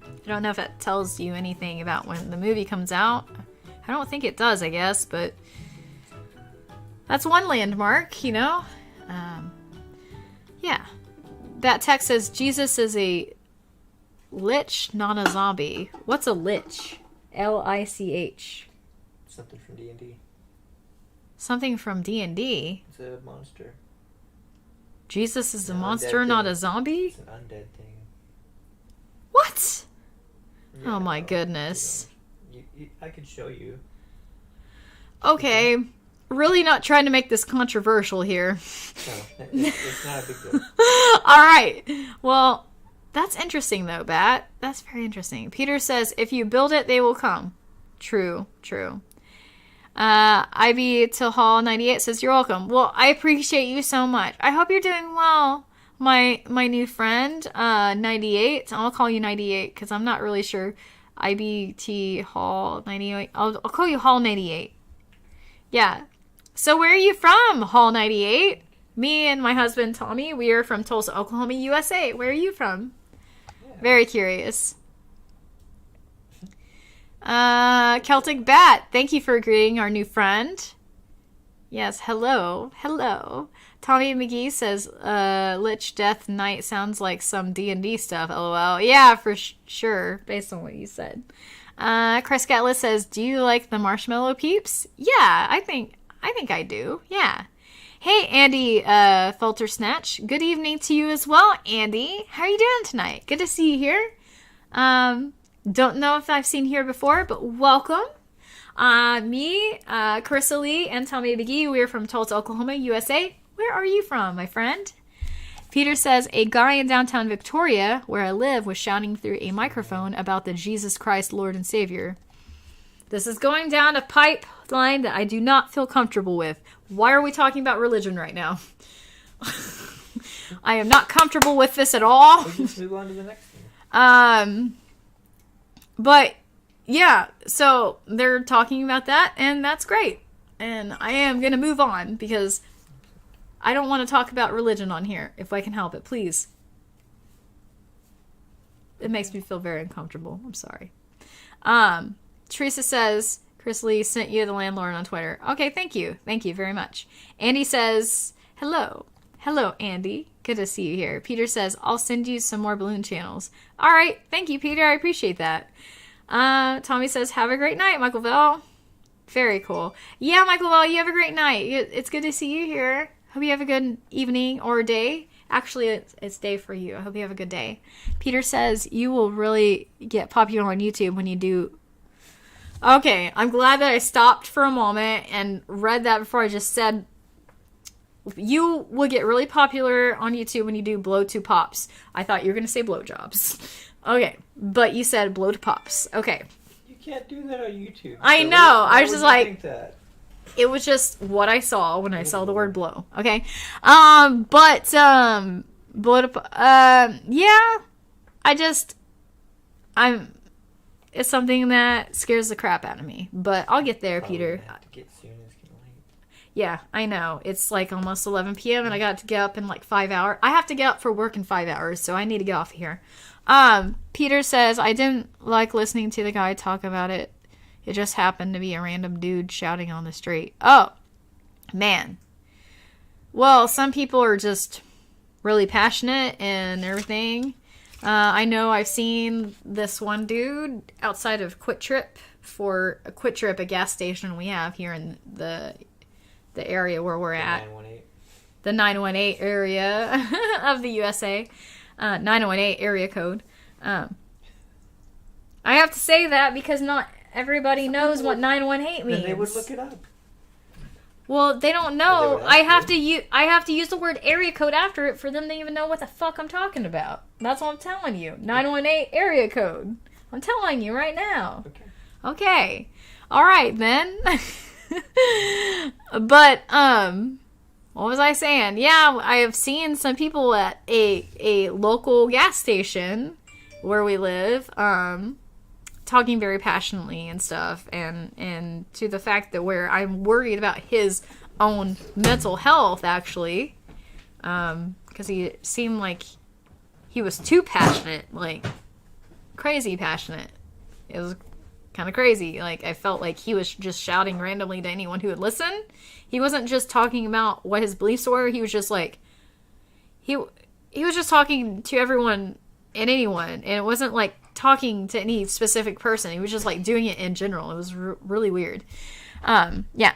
I don't know if that tells you anything about when the movie comes out. I don't think it does, I guess, but that's one landmark, you know? Yeah. That text says, Jesus is a lich, not a zombie. What's a lich? Lich. Something from D&D. Something from D&D? It's a monster. Jesus is a An monster, undead not thing. a zombie? It's an undead thing. What? Yeah, Oh my no, goodness. I could show you. Okay. Really not trying to make this controversial here. No, it's not a big deal. Alright. Well, that's interesting though, Bat. That's very interesting. Peter says, if you build it, they will come. True. Ivy to Hall 98 says, you're welcome. Well, I appreciate you so much. I hope you're doing well, my new friend, 98. I'll call you 98 because I'm not really sure. IBT Hall 98. I'll call you Hall 98. Yeah. So where are you from, Hall 98? Me and my husband, Tommy, we are from Tulsa, Oklahoma, USA. Where are you from? Yeah. Very curious. Celtic Bat, thank you for greeting our new friend. Yes, hello. Tommy McGee says, Lich Death Knight sounds like some D&D stuff, lol. Yeah, for sure, based on what you said. Chris Gatless says, do you like the marshmallow peeps? Yeah, I think I do. Yeah. Hey, Andy Felter Snatch. Good evening to you as well, Andy. How are you doing tonight? Good to see you here. Don't know if I've seen you here before, but welcome. Me, Carissa Lee, and Tommy McGee, we're from Tulsa, Oklahoma, USA. Where are you from, my friend? Peter says, a guy in downtown Victoria, where I live, was shouting through a microphone about the Jesus Christ Lord and Savior. This is going down a pipeline that I do not feel comfortable with. Why are we talking about religion right now? I am not comfortable with this at all. We'll just move on to the next thing. But yeah, so they're talking about that, and that's great. And I am going to move on because I don't want to talk about religion on here, if I can help it, please. It makes me feel very uncomfortable. I'm sorry. Teresa says, Chris Lee sent you the landlord on Twitter. Okay, thank you. Thank you very much. Andy says, hello. Hello, Andy. Good to see you here. Peter says, I'll send you some more balloon channels. All right. Thank you, Peter. I appreciate that. Tommy says, have a great night, Michael Bell. Very cool. Yeah, Michael Bell, you have a great night. It's good to see you here. Hope you have a good evening or day. Actually, it's day for you. I hope you have a good day. Peter says, you will really get popular on YouTube when you do... Okay, I'm glad that I stopped for a moment and read that before I just said... You will get really popular on YouTube when you do blow to pops. I thought you were going to say blowjobs. Okay, but you said blow to pops. Okay. You can't do that on YouTube. I so know. I was would just you like... think that? It was just what I saw when I saw the word blow. Okay. Blow to... yeah. It's something that scares the crap out of me. But I'll get there, Probably Peter. have to get soon. It's getting late. Yeah, I know. It's like almost 11 p.m. and I got to get up in like 5 hours. I have to get up for work in 5 hours, so I need to get off here. Peter says, I didn't like listening to the guy talk about it. It just happened to be a random dude shouting on the street. Oh, man. Well, some people are just really passionate and everything. I know I've seen this one dude outside of Quick Trip, a gas station we have here in the area where we're at. 918. The 918 area of the USA. 918 area code. I have to say that because not everybody knows what 918 means. Then they would look it up. Well, they don't know. I have to use the word area code after it for them to even know what the fuck I'm talking about. That's what I'm telling you. 918 area code. I'm telling you right now. Okay. All right then. But what was I saying? Yeah, I have seen some people at a local gas station where we live talking very passionately and stuff, and to the fact that where I'm worried about his own mental health, actually, because he seemed like he was too passionate, like crazy passionate. It was kind of crazy. Like, I felt like he was just shouting randomly to anyone who would listen. He wasn't just talking about what his beliefs were. He was just like, he was just talking to everyone and anyone, and it wasn't like talking to any specific person. He was just like doing it in general. It was really weird. Yeah.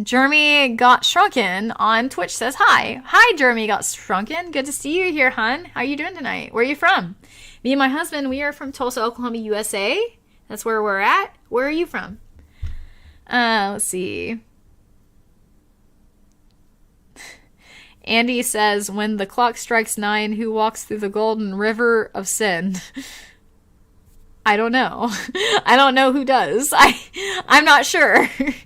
Jeremy Got Shrunken on Twitch says hi. Hi, Jeremy Got Shrunken. Good to see you here, hun. How you doing tonight? Where are you from? Me and my husband, we are from Tulsa, Oklahoma, USA. That's where we're at. Where are you from? Let's see. Andy says, when the clock strikes 9, who walks through the golden river of sin? I don't know. I don't know who does. I'm not sure. Peter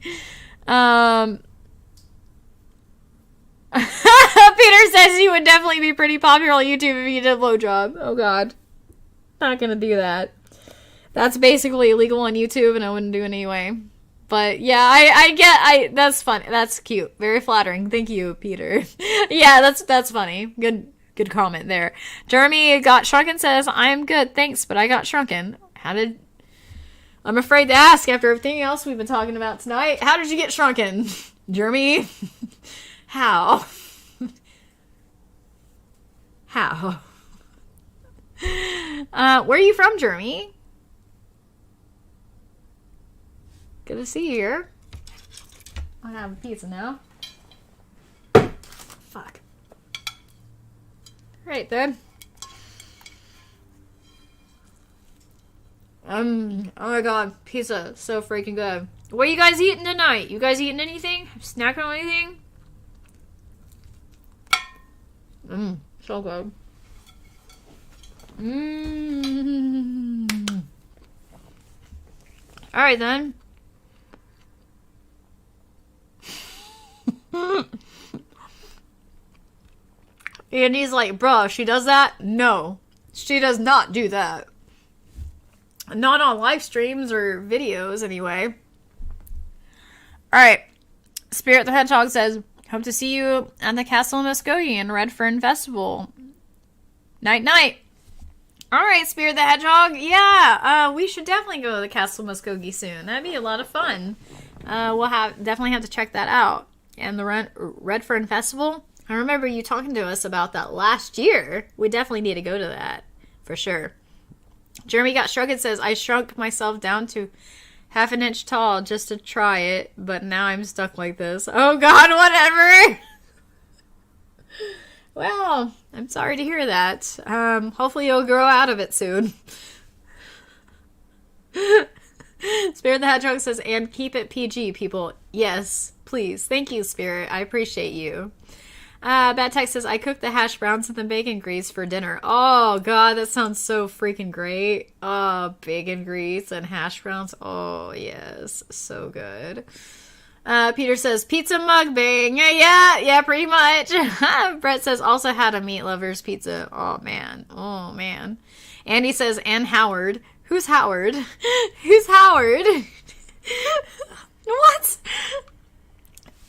says you would definitely be pretty popular on YouTube if you did a blowjob. Oh god. Not gonna do that. That's basically illegal on YouTube and I wouldn't do it anyway. But yeah, that's funny. That's cute. Very flattering. Thank you, Peter. Yeah, that's funny. Good comment there. Jeremy Got Shrunken says, I'm good, thanks, but I got shrunken. I'm afraid to ask after everything else we've been talking about tonight. How did you get shrunken? Jeremy? How? How? Where are you from, Jeremy? Good to see you here. I'm gonna have a pizza now. Fuck. Right then. Oh my god, pizza, so freaking good. What are you guys eating tonight? You guys eating anything? Snacking on anything? So good. Alright then. And he's like, bro, she does that? No. She does not do that. Not on live streams or videos, anyway. Alright. Spirit the Hedgehog says, hope to see you at the Castle of Muskogee and Red Fern Festival. Night, night. Alright, Spirit the Hedgehog. Yeah, we should definitely go to the Castle of Muskogee soon. That'd be a lot of fun. We'll definitely have to check that out. And the Red Fern Festival, I remember you talking to us about that last year. We definitely need to go to that, for sure. Jeremy Got Shrunken says, I shrunk myself down to half an inch tall just to try it, but now I'm stuck like this. Oh God, whatever! Well, I'm sorry to hear that. Hopefully you'll grow out of it soon. Spirit the Hedgehog says, and keep it PG, people. Yes, please. Thank you, Spirit. I appreciate you. Bad Text says, I cooked the hash browns with the bacon grease for dinner. Oh, God, that sounds so freaking great. Oh, bacon grease and hash browns. Oh, yes. So good. Peter says, pizza mukbang. Yeah, pretty much. Brett says, also had a meat lover's pizza. Oh, man. Andy says, and Howard. Who's Howard? Who's Howard? What?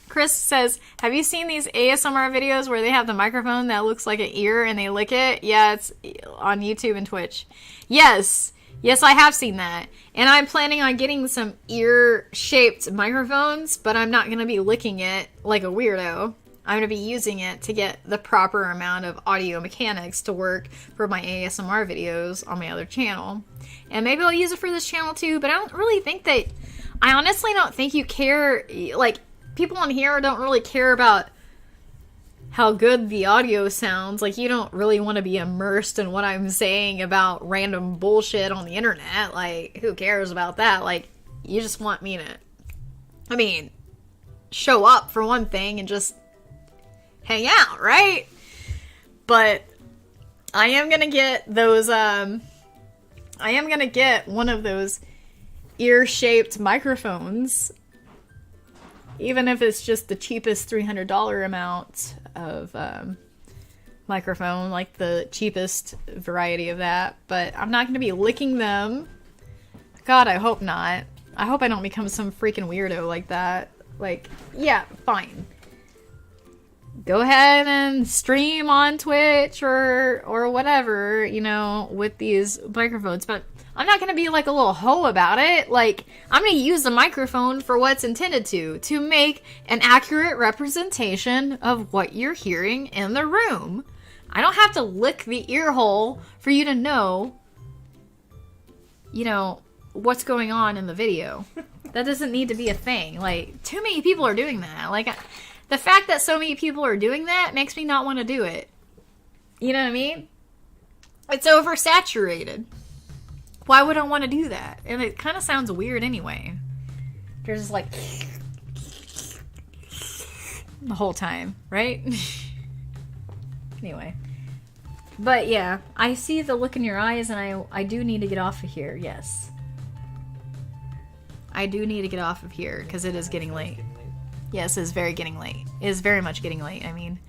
Chris says, have you seen these ASMR videos where they have the microphone that looks like an ear and they lick it? Yeah, it's on YouTube and Twitch. Yes, I have seen that. And I'm planning on getting some ear-shaped microphones, but I'm not going to be licking it like a weirdo. I'm going to be using it to get the proper amount of audio mechanics to work for my ASMR videos on my other channel. And maybe I'll use it for this channel too, but I don't really think that... I honestly don't think you care... Like, people on here don't really care about how good the audio sounds. Like, you don't really want to be immersed in what I'm saying about random bullshit on the internet. Like, who cares about that? Like, you just want me to... show up for one thing and just... hang out, right? But I am gonna get those, I am gonna get one of those ear-shaped microphones, even if it's just the cheapest $300 amount of microphone, like the cheapest variety of that. But I'm not gonna be licking them. God, I hope not. I hope I don't become some freaking weirdo like that. Like, yeah, fine. Go ahead and stream on Twitch or whatever, you know, with these microphones. But I'm not going to be like a little hoe about it. Like, I'm going to use the microphone for what's intended to make an accurate representation of what you're hearing in the room. I don't have to lick the ear hole for you to know, you know, what's going on in the video. That doesn't need to be a thing. Like, too many people are doing that. Like, the fact that so many people are doing that makes me not want to do it. You know what I mean? It's oversaturated. Why would I want to do that? And it kind of sounds weird anyway. There's just like... the whole time, right? Anyway. But yeah, I see the look in your eyes and I do need to get off of here, yes. I do need to get off of here because it is getting late. Yes, it is very getting late. It is very much getting late, I mean.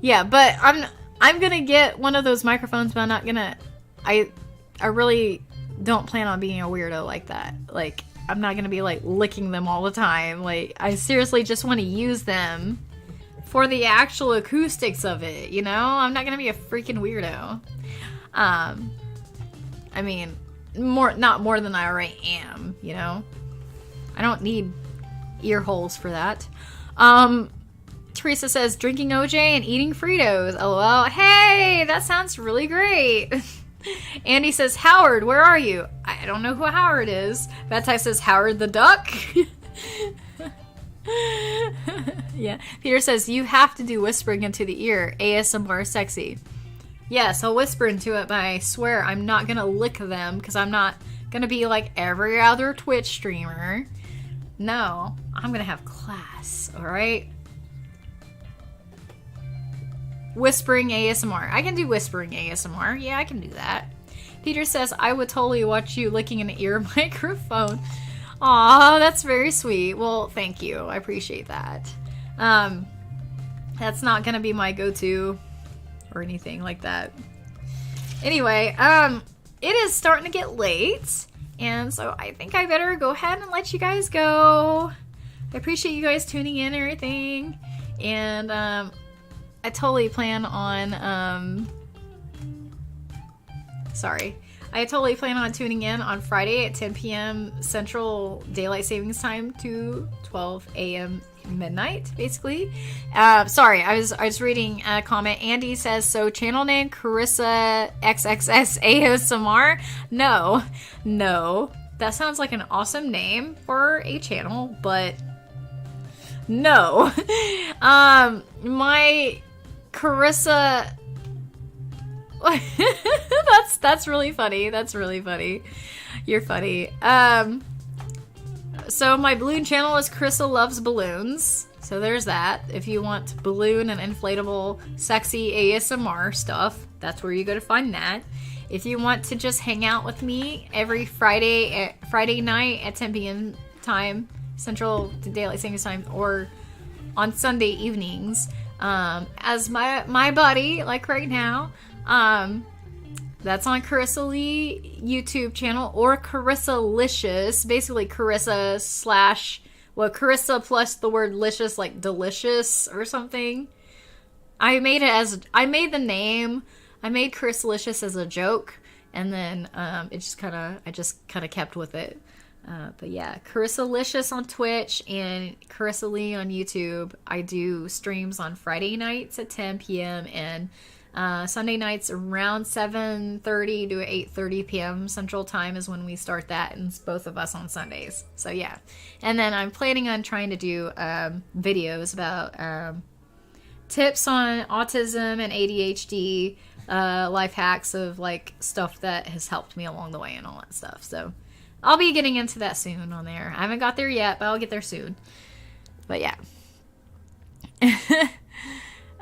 Yeah, but I'm gonna get one of those microphones, but I'm not gonna... I really don't plan on being a weirdo like that. Like, I'm not gonna be, like, licking them all the time. Like, I seriously just want to use them for the actual acoustics of it, you know? I'm not gonna be a freaking weirdo. I mean... not more than I already am, you know? I don't need ear holes for that. Teresa says, drinking OJ and eating Fritos. LOL. Hey, that sounds really great. Andy says, Howard, where are you? I don't know who Howard is. Bad Ty says, Howard the Duck? Yeah. Peter says, you have to do whispering into the ear. ASMR sexy. Yes, I'll whisper into it, but I swear I'm not gonna lick them because I'm not gonna be like every other Twitch streamer. No, I'm gonna have class, alright? Whispering ASMR. I can do whispering ASMR. Yeah, I can do that. Peter says, I would totally watch you licking an ear microphone. Aw, that's very sweet. Well, thank you. I appreciate that. That's not gonna be my go-to or anything like that. Anyway, it is starting to get late, and so I think I better go ahead and let you guys go. I appreciate you guys tuning in and everything, and I totally plan on I totally plan on tuning in on Friday at 10 p.m. Central Daylight Savings Time to 12 a.m. midnight, basically. Sorry, I was reading a comment. Andy says, so channel name Carissa XXS ASMR? No. That sounds like an awesome name for a channel, but no. My Carissa... that's really funny. That's really funny. You're funny. So my balloon channel is Carissa Loves Balloons. So there's that. If you want balloon and inflatable sexy ASMR stuff, that's where you go to find that. If you want to just hang out with me every Friday night at 10 p.m. time, Central Daylight Savings Time, or on Sunday evenings, as my buddy, like right now, that's on Carissa Lee YouTube channel or CarissaLicious. Basically Carissa plus the word licious, like delicious or something. I made the name. I made CarissaLicious as a joke, and then I just kind of kept with it. But yeah, CarissaLicious on Twitch and Carissa Lee on YouTube. I do streams on Friday nights at 10 p.m. and Sunday nights around 7:30 to 8:30 p.m. Central Time is when we start that, and it's both of us on Sundays. So yeah, and then I'm planning on trying to do videos about tips on autism and ADHD, life hacks of like stuff that has helped me along the way and all that stuff. So I'll be getting into that soon on there. I haven't got there yet, but I'll get there soon. But yeah.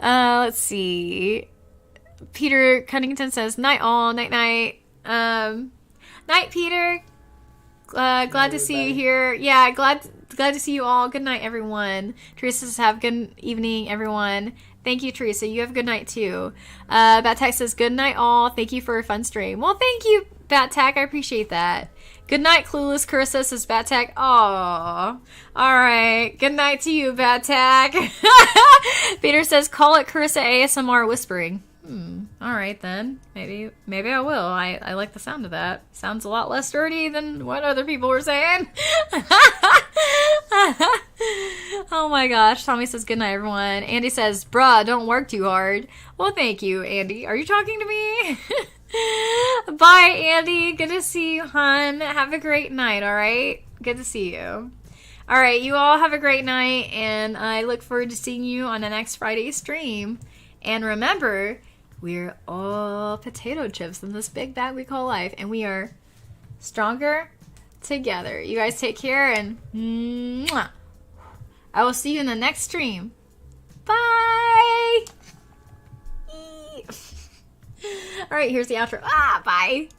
Let's see. Peter Cunnington says, night all, night. Night, Peter. Glad to see you here. Yeah, glad to see you all. Good night, everyone. Teresa says, have a good evening, everyone. Thank you, Teresa. You have a good night, too. Battack says, good night, all. Thank you for a fun stream. Well, thank you, Battack. I appreciate that. Good night, Clueless Carissa, says Battack. Aww. Alright. Good night to you, Battack. Peter says, call it Carissa ASMR whispering. Alright then. Maybe I will. I like the sound of that. Sounds a lot less dirty than what other people were saying. Oh my gosh. Tommy says, good night, everyone. Andy says, bruh, don't work too hard. Well, thank you, Andy. Are you talking to me? Bye, Andy. Good to see you, hon. Have a great night, alright? Good to see you. Alright, you all have a great night, and I look forward to seeing you on the next Friday stream. And remember, we're all potato chips in this big bag we call life, and we are stronger together. You guys take care, and mwah. I will see you in the next stream. Bye! Alright, here's the outro. Bye!